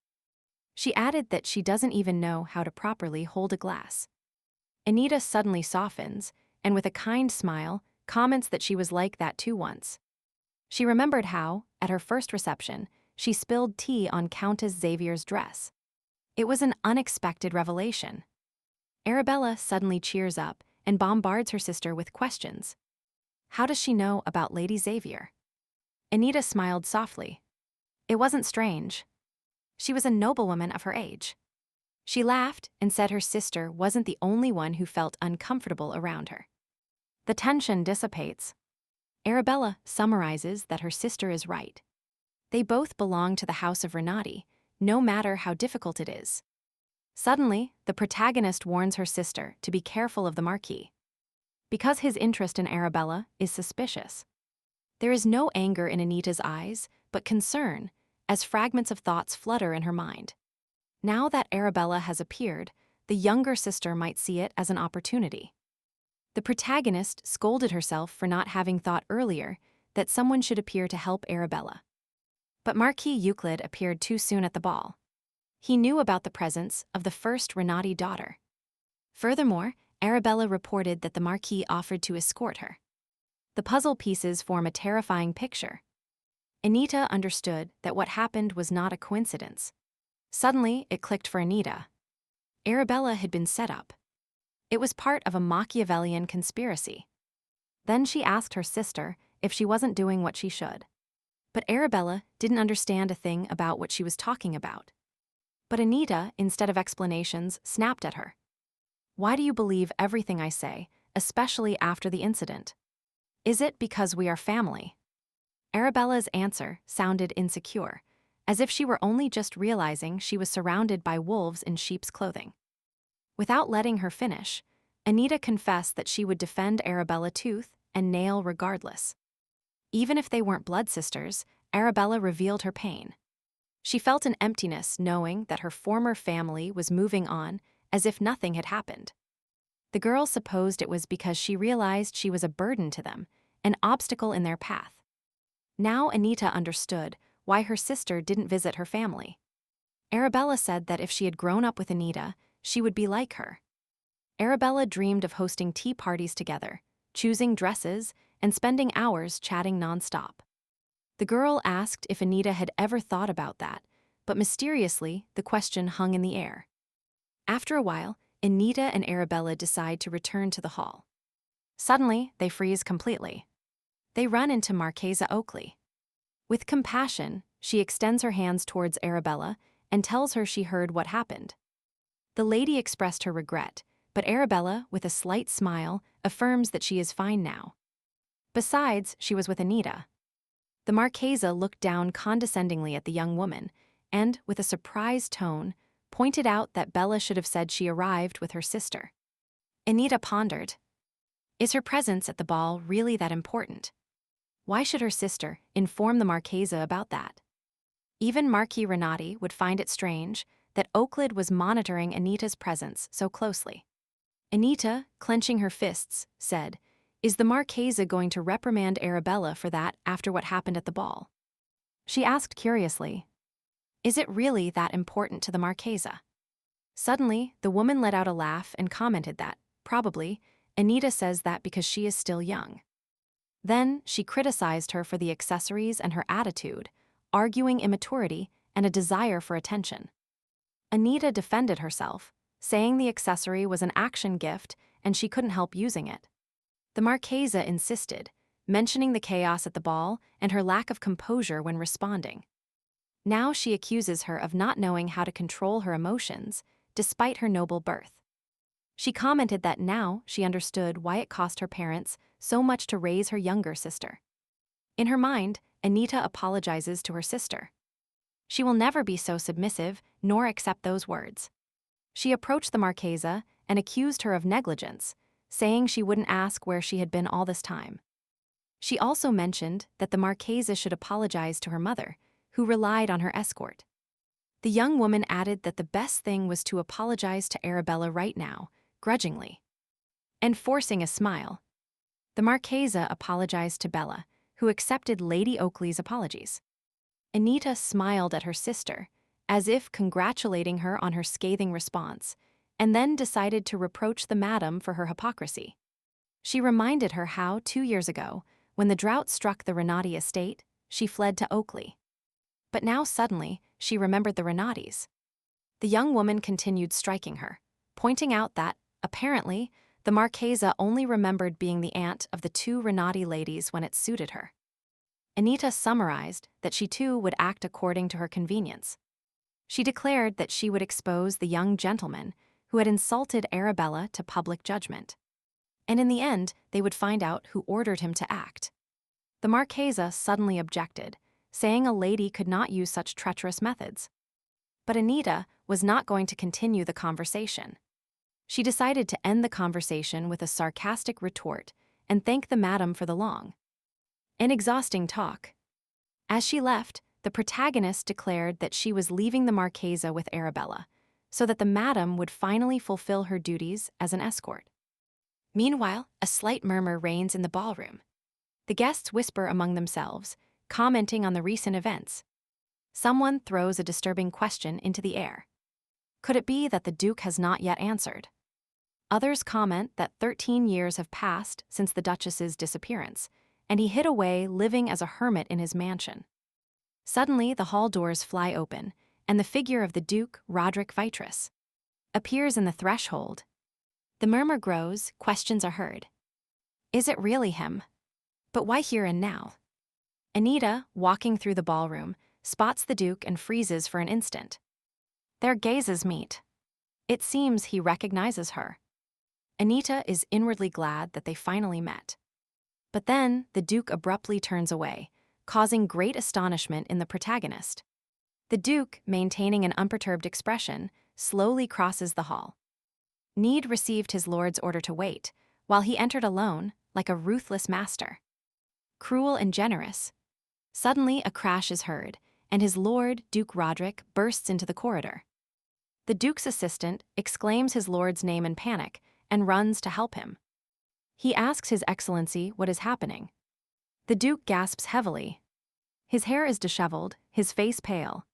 She added that she doesn't even know how to properly hold a glass. Anita suddenly softens, and with a kind smile, comments that she was like that too once. She remembered how, at her first reception, she spilled tea on Countess Xavier's dress. It was an unexpected revelation. Arabella suddenly cheers up and bombards her sister with questions. How does she know about Lady Xavier? Anita smiled softly. It wasn't strange. She was a noblewoman of her age. She laughed and said her sister wasn't the only one who felt uncomfortable around her. The tension dissipates. Arabella summarizes that her sister is right. They both belong to the House of Renotti, no matter how difficult it is. Suddenly, the protagonist warns her sister to be careful of the Marquis, because his interest in Arabella is suspicious. There is no anger in Anita's eyes, but concern, as fragments of thoughts flutter in her mind. Now that Arabella has appeared, the younger sister might see it as an opportunity. The protagonist scolded herself for not having thought earlier that someone should appear to help Arabella. But Marquis Euclid appeared too soon at the ball. He knew about the presence of the first Renotti daughter. Furthermore, Arabella reported that the Marquis offered to escort her. The puzzle pieces form a terrifying picture. Anita understood that what happened was not a coincidence. Suddenly, it clicked for Anita. Arabella had been set up. It was part of a Machiavellian conspiracy. Then she asked her sister if she wasn't doing what she should. But Arabella didn't understand a thing about what she was talking about. But Anita, instead of explanations, snapped at her. Why do you believe everything I say, especially after the incident? Is it because we are family? Arabella's answer sounded insecure, as if she were only just realizing she was surrounded by wolves in sheep's clothing. Without letting her finish, Anita confessed that she would defend Arabella tooth and nail regardless. Even if they weren't blood sisters, Arabella revealed her pain. She felt an emptiness knowing that her former family was moving on as if nothing had happened. The girl supposed it was because she realized she was a burden to them, an obstacle in their path. Now Anita understood why her sister didn't visit her family. Arabella said that if she had grown up with Anita, she would be like her. Arabella dreamed of hosting tea parties together, choosing dresses, and spending hours chatting nonstop. The girl asked if Anita had ever thought about that, but mysteriously, the question hung in the air. After a while, Anita and Arabella decide to return to the hall. Suddenly, they freeze completely. They run into Marquesa Oakley. With compassion, she extends her hands towards Arabella and tells her she heard what happened. The lady expressed her regret, but Arabella, with a slight smile, affirms that she is fine now. Besides, she was with Anita. The Marquesa looked down condescendingly at the young woman and, with a surprised tone, pointed out that Bella should have said she arrived with her sister. Anita pondered. Is her presence at the ball really that important? Why should her sister inform the Marquesa about that? Even Marquis Renotti would find it strange that Oakley was monitoring Anita's presence so closely. Anita, clenching her fists, said, "Is the Marquesa going to reprimand Arabella for that after what happened at the ball?" She asked curiously, "Is it really that important to the Marquesa?" Suddenly, the woman let out a laugh and commented that, probably, Anita says that because she is still young. Then, she criticized her for the accessories and her attitude, arguing immaturity and a desire for attention. Anita defended herself, saying the accessory was an action gift and she couldn't help using it. The Marquesa insisted, mentioning the chaos at the ball and her lack of composure when responding. Now she accuses her of not knowing how to control her emotions, despite her noble birth. She commented that now she understood why it cost her parents so much to raise her younger sister. In her mind, Anita apologizes to her sister. She will never be so submissive nor accept those words. She approached the Marquesa and accused her of negligence, saying she wouldn't ask where she had been all this time. She also mentioned that the Marquesa should apologize to her mother, who relied on her escort. The young woman added that the best thing was to apologize to Arabella right now, grudgingly. And forcing a smile, the Marquesa apologized to Bella, who accepted Lady Oakley's apologies. Anita smiled at her sister, as if congratulating her on her scathing response, and then decided to reproach the madam for her hypocrisy. She reminded her how, 2 years ago, when the drought struck the Renotti estate, she fled to Oakley. But now suddenly, she remembered the Renottis. The young woman continued striking her, pointing out that, apparently, the Marquesa only remembered being the aunt of the 2 Renotti ladies when it suited her. Anita summarized that she too would act according to her convenience. She declared that she would expose the young gentleman who had insulted Arabella to public judgment. And in the end, they would find out who ordered him to act. The Marquesa suddenly objected, saying a lady could not use such treacherous methods. But Anita was not going to continue the conversation. She decided to end the conversation with a sarcastic retort and thank the madam for the long and exhausting talk. As she left, the protagonist declared that she was leaving the Marquesa with Arabella, so that the madam would finally fulfill her duties as an escort. Meanwhile, a slight murmur reigns in the ballroom. The guests whisper among themselves, commenting on the recent events. Someone throws a disturbing question into the air. Could it be that the Duke has not yet answered? Others comment that 13 years have passed since the Duchess's disappearance, and he hid away living as a hermit in his mansion. Suddenly, the hall doors fly open, and the figure of the Duke, Roderick Vitress, appears in the threshold. The murmur grows, questions are heard. Is it really him? But why here and now? Anita, walking through the ballroom, spots the Duke and freezes for an instant. Their gazes meet. It seems he recognizes her. Anita is inwardly glad that they finally met. But then, the Duke abruptly turns away, causing great astonishment in the protagonist. The Duke, maintaining an unperturbed expression, slowly crosses the hall. Need received his lord's order to wait, while he entered alone, like a ruthless master. Cruel and generous. Suddenly, a crash is heard, and his lord, Duke Roderick, bursts into the corridor. The Duke's assistant exclaims his lord's name in panic and runs to help him. He asks His Excellency what is happening. The Duke gasps heavily. His hair is disheveled, his face pale.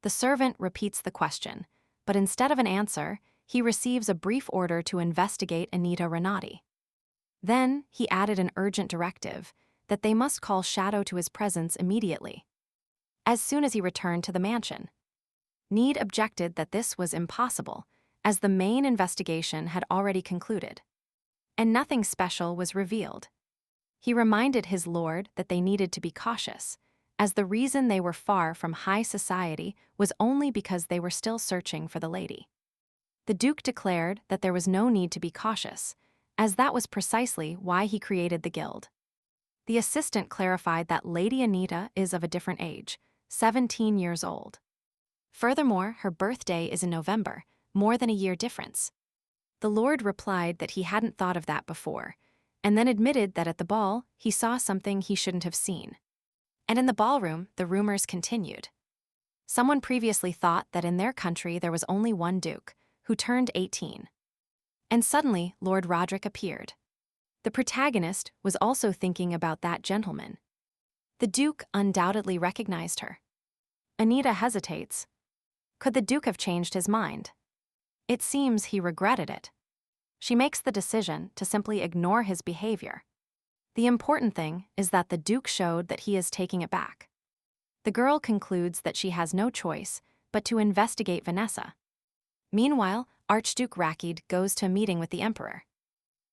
The servant repeats the question, but instead of an answer, he receives a brief order to investigate Anita Renotti. Then, he added an urgent directive that they must call Shadow to his presence immediately, as soon as he returned to the mansion. Need objected that this was impossible, as the main investigation had already concluded, and nothing special was revealed. He reminded his lord that they needed to be cautious, as the reason they were far from high society was only because they were still searching for the lady. The Duke declared that there was no need to be cautious, as that was precisely why he created the guild. The assistant clarified that Lady Anita is of a different age, 17 years old. Furthermore, her birthday is in November, more than a year difference. The Lord replied that he hadn't thought of that before, and then admitted that at the ball he saw something he shouldn't have seen. And in the ballroom, the rumors continued. Someone previously thought that in their country there was only one duke, who turned 18. And suddenly, Lord Roderick appeared. The protagonist was also thinking about that gentleman. The Duke undoubtedly recognized her. Anita hesitates. Could the Duke have changed his mind? It seems he regretted it. She makes the decision to simply ignore his behavior. The important thing is that the Duke showed that he is taking it back. The girl concludes that she has no choice but to investigate Vanessa. Meanwhile, Archduke Rakid goes to a meeting with the Emperor.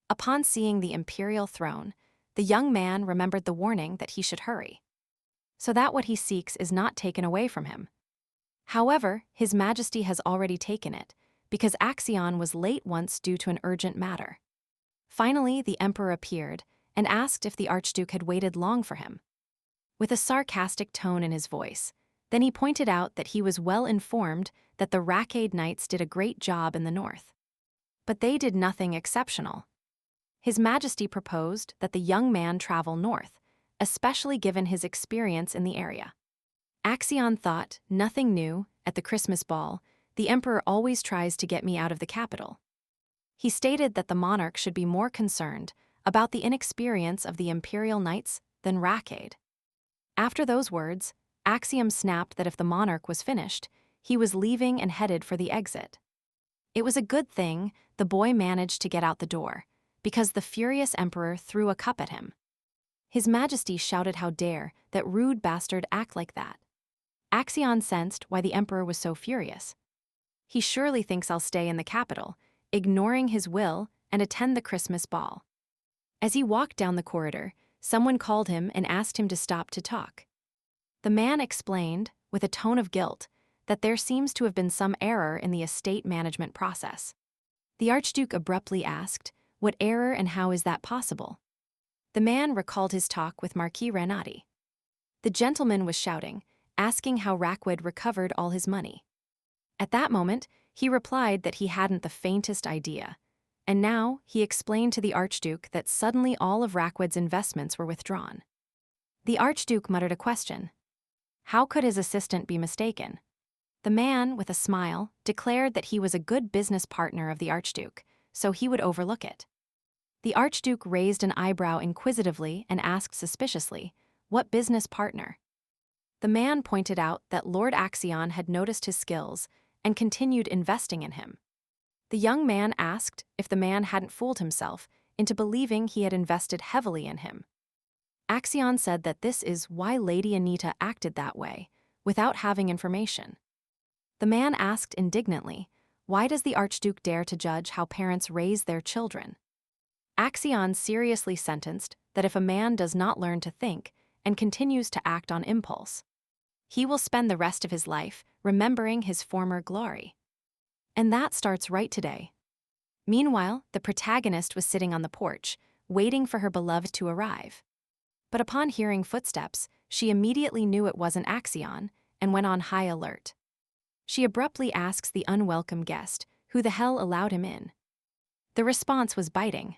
Upon seeing the imperial throne, the young man remembered the warning that he should hurry, so that what he seeks is not taken away from him. However, His Majesty has already taken it, because Axion was late once due to an urgent matter. Finally, the Emperor appeared and asked if the Archduke had waited long for him. With a sarcastic tone in his voice, then he pointed out that he was well informed that the Rakade Knights did a great job in the north. But they did nothing exceptional. His Majesty proposed that the young man travel north, especially given his experience in the area. Axion thought, nothing new, at the Christmas ball, the Emperor always tries to get me out of the capital. He stated that the monarch should be more concerned about the inexperience of the Imperial Knights than Rakade. After those words, Axiom snapped that if the monarch was finished, he was leaving and headed for the exit. It was a good thing the boy managed to get out the door, because the furious Emperor threw a cup at him. His Majesty shouted how dare that rude bastard act like that. Axion sensed why the Emperor was so furious. He surely thinks I'll stay in the capital, ignoring his will and attend the Christmas ball. As he walked down the corridor, someone called him and asked him to stop to talk. The man explained, with a tone of guilt, that there seems to have been some error in the estate management process. The Archduke abruptly asked, what error and how is that possible? The man recalled his talk with Marquis Renotti. The gentleman was shouting, asking how Rakwood recovered all his money. At that moment, he replied that he hadn't the faintest idea, and now he explained to the Archduke that suddenly all of Rakwood's investments were withdrawn. The Archduke muttered a question. How could his assistant be mistaken? The man, with a smile, declared that he was a good business partner of the Archduke, so he would overlook it. The Archduke raised an eyebrow inquisitively and asked suspiciously, what business partner? The man pointed out that Lord Axion had noticed his skills and continued investing in him. The young man asked if the man hadn't fooled himself into believing he had invested heavily in him. Axion said that this is why Lady Anita acted that way, without having information. The man asked indignantly, why does the Archduke dare to judge how parents raise their children? Axion seriously sentenced that if a man does not learn to think and continues to act on impulse, he will spend the rest of his life remembering his former glory. And that starts right today. Meanwhile, the protagonist was sitting on the porch, waiting for her beloved to arrive. But upon hearing footsteps, she immediately knew it wasn't Axion and went on high alert. She abruptly asks the unwelcome guest who the hell allowed him in. The response was biting.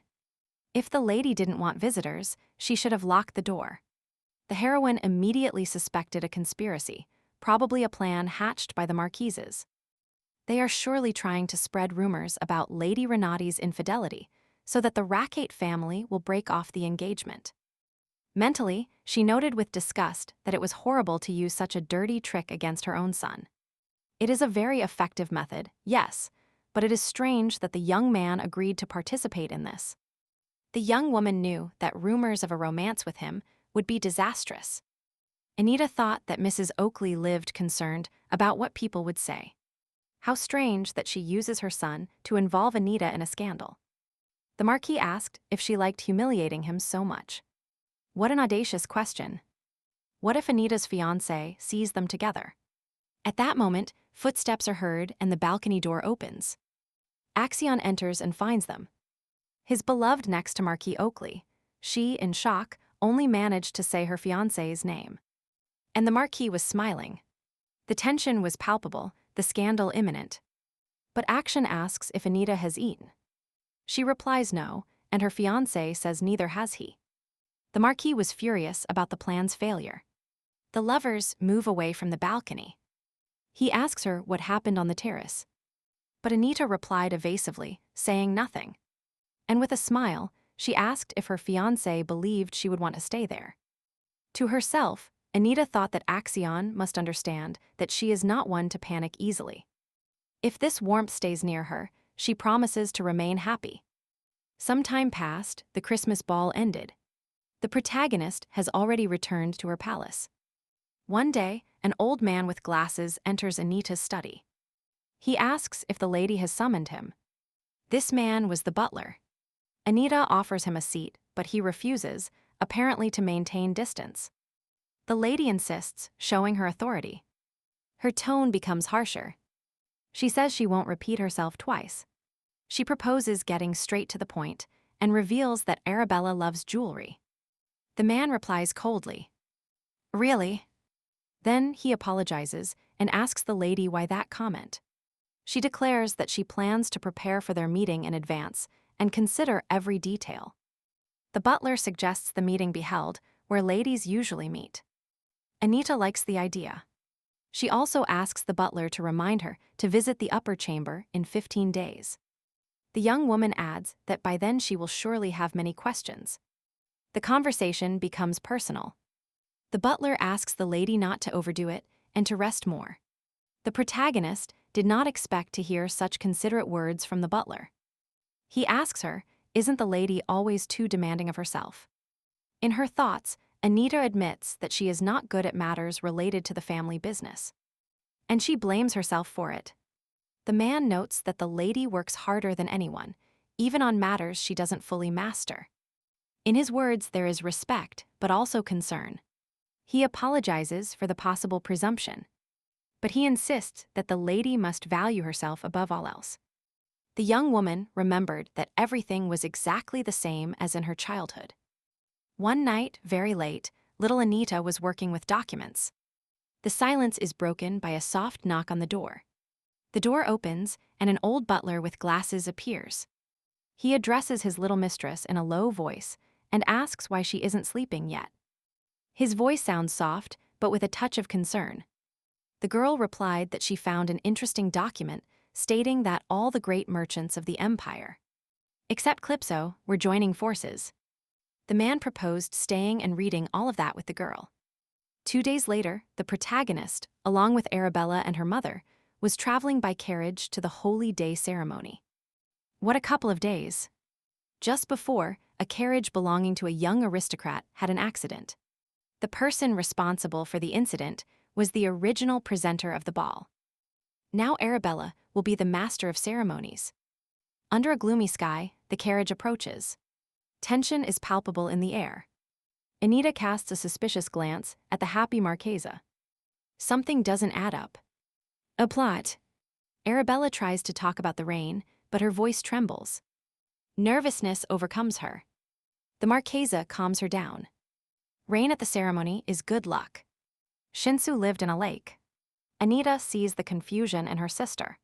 If the lady didn't want visitors, she should have locked the door. The heroine immediately suspected a conspiracy, probably a plan hatched by the Marquises. They are surely trying to spread rumors about Lady Renotti's infidelity so that the Rackate family will break off the engagement. Mentally, she noted with disgust that it was horrible to use such a dirty trick against her own son. It is a very effective method, yes, but it is strange that the young man agreed to participate in this. The young woman knew that rumors of a romance with him would be disastrous. Anita thought that Mrs. Oakley lived concerned about what people would say. How strange that she uses her son to involve Anita in a scandal. The Marquis asked if she liked humiliating him so much. What an audacious question. What if Anita's fiancé sees them together? At that moment, footsteps are heard and the balcony door opens. Axion enters and finds them. His beloved next to Marquis Oakley. She, in shock, only managed to say her fiancé's name. And the Marquis was smiling. The tension was palpable, the scandal imminent. But Action asks if Anita has eaten. She replies no, and her fiancé says neither has he. The Marquis was furious about the plan's failure. The lovers move away from the balcony. He asks her what happened on the terrace. But Anita replied evasively, saying nothing. And with a smile, she asked if her fiancé believed she would want to stay there. To herself, Anita thought that Axion must understand that she is not one to panic easily. If this warmth stays near her, she promises to remain happy. Some time passed, the Christmas ball ended. The protagonist has already returned to her palace. One day, an old man with glasses enters Anita's study. He asks if the lady has summoned him. This man was the butler. Anita offers him a seat, but he refuses, apparently to maintain distance. The lady insists, showing her authority. Her tone becomes harsher. She says she won't repeat herself twice. She proposes getting straight to the point and reveals that Arabella loves jewelry. The man replies coldly, "Really?" Then he apologizes and asks the lady why that comment. She declares that she plans to prepare for their meeting in advance and consider every detail. The butler suggests the meeting be held where ladies usually meet. Anita likes the idea. She also asks the butler to remind her to visit the upper chamber in 15 days. The young woman adds that by then she will surely have many questions. The conversation becomes personal. The butler asks the lady not to overdo it and to rest more. The protagonist did not expect to hear such considerate words from the butler. He asks her, isn't the lady always too demanding of herself? In her thoughts, Anita admits that she is not good at matters related to the family business. And she blames herself for it. The man notes that the lady works harder than anyone, even on matters she doesn't fully master. In his words, there is respect, but also concern. He apologizes for the possible presumption. But he insists that the lady must value herself above all else. The young woman remembered that everything was exactly the same as in her childhood. One night, very late, little Anita was working with documents. The silence is broken by a soft knock on the door. The door opens, and an old butler with glasses appears. He addresses his little mistress in a low voice and asks why she isn't sleeping yet. His voice sounds soft, but with a touch of concern. The girl replied that she found an interesting document stating that all the great merchants of the empire, except Calypso, were joining forces. The man proposed staying and reading all of that with the girl. 2 days later, the protagonist, along with Arabella and her mother, was traveling by carriage to the Holy Day ceremony. What a couple of days! Just before, a carriage belonging to a young aristocrat had an accident. The person responsible for the incident was the original presenter of the ball. Now Arabella will be the master of ceremonies. Under a gloomy sky, the carriage approaches. Tension is palpable in the air. Anita casts a suspicious glance at the happy Marchesa. Something doesn't add up. A plot. Arabella tries to talk about the rain, but her voice trembles. Nervousness overcomes her. The Marchesa calms her down. Rain at the ceremony is good luck. Shinsu lived in a lake. Anita sees the confusion in her sister.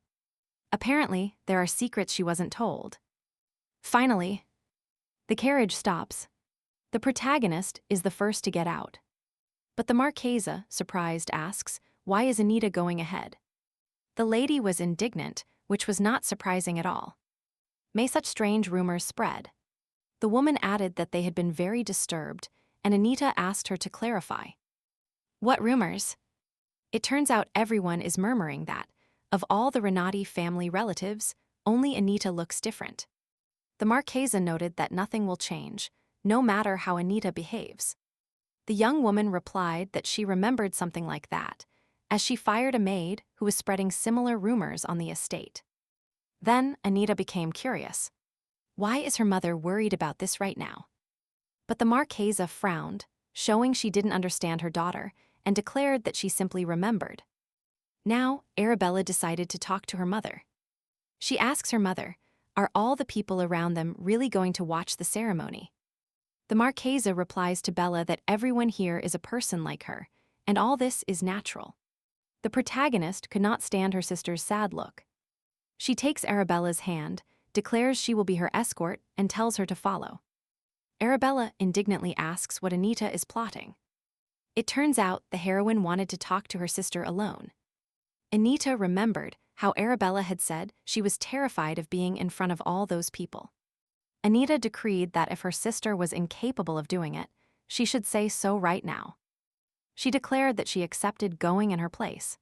Apparently, there are secrets she wasn't told. Finally, the carriage stops. The protagonist is the first to get out. But the Marchesa, surprised, asks, "Why is Anita going ahead?" The lady was indignant, which was not surprising at all. May such strange rumors spread? The woman added that they had been very disturbed, and Anita asked her to clarify. What rumors? It turns out everyone is murmuring that, of all the Renotti family relatives, only Anita looks different. The Marchesa noted that nothing will change, no matter how Anita behaves. The young woman replied that she remembered something like that, as she fired a maid who was spreading similar rumors on the estate. Then Anita became curious. Why is her mother worried about this right now? But the Marchesa frowned, showing she didn't understand her daughter, and declared that she simply remembered. Now, Arabella decided to talk to her mother. She asks her mother, are all the people around them really going to watch the ceremony? The Marchesa replies to Bella that everyone here is a person like her, and all this is natural. The protagonist could not stand her sister's sad look. She takes Arabella's hand, declares she will be her escort, and tells her to follow. Arabella indignantly asks what Anita is plotting. It turns out the heroine wanted to talk to her sister alone. Anita remembered how Arabella had said she was terrified of being in front of all those people. Anita decreed that if her sister was incapable of doing it, she should say so right now. She declared that she accepted going in her place.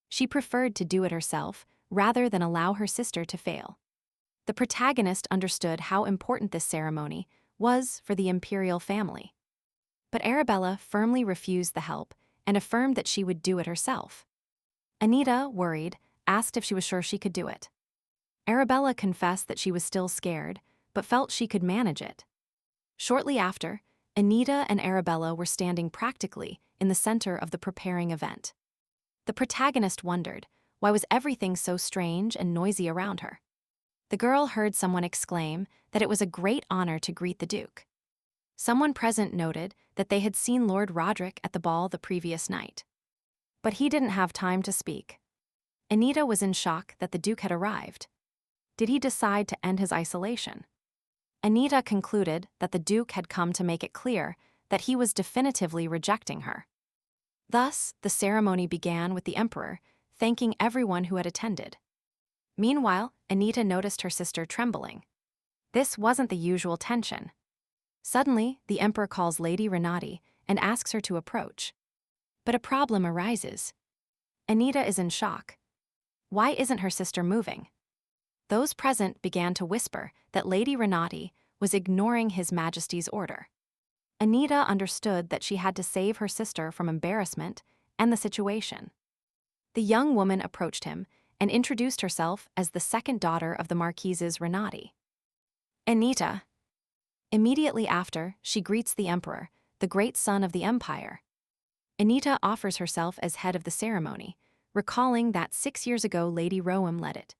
She preferred to do it herself rather than allow her sister to fail. The protagonist understood how important this ceremony was for the imperial family. But Arabella firmly refused the help and affirmed that she would do it herself. Anita, worried, asked if she was sure she could do it. Arabella confessed that she was still scared, but felt she could manage it. Shortly after, Anita and Arabella were standing practically in the center of the preparing event. The protagonist wondered, why was everything so strange and noisy around her? The girl heard someone exclaim that it was a great honor to greet the Duke. Someone present noted that they had seen Lord Roderick at the ball the previous night. But he didn't have time to speak. Anita was in shock that the Duke had arrived. Did he decide to end his isolation? Anita concluded that the Duke had come to make it clear that he was definitively rejecting her. Thus, the ceremony began with the Emperor thanking everyone who had attended. Meanwhile, Anita noticed her sister trembling. This wasn't the usual tension. Suddenly, the Emperor calls Lady Renotti and asks her to approach. But a problem arises. Anita is in shock. Why isn't her sister moving? Those present began to whisper that Lady Renotti was ignoring His Majesty's order. Anita understood that she had to save her sister from embarrassment and the situation. The young woman approached him and introduced herself as the second daughter of the Marquises Renotti. Anita. Immediately after, she greets the Emperor, the great son of the Empire. Anita offers herself as head of the ceremony, recalling that 6 years ago Lady Roem led it.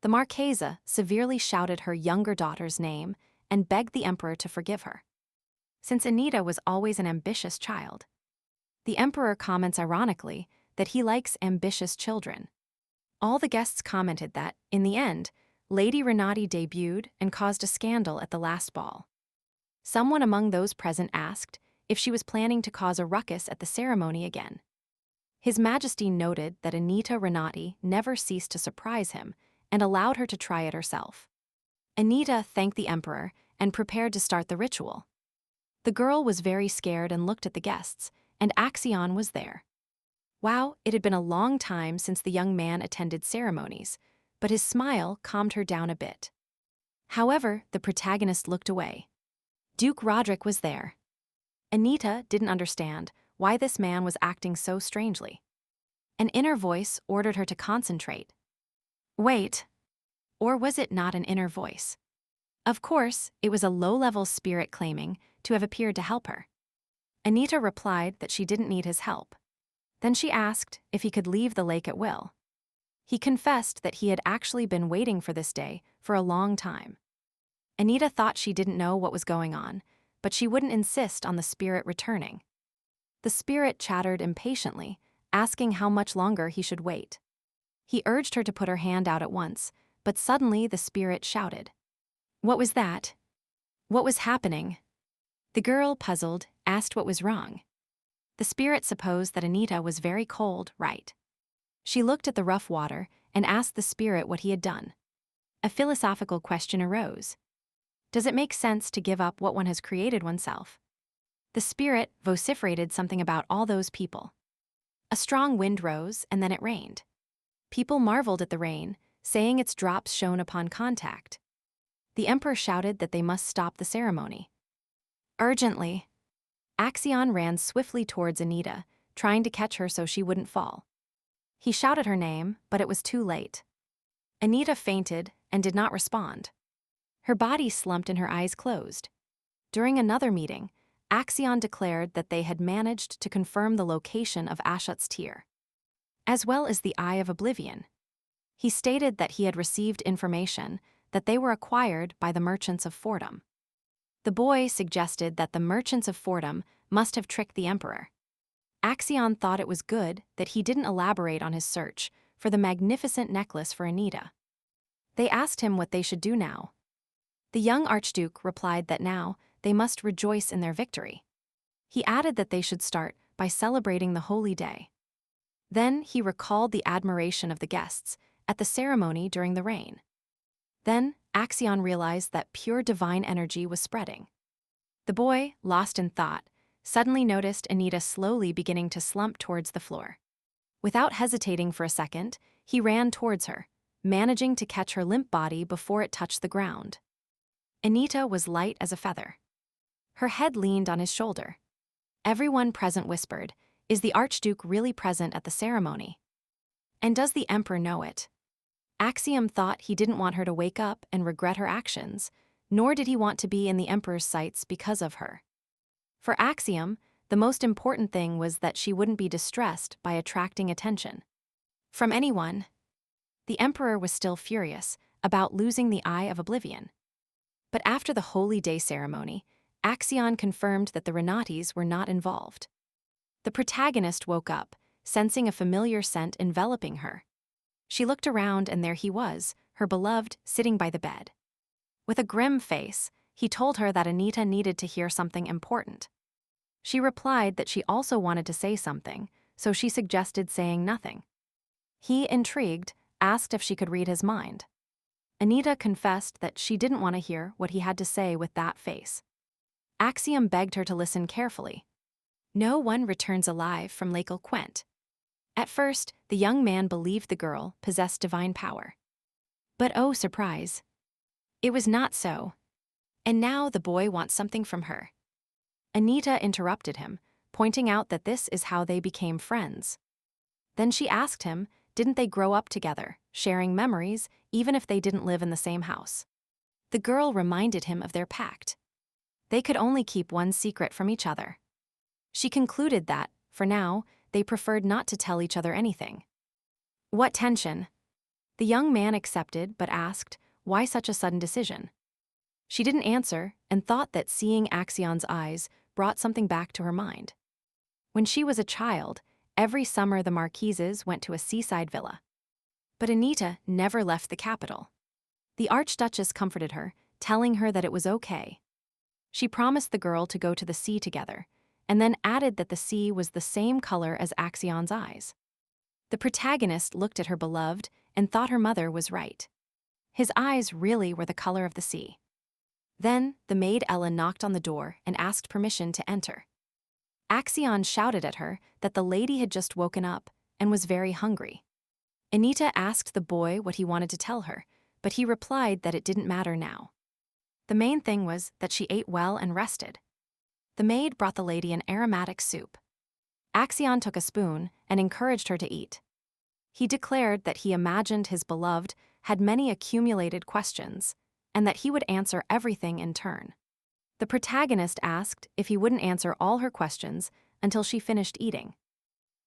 The Marchesa severely shouted her younger daughter's name and begged the Emperor to forgive her. Since Anita was always an ambitious child, the Emperor comments ironically that he likes ambitious children. All the guests commented that, in the end, Lady Renotti debuted and caused a scandal at the last ball. Someone among those present asked if she was planning to cause a ruckus at the ceremony again. His Majesty noted that Anita Renotti never ceased to surprise him and allowed her to try it herself. Anita thanked the Emperor and prepared to start the ritual. The girl was very scared and looked at the guests, and Axion was there. Wow, it had been a long time since the young man attended ceremonies, but his smile calmed her down a bit. However, the protagonist looked away. Duke Roderick was there. Anita didn't understand why this man was acting so strangely. An inner voice ordered her to concentrate. Wait. Or was it not an inner voice? Of course, it was a low-level spirit claiming to have appeared to help her. Anita replied that she didn't need his help. Then she asked if he could leave the lake at will. He confessed that he had actually been waiting for this day for a long time. Anita thought she didn't know what was going on, but she wouldn't insist on the spirit returning. The spirit chattered impatiently, asking how much longer he should wait. He urged her to put her hand out at once, but suddenly the spirit shouted. What was that? What was happening? The girl, puzzled, asked what was wrong. The spirit supposed that Anita was very cold, right? She looked at the rough water and asked the spirit what he had done. A philosophical question arose. Does it make sense to give up what one has created oneself? The spirit vociferated something about all those people. A strong wind rose, and then it rained. People marveled at the rain, saying its drops shone upon contact. The emperor shouted that they must stop the ceremony. Urgently. Axion ran swiftly towards Anita, trying to catch her so she wouldn't fall. He shouted her name, but it was too late. Anita fainted and did not respond. Her body slumped and her eyes closed. During another meeting, Axion declared that they had managed to confirm the location of Ashut's tear, as well as the Eye of Oblivion. He stated that he had received information that they were acquired by the merchants of Fordham. The boy suggested that the merchants of Fordham must have tricked the emperor. Axion thought it was good that he didn't elaborate on his search for the magnificent necklace for Anita. They asked him what they should do now. The young archduke replied that now they must rejoice in their victory. He added that they should start by celebrating the holy day. Then he recalled the admiration of the guests at the ceremony during the rain. Then Axion realized that pure divine energy was spreading. The boy, lost in thought, suddenly noticed Anita slowly beginning to slump towards the floor. Without hesitating for a second, he ran towards her, managing to catch her limp body before it touched the ground. Anita was light as a feather. Her head leaned on his shoulder. Everyone present whispered, "Is the Archduke really present at the ceremony? And does the Emperor know it?" Axiom thought he didn't want her to wake up and regret her actions, nor did he want to be in the Emperor's sights because of her. For Axiom, the most important thing was that she wouldn't be distressed by attracting attention from anyone. The Emperor was still furious about losing the Eye of Oblivion. But after the Holy Day ceremony, Axion confirmed that the Renottis were not involved. The protagonist woke up, sensing a familiar scent enveloping her. She looked around and there he was, her beloved, sitting by the bed. With a grim face, he told her that Anita needed to hear something important. She replied that she also wanted to say something, so she suggested saying nothing. He, intrigued, asked if she could read his mind. Anita confessed that she didn't want to hear what he had to say with that face. Axiom begged her to listen carefully. No one returns alive from Lake Quent. At first, the young man believed the girl possessed divine power. But oh, surprise! It was not so. And now the boy wants something from her. Anita interrupted him, pointing out that this is how they became friends. Then she asked him, didn't they grow up together, sharing memories, even if they didn't live in the same house? The girl reminded him of their pact. They could only keep one secret from each other. She concluded that, for now, they preferred not to tell each other anything. What tension! The young man accepted but asked, why such a sudden decision? She didn't answer and thought that seeing Axion's eyes brought something back to her mind. When she was a child, every summer the Marquises went to a seaside villa. But Anita never left the capital. The Archduchess comforted her, telling her that it was okay. She promised the girl to go to the sea together, and then added that the sea was the same color as Axion's eyes. The protagonist looked at her beloved and thought her mother was right. His eyes really were the color of the sea. Then, the maid Ella knocked on the door and asked permission to enter. Axion shouted at her that the lady had just woken up and was very hungry. Anita asked the boy what he wanted to tell her, but he replied that it didn't matter now. The main thing was that she ate well and rested. The maid brought the lady an aromatic soup. Axion took a spoon and encouraged her to eat. He declared that he imagined his beloved had many accumulated questions, and that he would answer everything in turn. The protagonist asked if he wouldn't answer all her questions until she finished eating.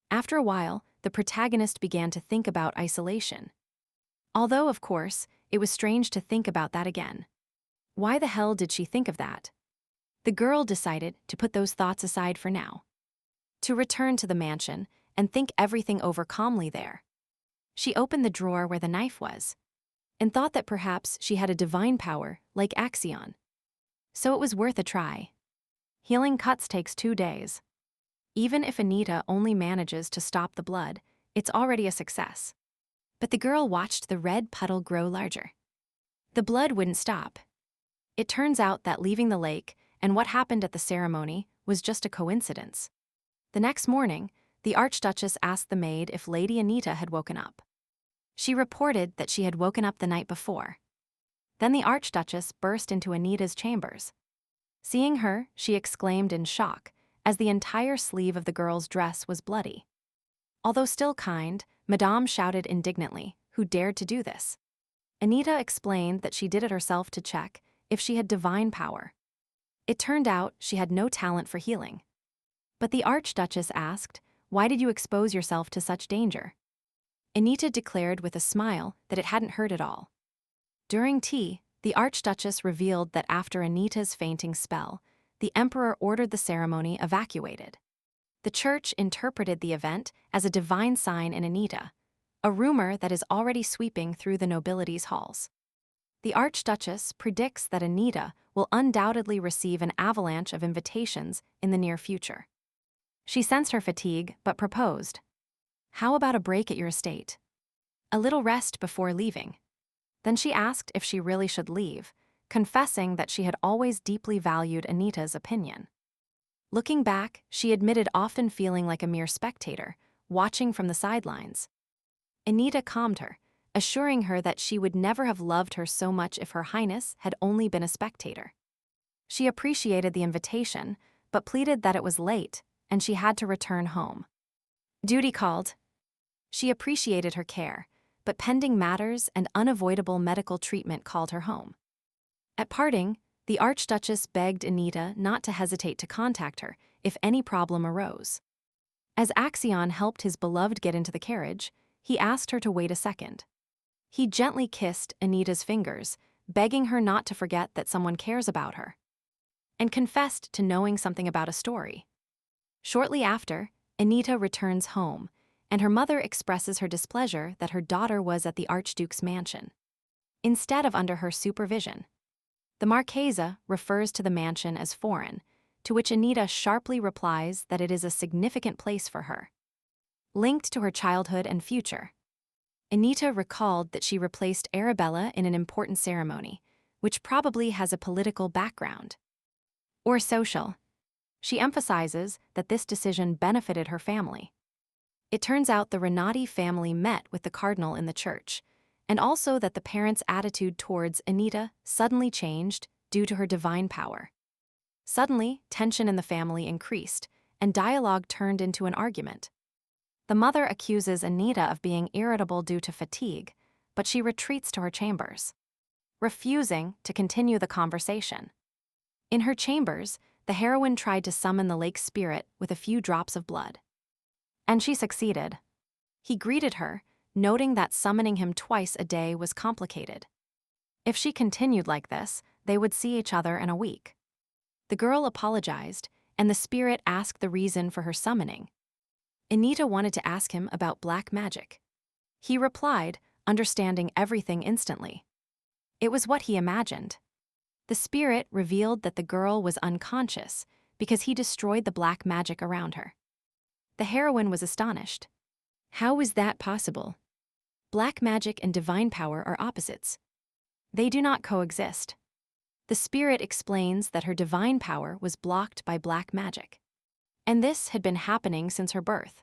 After a while, the protagonist began to think about isolation. Although, of course, it was strange to think about that again. Why the hell did she think of that? The girl decided to put those thoughts aside for now. To return to the mansion and think everything over calmly there. She opened the drawer where the knife was, and thought that perhaps she had a divine power like Axion. So it was worth a try. Healing cuts takes 2 days. Even if Anita only manages to stop the blood, it's already a success. But the girl watched the red puddle grow larger. The blood wouldn't stop. It turns out that leaving the lake and what happened at the ceremony was just a coincidence. The next morning, the Archduchess asked the maid if Lady Anita had woken up. She reported that she had woken up the night before. Then the Archduchess burst into Anita's chambers. Seeing her, she exclaimed in shock, as the entire sleeve of the girl's dress was bloody. Although still kind, Madame shouted indignantly, "Who dared to do this?" Anita explained that she did it herself to check if she had divine power. It turned out she had no talent for healing. But the Archduchess asked, "Why did you expose yourself to such danger?" Anita declared with a smile that it hadn't hurt at all. During tea, the Archduchess revealed that after Anita's fainting spell, the Emperor ordered the ceremony evacuated. The Church interpreted the event as a divine sign in Anita, a rumor that is already sweeping through the nobility's halls. The Archduchess predicts that Anita will undoubtedly receive an avalanche of invitations in the near future. She sensed her fatigue but proposed, "How about a break at your estate? A little rest before leaving?" Then she asked if she really should leave, confessing that she had always deeply valued Anita's opinion. Looking back, she admitted often feeling like a mere spectator, watching from the sidelines. Anita calmed her, assuring her that she would never have loved her so much if Her Highness had only been a spectator. She appreciated the invitation, but pleaded that it was late and she had to return home. Duty called. She appreciated her care, but pending matters and unavoidable medical treatment called her home. At parting, the Archduchess begged Anita not to hesitate to contact her if any problem arose. As Axion helped his beloved get into the carriage, he asked her to wait a second. He gently kissed Anita's fingers, begging her not to forget that someone cares about her, and confessed to knowing something about a story. Shortly after, Anita returns home, and her mother expresses her displeasure that her daughter was at the Archduke's mansion, instead of under her supervision. The Marchesa refers to the mansion as foreign, to which Anita sharply replies that it is a significant place for her, linked to her childhood and future. Anita recalled that she replaced Arabella in an important ceremony, which probably has a political background. Or social. She emphasizes that this decision benefited her family. It turns out the Renotti family met with the cardinal in the church, and also that the parents' attitude towards Anita suddenly changed due to her divine power. Suddenly, tension in the family increased, and dialogue turned into an argument. The mother accuses Anita of being irritable due to fatigue, but she retreats to her chambers, refusing to continue the conversation. In her chambers, the heroine tried to summon the lake's spirit with a few drops of blood. And she succeeded. He greeted her, noting that summoning him twice a day was complicated. If she continued like this, they would see each other in a week. The girl apologized, and the spirit asked the reason for her summoning. Anita wanted to ask him about black magic. He replied, understanding everything instantly. It was what he imagined. The spirit revealed that the girl was unconscious because he destroyed the black magic around her. The heroine was astonished. How is that possible? Black magic and divine power are opposites. They do not coexist. The spirit explains that her divine power was blocked by black magic. And this had been happening since her birth.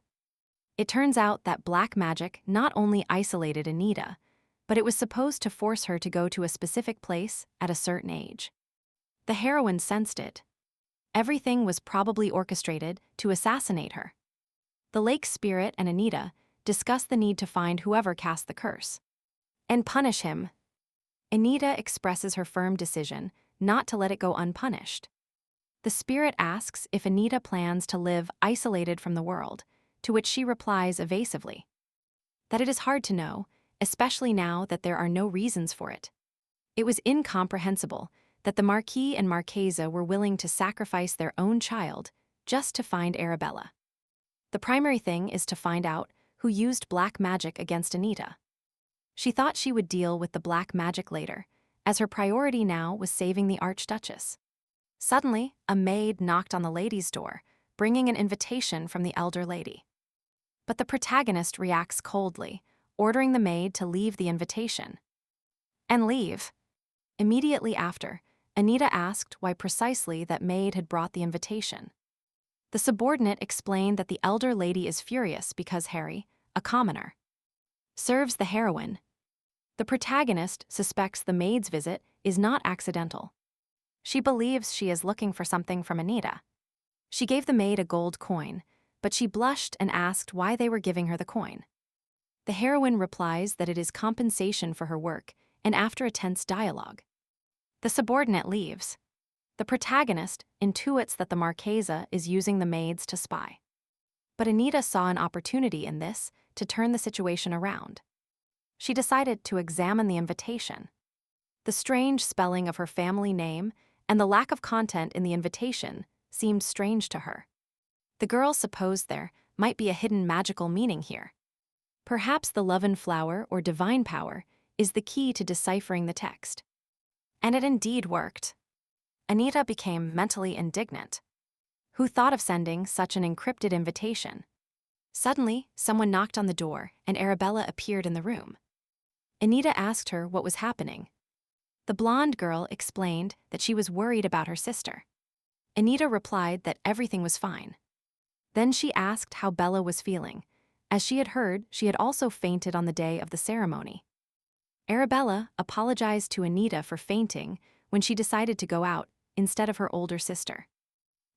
It turns out that black magic not only isolated Anita, but it was supposed to force her to go to a specific place at a certain age. The heroine sensed it. Everything was probably orchestrated to assassinate her. The lake spirit and Anita discuss the need to find whoever cast the curse and punish him. Anita expresses her firm decision not to let it go unpunished. The spirit asks if Anita plans to live isolated from the world, to which she replies evasively that it is hard to know, especially now that there are no reasons for it. It was incomprehensible that the Marquis and Marchesa were willing to sacrifice their own child just to find Arabella. The primary thing is to find out who used black magic against Anita. She thought she would deal with the black magic later, as her priority now was saving the Archduchess. Suddenly, a maid knocked on the lady's door, bringing an invitation from the elder lady. But the protagonist reacts coldly, ordering the maid to leave the invitation. And leave. Immediately after, Anita asked why precisely that maid had brought the invitation. The subordinate explained that the elder lady is furious because Harry, a commoner, serves the heroine. The protagonist suspects the maid's visit is not accidental. She believes she is looking for something from Anita. She gave the maid a gold coin, but she blushed and asked why they were giving her the coin. The heroine replies that it is compensation for her work, and after a tense dialogue, the subordinate leaves. The protagonist intuits that the Marquesa is using the maids to spy. But Anita saw an opportunity in this to turn the situation around. She decided to examine the invitation. The strange spelling of her family name and the lack of content in the invitation seemed strange to her. The girl supposed there might be a hidden magical meaning here. Perhaps the love and flower or divine power is the key to deciphering the text. And it indeed worked. Anita became mentally indignant. Who thought of sending such an encrypted invitation? Suddenly, someone knocked on the door and Arabella appeared in the room. Anita asked her what was happening. The blonde girl explained that she was worried about her sister. Anita replied that everything was fine. Then she asked how Bella was feeling, as she had heard she had also fainted on the day of the ceremony. Arabella apologized to Anita for fainting when she decided to go out instead of her older sister.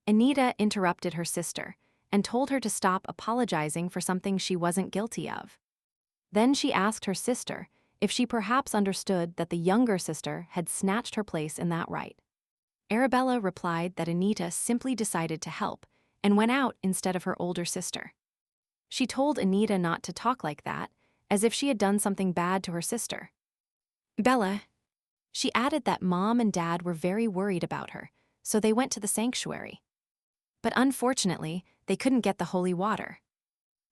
Anita interrupted her sister and told her to stop apologizing for something she wasn't guilty of. Then she asked her sister if she perhaps understood that the younger sister had snatched her place in that right. Arabella replied that Anita simply decided to help and went out instead of her older sister. She told Anita not to talk like that, as if she had done something bad to her sister. Bella. She added that Mom and Dad were very worried about her, so they went to the sanctuary. But unfortunately, they couldn't get the holy water.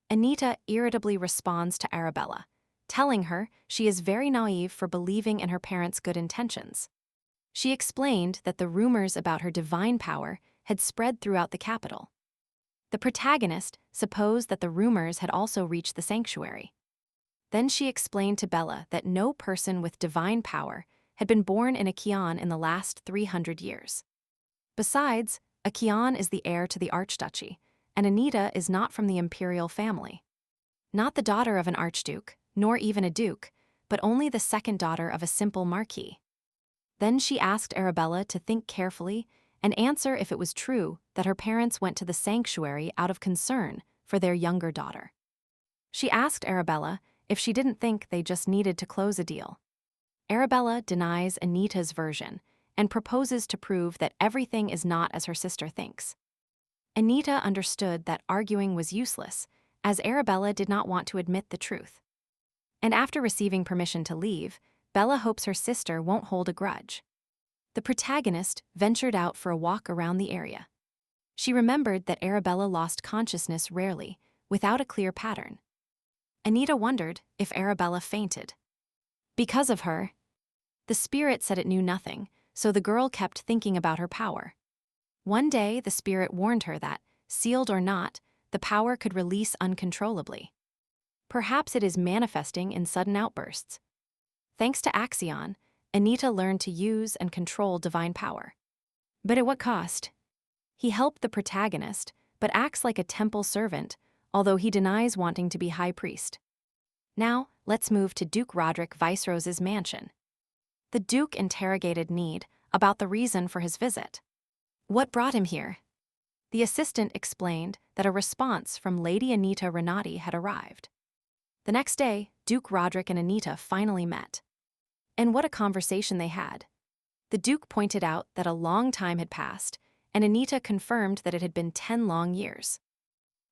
Anita irritably responds to Arabella, telling her she is very naive for believing in her parents' good intentions. She explained that the rumors about her divine power had spread throughout the capital. The protagonist supposed that the rumors had also reached the sanctuary. Then she explained to Bella that no person with divine power had been born in Acheon in the last 300 years. Besides, Acheon is the heir to the Archduchy, and Anita is not from the imperial family. Not the daughter of an archduke, nor even a duke, but only the second daughter of a simple marquis. Then she asked Arabella to think carefully and answer if it was true that her parents went to the sanctuary out of concern for their younger daughter. She asked Arabella if she didn't think they just needed to close a deal. Arabella denies Anita's version and proposes to prove that everything is not as her sister thinks. Anita understood that arguing was useless, as Arabella did not want to admit the truth. And after receiving permission to leave, Bella hopes her sister won't hold a grudge. The protagonist ventured out for a walk around the area. She remembered that Arabella lost consciousness rarely, without a clear pattern. Anita wondered if Arabella fainted. Because of her, the spirit said it knew nothing, so the girl kept thinking about her power. One day, the spirit warned her that, sealed or not, the power could release uncontrollably. Perhaps it is manifesting in sudden outbursts. Thanks to Axion, Anita learned to use and control divine power. But at what cost? He helped the protagonist, but acts like a temple servant, although he denies wanting to be high priest. Now, let's move to Duke Roderick Vicerose's mansion. The Duke interrogated Need about the reason for his visit. What brought him here? The assistant explained that a response from Lady Anita Renotti had arrived. The next day, Duke Roderick and Anita finally met. And what a conversation they had. The Duke pointed out that a long time had passed, and Anita confirmed that it had been 10 long years.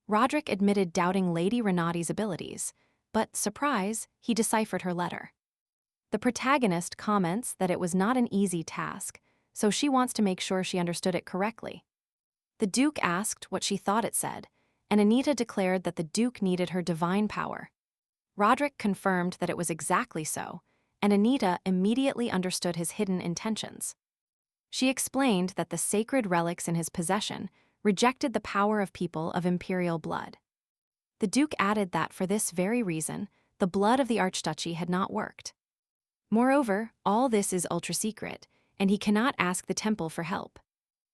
Roderick admitted doubting Lady Renotti's abilities, but, surprise, he deciphered her letter. The protagonist comments that it was not an easy task, so she wants to make sure she understood it correctly. The Duke asked what she thought it said, and Anita declared that the Duke needed her divine power. Roderick confirmed that it was exactly so, and Anita immediately understood his hidden intentions. She explained that the sacred relics in his possession rejected the power of people of imperial blood. The Duke added that for this very reason, the blood of the Archduchy had not worked. Moreover, all this is ultra-secret, and he cannot ask the temple for help.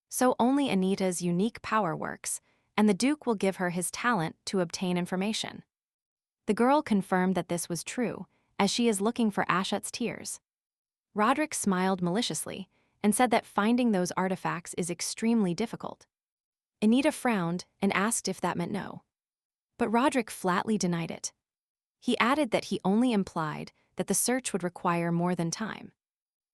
So only Anita's unique power works, and the Duke will give her his talent to obtain information. The girl confirmed that this was true, as she is looking for Ashet's tears. Roderick smiled maliciously and said that finding those artifacts is extremely difficult. Anita frowned and asked if that meant no. But Roderick flatly denied it. He added that he only implied that the search would require more than time.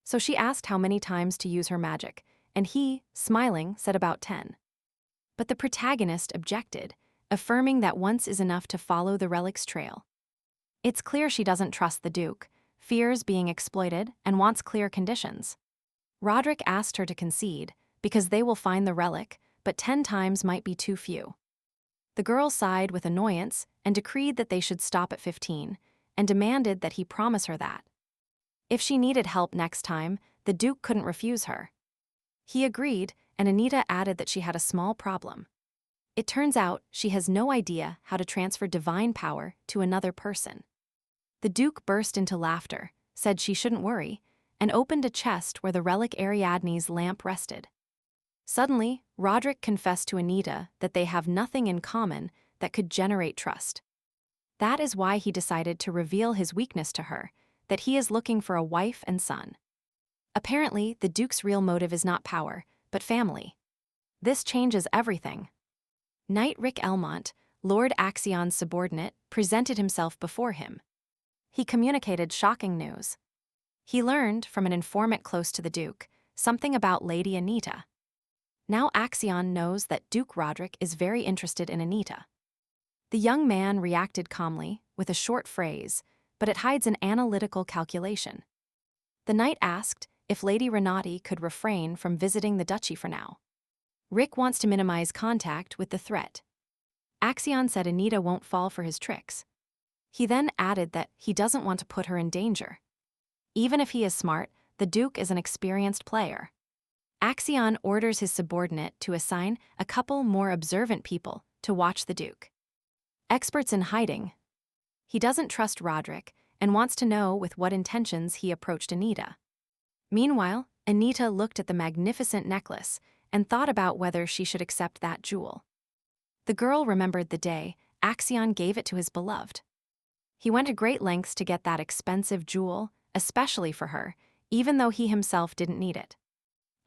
So she asked how many times to use her magic, and he, smiling, said about 10. But the protagonist objected, affirming that once is enough to follow the relic's trail. It's clear she doesn't trust the Duke, fears being exploited, and wants clear conditions. Roderick asked her to concede, because they will find the relic, but 10 times might be too few. The girl sighed with annoyance and decreed that they should stop at 15, and demanded that he promise her that. If she needed help next time, the Duke couldn't refuse her. He agreed, and Anita added that she had a small problem. It turns out she has no idea how to transfer divine power to another person. The Duke burst into laughter, said she shouldn't worry, and opened a chest where the relic Ariadne's lamp rested. Suddenly, Roderick confessed to Anita that they have nothing in common that could generate trust. That is why he decided to reveal his weakness to her, that he is looking for a wife and son. Apparently, the Duke's real motive is not power, but family. This changes everything. Knight Rick Elmont, Lord Axion's subordinate, presented himself before him. He communicated shocking news. He learned, from an informant close to the Duke, something about Lady Anita. Now Axion knows that Duke Roderick is very interested in Anita. The young man reacted calmly, with a short phrase, but it hides an analytical calculation. The knight asked if Lady Renotti could refrain from visiting the duchy for now. Rick wants to minimize contact with the threat. Axion said Anita won't fall for his tricks. He then added that he doesn't want to put her in danger. Even if he is smart, the Duke is an experienced player. Axion orders his subordinate to assign a couple more observant people to watch the Duke. Experts in hiding. He doesn't trust Roderick and wants to know with what intentions he approached Anita. Meanwhile, Anita looked at the magnificent necklace and thought about whether she should accept that jewel. The girl remembered the day Axion gave it to his beloved. He went to great lengths to get that expensive jewel, especially for her, even though he himself didn't need it.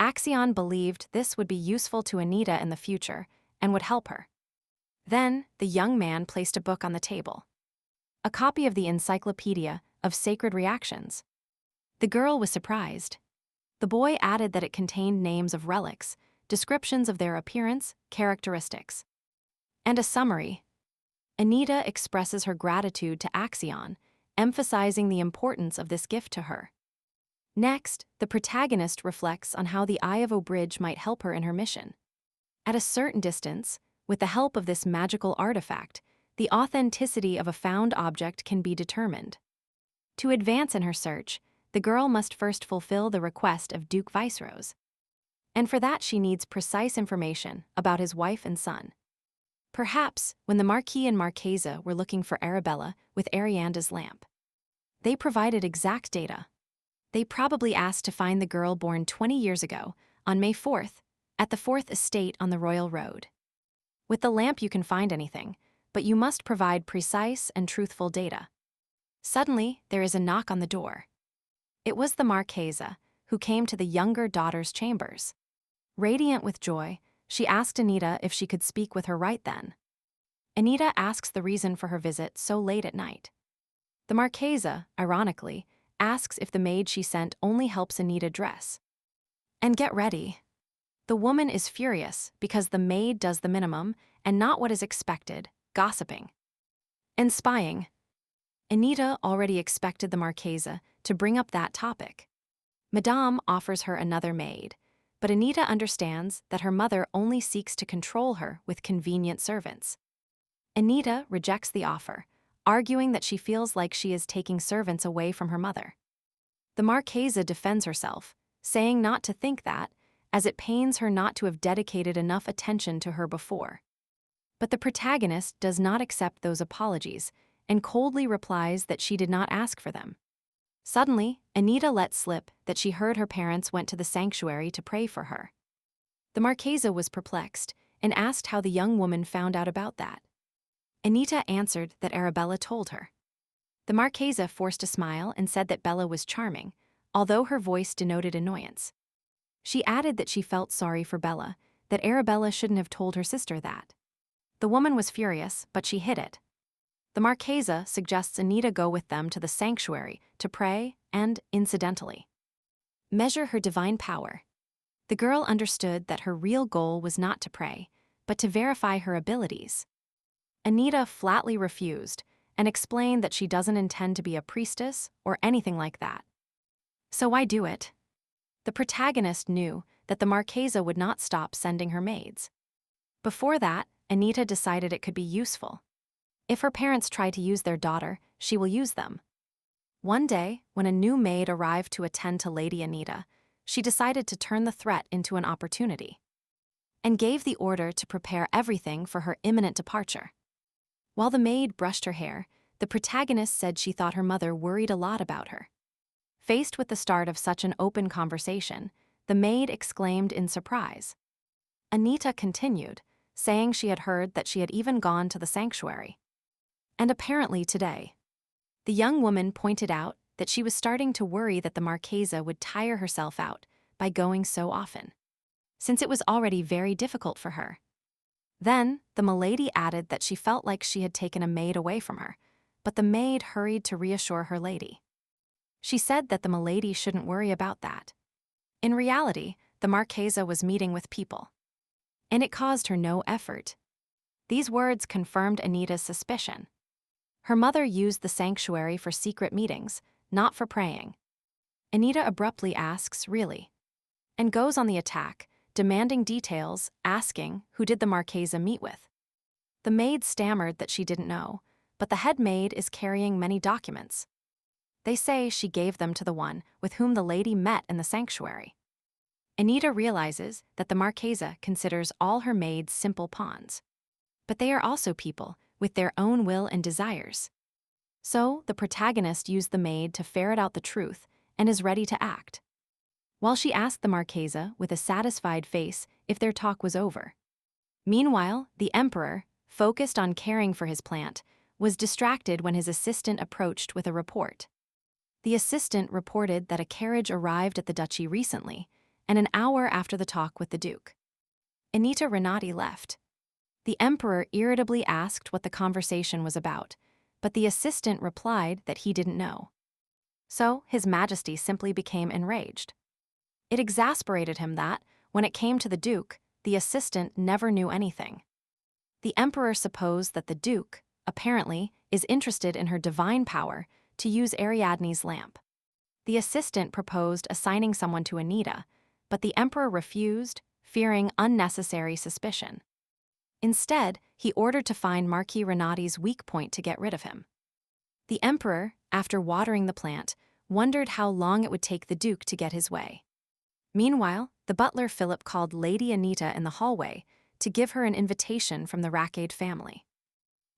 Axion believed this would be useful to Anita in the future and would help her. Then, the young man placed a book on the table. A copy of the Encyclopedia of Sacred Reactions. The girl was surprised. The boy added that it contained names of relics, descriptions of their appearance, characteristics, and a summary. Anita expresses her gratitude to Axion, emphasizing the importance of this gift to her. Next, the protagonist reflects on how the Eye of O'Bridge might help her in her mission. At a certain distance, with the help of this magical artifact, the authenticity of a found object can be determined. To advance in her search, the girl must first fulfill the request of Duke Vicerose. And for that she needs precise information about his wife and son. Perhaps when the Marquis and Marchesa were looking for Arabella with Arianda's lamp, they provided exact data. They probably asked to find the girl born 20 years ago, on May 4th, at the 4th Estate on the Royal Road. With the lamp you can find anything, but you must provide precise and truthful data. Suddenly, there is a knock on the door. It was the Marchesa, who came to the younger daughter's chambers. Radiant with joy, she asked Anita if she could speak with her right then. Anita asks the reason for her visit so late at night. The Marchesa, ironically, asks if the maid she sent only helps Anita dress. And get ready. The woman is furious because the maid does the minimum and not what is expected, gossiping and spying. Anita already expected the Marchesa to bring up that topic. Madame offers her another maid, but Anita understands that her mother only seeks to control her with convenient servants. Anita rejects the offer, arguing that she feels like she is taking servants away from her mother. The Marquesa defends herself, saying not to think that, as it pains her not to have dedicated enough attention to her before. But the protagonist does not accept those apologies and coldly replies that she did not ask for them. Suddenly, Anita lets slip that she heard her parents went to the sanctuary to pray for her. The Marquesa was perplexed and asked how the young woman found out about that. Anita answered that Arabella told her. The Marquesa forced a smile and said that Bella was charming, although her voice denoted annoyance. She added that she felt sorry for Bella, that Arabella shouldn't have told her sister that. The woman was furious, but she hid it. The Marquesa suggests Anita go with them to the sanctuary to pray and, incidentally, measure her divine power. The girl understood that her real goal was not to pray, but to verify her abilities. Anita flatly refused and explained that she doesn't intend to be a priestess or anything like that. So why do it? The protagonist knew that the Marquesa would not stop sending her maids. Before that, Anita decided it could be useful. If her parents try to use their daughter, she will use them. One day, when a new maid arrived to attend to Lady Anita, she decided to turn the threat into an opportunity and gave the order to prepare everything for her imminent departure. While the maid brushed her hair, the protagonist said she thought her mother worried a lot about her. Faced with the start of such an open conversation, the maid exclaimed in surprise. Anita continued, saying she had heard that she had even gone to the sanctuary. And apparently today. The young woman pointed out that she was starting to worry that the Marquesa would tire herself out by going so often, since it was already very difficult for her. Then, the milady added that she felt like she had taken a maid away from her, but the maid hurried to reassure her lady. She said that the milady shouldn't worry about that. In reality, the Marquesa was meeting with people, and it caused her no effort. These words confirmed Anita's suspicion. Her mother used the sanctuary for secret meetings, not for praying. Anita abruptly asks, "Really?" and goes on the attack, demanding details, asking who did the Marquesa meet with. The maid stammered that she didn't know, but the head maid is carrying many documents. They say she gave them to the one with whom the lady met in the sanctuary. Anita realizes that the Marquesa considers all her maids simple pawns. But they are also people with their own will and desires. So, the protagonist used the maid to ferret out the truth and is ready to act. While she asked the Marquesa with a satisfied face if their talk was over. Meanwhile, the emperor, focused on caring for his plant, was distracted when his assistant approached with a report. The assistant reported that a carriage arrived at the duchy recently, and an hour after the talk with the duke. Anita Renotti left. The emperor irritably asked what the conversation was about, but the assistant replied that he didn't know. So, His Majesty simply became enraged. It exasperated him that, when it came to the duke, the assistant never knew anything. The emperor supposed that the duke, apparently, is interested in her divine power to use Ariadne's lamp. The assistant proposed assigning someone to Anita, but the emperor refused, fearing unnecessary suspicion. Instead, he ordered to find Marquis Renotti's weak point to get rid of him. The emperor, after watering the plant, wondered how long it would take the duke to get his way. Meanwhile, the butler Philip called Lady Anita in the hallway to give her an invitation from the Rackade family.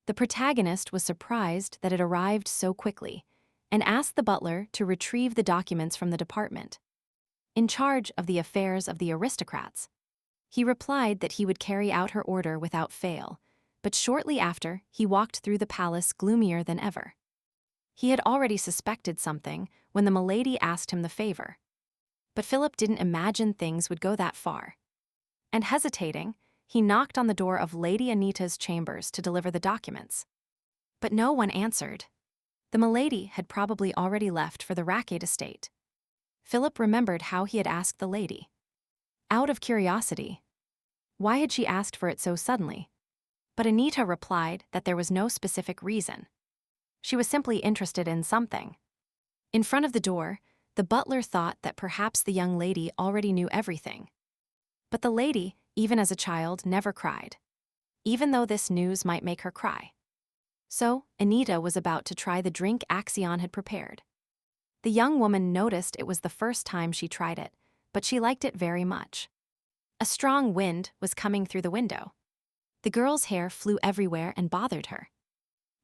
The protagonist was surprised that it arrived so quickly and asked the butler to retrieve the documents from the department in charge of the affairs of the aristocrats. He replied that he would carry out her order without fail, but shortly after, he walked through the palace gloomier than ever. He had already suspected something when the milady asked him the favor. But Philip didn't imagine things would go that far. And hesitating, he knocked on the door of Lady Anita's chambers to deliver the documents. But no one answered. The milady had probably already left for the Rackade estate. Philip remembered how he had asked the lady. Out of curiosity. Why had she asked for it so suddenly? But Anita replied that there was no specific reason. She was simply interested in something. In front of the door, the butler thought that perhaps the young lady already knew everything. But the lady, even as a child, never cried. even though this news might make her cry. So, Anita was about to try the drink Axion had prepared. The young woman noticed it was the first time she tried it, but she liked it very much. A strong wind was coming through the window. The girl's hair flew everywhere and bothered her.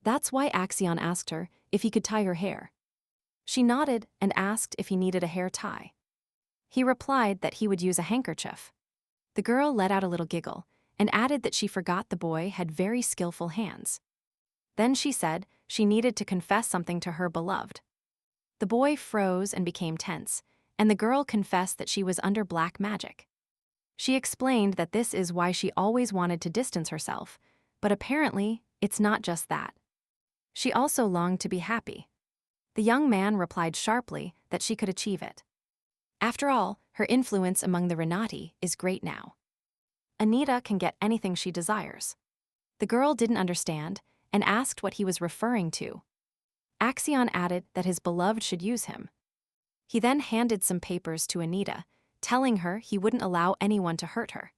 That's why Axion asked her if he could tie her hair. She nodded and asked if he needed a hair tie. He replied that he would use a handkerchief. The girl let out a little giggle and added that she forgot the boy had very skillful hands. Then she said she needed to confess something to her beloved. The boy froze and became tense, and the girl confessed that she was under black magic. She explained that this is why she always wanted to distance herself, but apparently it's not just that. She also longed to be happy. The young man replied sharply that she could achieve it. After all, her influence among the Renotti is great now. Anita can get anything she desires. The girl didn't understand and asked what he was referring to. Axion added that his beloved should use him. He then handed some papers to Anita, telling her he wouldn't allow anyone to hurt her.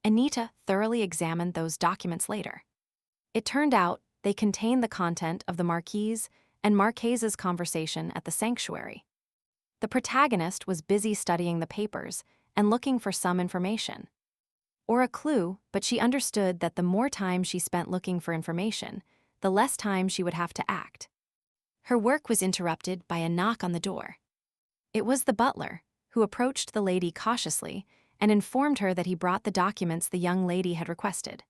Anita thoroughly examined those documents later. It turned out they contained the content of the Marquis and Marques's conversation at the sanctuary. The protagonist was busy studying the papers and looking for some information. Or a clue, but she understood that the more time she spent looking for information, the less time she would have to act. Her work was interrupted by a knock on the door. It was the butler, who approached the lady cautiously and informed her that he brought the documents the young lady had requested.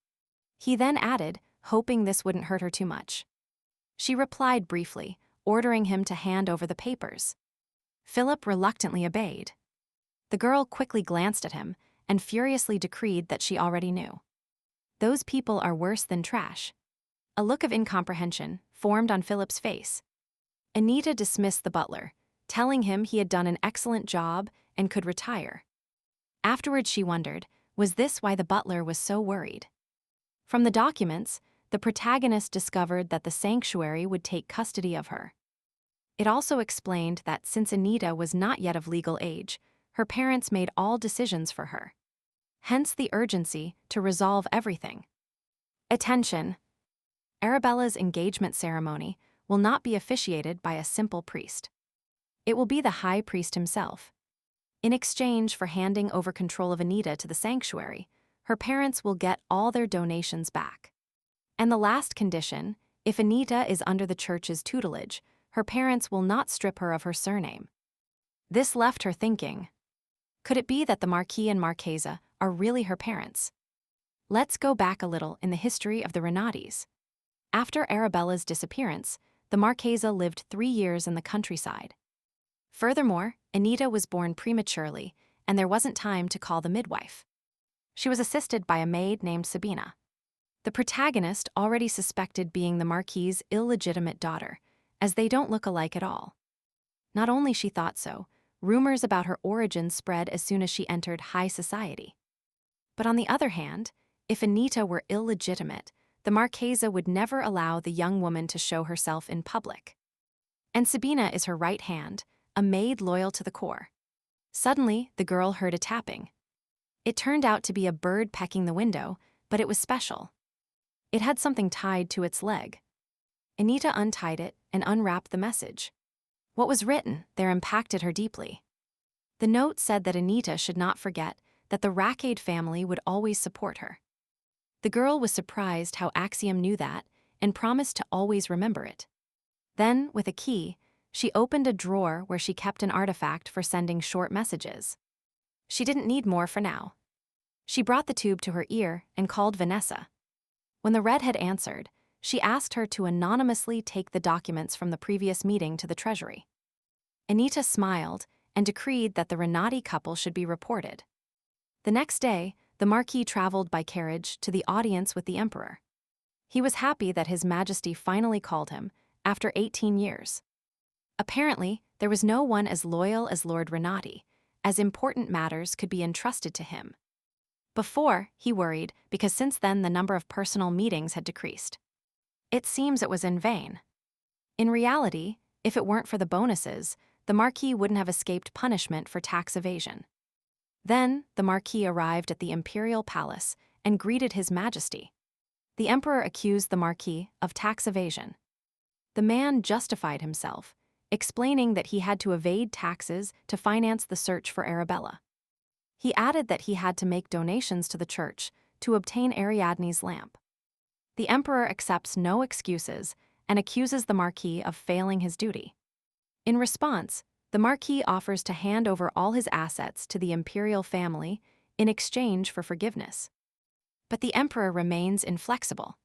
He then added, hoping this wouldn't hurt her too much. She replied briefly, ordering him to hand over the papers. Philip reluctantly obeyed. The girl quickly glanced at him and furiously decreed that she already knew. Those people are worse than trash. A look of incomprehension formed on Philip's face. Anita dismissed the butler, telling him he had done an excellent job and could retire. Afterwards she wondered, was this why the butler was so worried? From the documents, the protagonist discovered that the sanctuary would take custody of her. It also explained that since Anita was not yet of legal age, her parents made all decisions for her. Hence the urgency to resolve everything. Attention! Arabella's engagement ceremony will not be officiated by a simple priest. It will be the high priest himself. In exchange for handing over control of Anita to the sanctuary, her parents will get all their donations back. And the last condition, if Anita is under the church's tutelage, her parents will not strip her of her surname. This left her thinking. Could it be that the Marquis and Marchesa are really her parents? Let's go back a little in the history of the Renottis. After Arabella's disappearance, the Marchesa lived 3 years in the countryside. Furthermore, Anita was born prematurely, and there wasn't time to call the midwife. She was assisted by a maid named Sabina. The protagonist already suspected being the Marquis' illegitimate daughter, as they don't look alike at all. Not only she thought so, rumors about her origin spread as soon as she entered high society. But on the other hand, if Anita were illegitimate, the Marchesa would never allow the young woman to show herself in public. And Sabina is her right hand, a maid loyal to the core. Suddenly, the girl heard a tapping. It turned out to be a bird pecking the window, but it was special. It had something tied to its leg. Anita untied it and unwrapped the message. What was written there impacted her deeply. The note said that Anita should not forget that the Rackade family would always support her. The girl was surprised how Axiom knew that and promised to always remember it. Then, with a key, she opened a drawer where she kept an artifact for sending short messages. She didn't need more for now. She brought the tube to her ear and called Vanessa. When the redhead answered, she asked her to anonymously take the documents from the previous meeting to the treasury. Anita smiled and decreed that the Renotti couple should be reported. The next day, the Marquis traveled by carriage to the audience with the emperor. He was happy that His Majesty finally called him, after 18 years. Apparently, there was no one as loyal as Lord Renotti, as important matters could be entrusted to him. Before, he worried because since then the number of personal meetings had decreased. It seems it was in vain. In reality, if it weren't for the bonuses, the Marquis wouldn't have escaped punishment for tax evasion. Then, the Marquis arrived at the imperial palace and greeted His Majesty. The emperor accused the Marquis of tax evasion. The man justified himself, explaining that he had to evade taxes to finance the search for Arabella. He added that he had to make donations to the church to obtain Ariadne's lamp. The emperor accepts no excuses and accuses the Marquis of failing his duty. In response, the Marquis offers to hand over all his assets to the imperial family in exchange for forgiveness. But the emperor remains inflexible.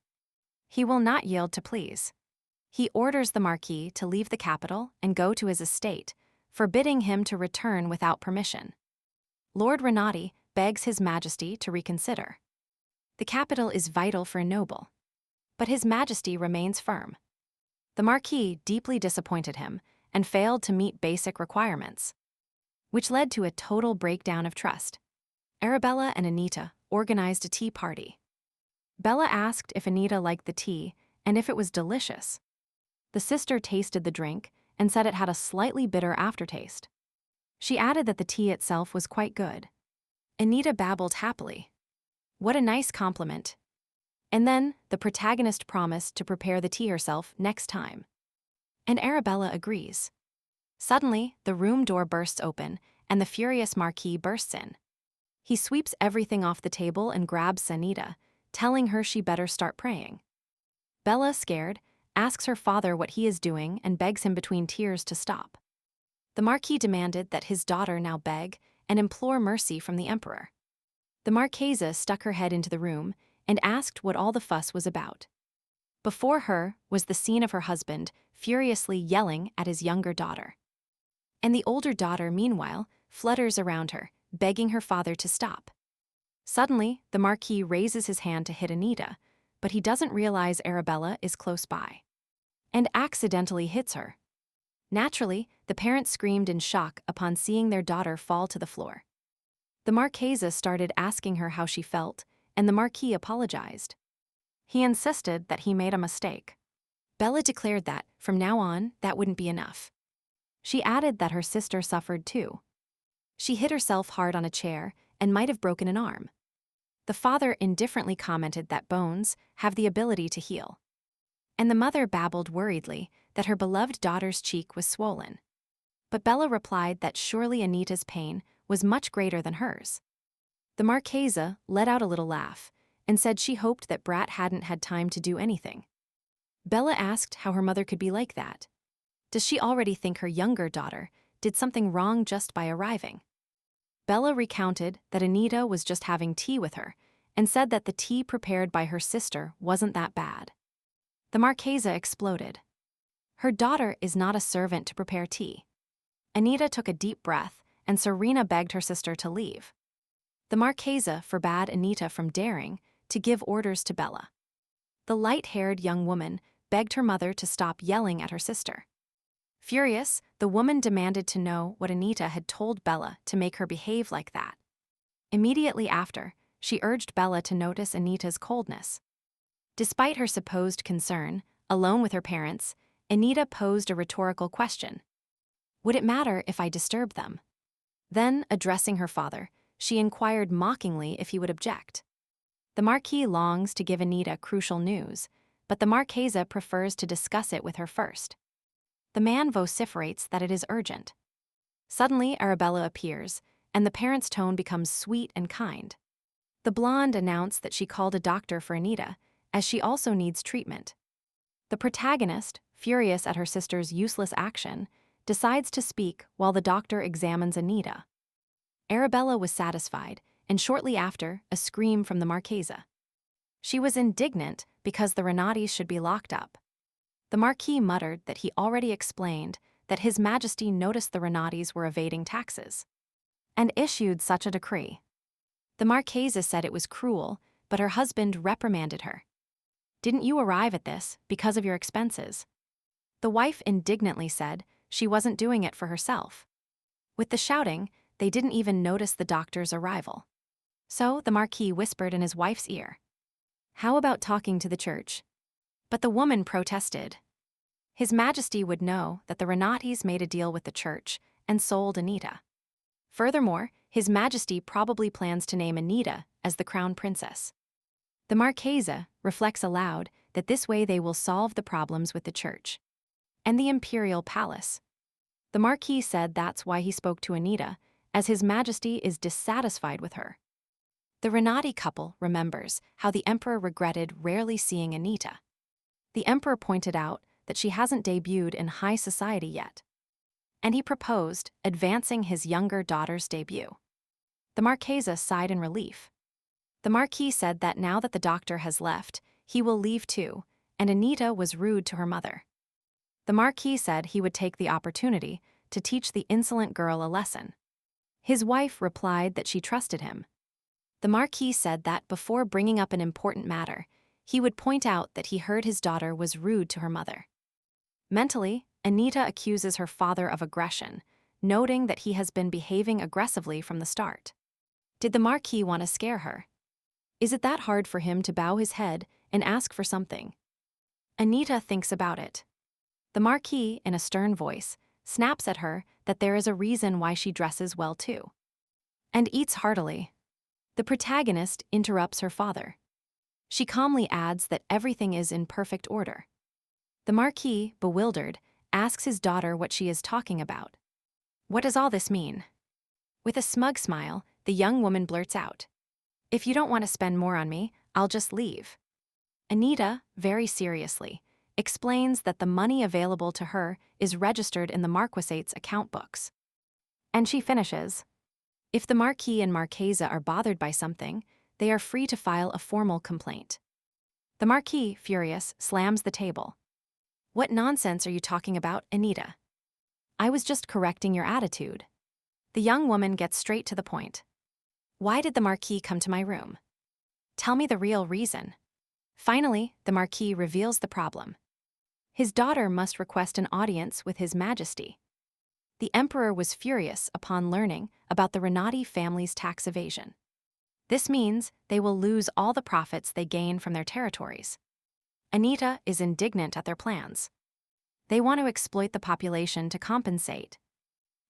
He will not yield to pleas. He orders the Marquis to leave the capital and go to his estate, forbidding him to return without permission. Lord Renotti begs His Majesty to reconsider. The capital is vital for a noble. But His Majesty remains firm. The Marquis deeply disappointed him and failed to meet basic requirements, which led to a total breakdown of trust. Arabella and Anita organized a tea party. Bella asked if Anita liked the tea and if it was delicious. The sister tasted the drink and said it had a slightly bitter aftertaste. She added that the tea itself was quite good. Anita babbled happily. What a nice compliment. And then the protagonist promised to prepare the tea herself next time. And Arabella agrees. Suddenly, the room door bursts open and the furious Marquis bursts in. He sweeps everything off the table and grabs Anita, telling her she better start praying. Bella, scared, asks her father what he is doing and begs him between tears to stop. The Marquis demanded that his daughter now beg and implore mercy from the emperor. The Marchesa stuck her head into the room and asked what all the fuss was about. Before her was the scene of her husband furiously yelling at his younger daughter. And the older daughter, meanwhile, flutters around her, begging her father to stop. Suddenly, the Marquis raises his hand to hit Anita, but he doesn't realize Arabella is close by, and accidentally hits her. Naturally, the parents screamed in shock upon seeing their daughter fall to the floor. The Marchesa started asking her how she felt, and the Marquis apologized. He insisted that he made a mistake. Bella declared that, from now on, that wouldn't be enough. She added that her sister suffered too. She hit herself hard on a chair and might have broken an arm. The father indifferently commented that bones have the ability to heal. And the mother babbled worriedly that her beloved daughter's cheek was swollen. But Bella replied that surely Anita's pain was much greater than hers. The Marchesa let out a little laugh and said she hoped that Brat hadn't had time to do anything. Bella asked how her mother could be like that. Does she already think her younger daughter did something wrong just by arriving? Bella recounted that Anita was just having tea with her and said that the tea prepared by her sister wasn't that bad. The Marchesa exploded. Her daughter is not a servant to prepare tea. Anita took a deep breath and Serena begged her sister to leave. The Marchesa forbade Anita from daring to give orders to Bella. The light-haired young woman begged her mother to stop yelling at her sister. Furious, the woman demanded to know what Anita had told Bella to make her behave like that. Immediately after, she urged Bella to notice Anita's coldness. Despite her supposed concern, alone with her parents, Anita posed a rhetorical question. Would it matter if I disturbed them? Then, addressing her father, she inquired mockingly if he would object. The Marquis longs to give Anita crucial news, but the Marchesa prefers to discuss it with her first. The man vociferates that it is urgent. Suddenly, Arabella appears, and the parents' tone becomes sweet and kind. The blonde announced that she called a doctor for Anita, as she also needs treatment. The protagonist, furious at her sister's useless action, decides to speak while the doctor examines Anita. Arabella was satisfied, and shortly after, a scream from the Marchesa. She was indignant because the Renottis should be locked up. The Marquis muttered that he already explained that His Majesty noticed the Renottis were evading taxes, and issued such a decree. The Marchesa said it was cruel, but her husband reprimanded her. Didn't you arrive at this because of your expenses? The wife indignantly said she wasn't doing it for herself. With the shouting, they didn't even notice the doctor's arrival. So the Marquis whispered in his wife's ear, "How about talking to the church?" But the woman protested. His Majesty would know that the Renottis made a deal with the church and sold Anita. Furthermore, His Majesty probably plans to name Anita as the crown princess. The Marchesa reflects aloud that this way they will solve the problems with the church and the imperial palace. The Marquis said that's why he spoke to Anita, as His Majesty is dissatisfied with her. The Renotti couple remembers how the Emperor regretted rarely seeing Anita. The Emperor pointed out that she hasn't debuted in high society yet, and he proposed advancing his younger daughter's debut. The Marchesa sighed in relief. The Marquis said that now that the doctor has left, he will leave too, and Anita was rude to her mother. The Marquis said he would take the opportunity to teach the insolent girl a lesson. His wife replied that she trusted him. The Marquis said that before bringing up an important matter, he would point out that he heard his daughter was rude to her mother. Mentally, Anita accuses her father of aggression, noting that he has been behaving aggressively from the start. Did the Marquis want to scare her? Is it that hard for him to bow his head and ask for something? Anita thinks about it. The Marquis, in a stern voice, snaps at her that there is a reason why she dresses well too, and eats heartily. The protagonist interrupts her father. She calmly adds that everything is in perfect order. The Marquis, bewildered, asks his daughter what she is talking about. What does all this mean? With a smug smile, the young woman blurts out, "If you don't want to spend more on me, I'll just leave." Anita, very seriously, explains that the money available to her is registered in the Marquisate's account books. And she finishes, "If the Marquis and Marchesa are bothered by something, they are free to file a formal complaint." The Marquis, furious, slams the table. "What nonsense are you talking about, Anita? I was just correcting your attitude." The young woman gets straight to the point. "Why did the Marquis come to my room? Tell me the real reason." Finally, the Marquis reveals the problem. His daughter must request an audience with His Majesty. The Emperor was furious upon learning about the Renotti family's tax evasion. This means they will lose all the profits they gain from their territories. Anita is indignant at their plans. They want to exploit the population to compensate.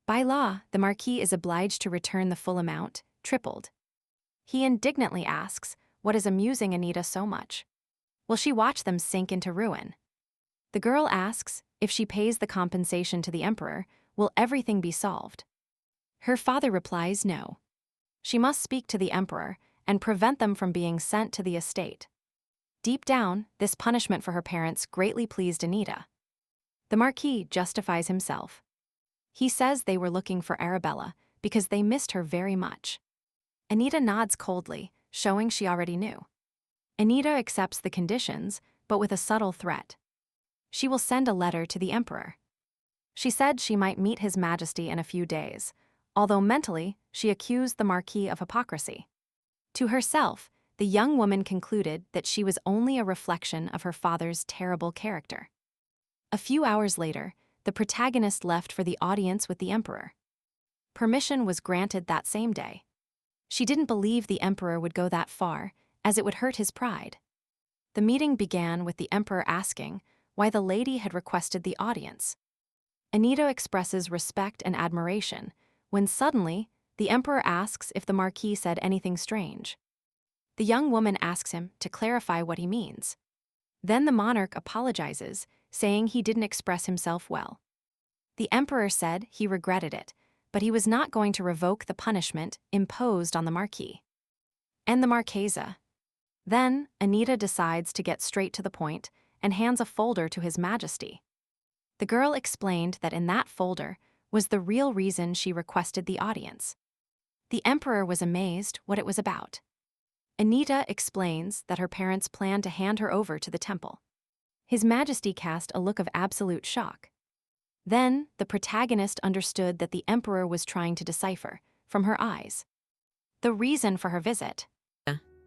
By law, the Marquis is obliged to return the full amount, tripled. He indignantly asks, what is amusing Anita so much? Will she watch them sink into ruin? The girl asks, if she pays the compensation to the Emperor, will everything be solved? Her father replies no. She must speak to the Emperor and prevent them from being sent to the estate. Deep down, this punishment for her parents greatly pleased Anita. The Marquis justifies himself. He says they were looking for Arabella because they missed her very much. Anita nods coldly, showing she already knew. Anita accepts the conditions, but with a subtle threat. She will send a letter to the Emperor. She said she might meet His Majesty in a few days, although mentally she accused the Marquis of hypocrisy. To herself, the young woman concluded that she was only a reflection of her father's terrible character. A few hours later, the protagonist left for the audience with the Emperor. Permission was granted that same day. She didn't believe the Emperor would go that far, as it would hurt his pride. The meeting began with the Emperor asking why the lady had requested the audience. Anita expresses respect and admiration, when suddenly, the Emperor asks if the Marquis said anything strange. The young woman asks him to clarify what he means. Then the monarch apologizes, saying he didn't express himself well. The Emperor said he regretted it, but he was not going to revoke the punishment imposed on the Marquis and the Marchesa. Then, Anita decides to get straight to the point and hands a folder to His Majesty. The girl explained that in that folder was the real reason she requested the audience. The Emperor was amazed what it was about. Anita explains that her parents planned to hand her over to the temple. His Majesty cast a look of absolute shock. Then, the protagonist understood that the Emperor was trying to decipher, from her eyes, the reason for her visit.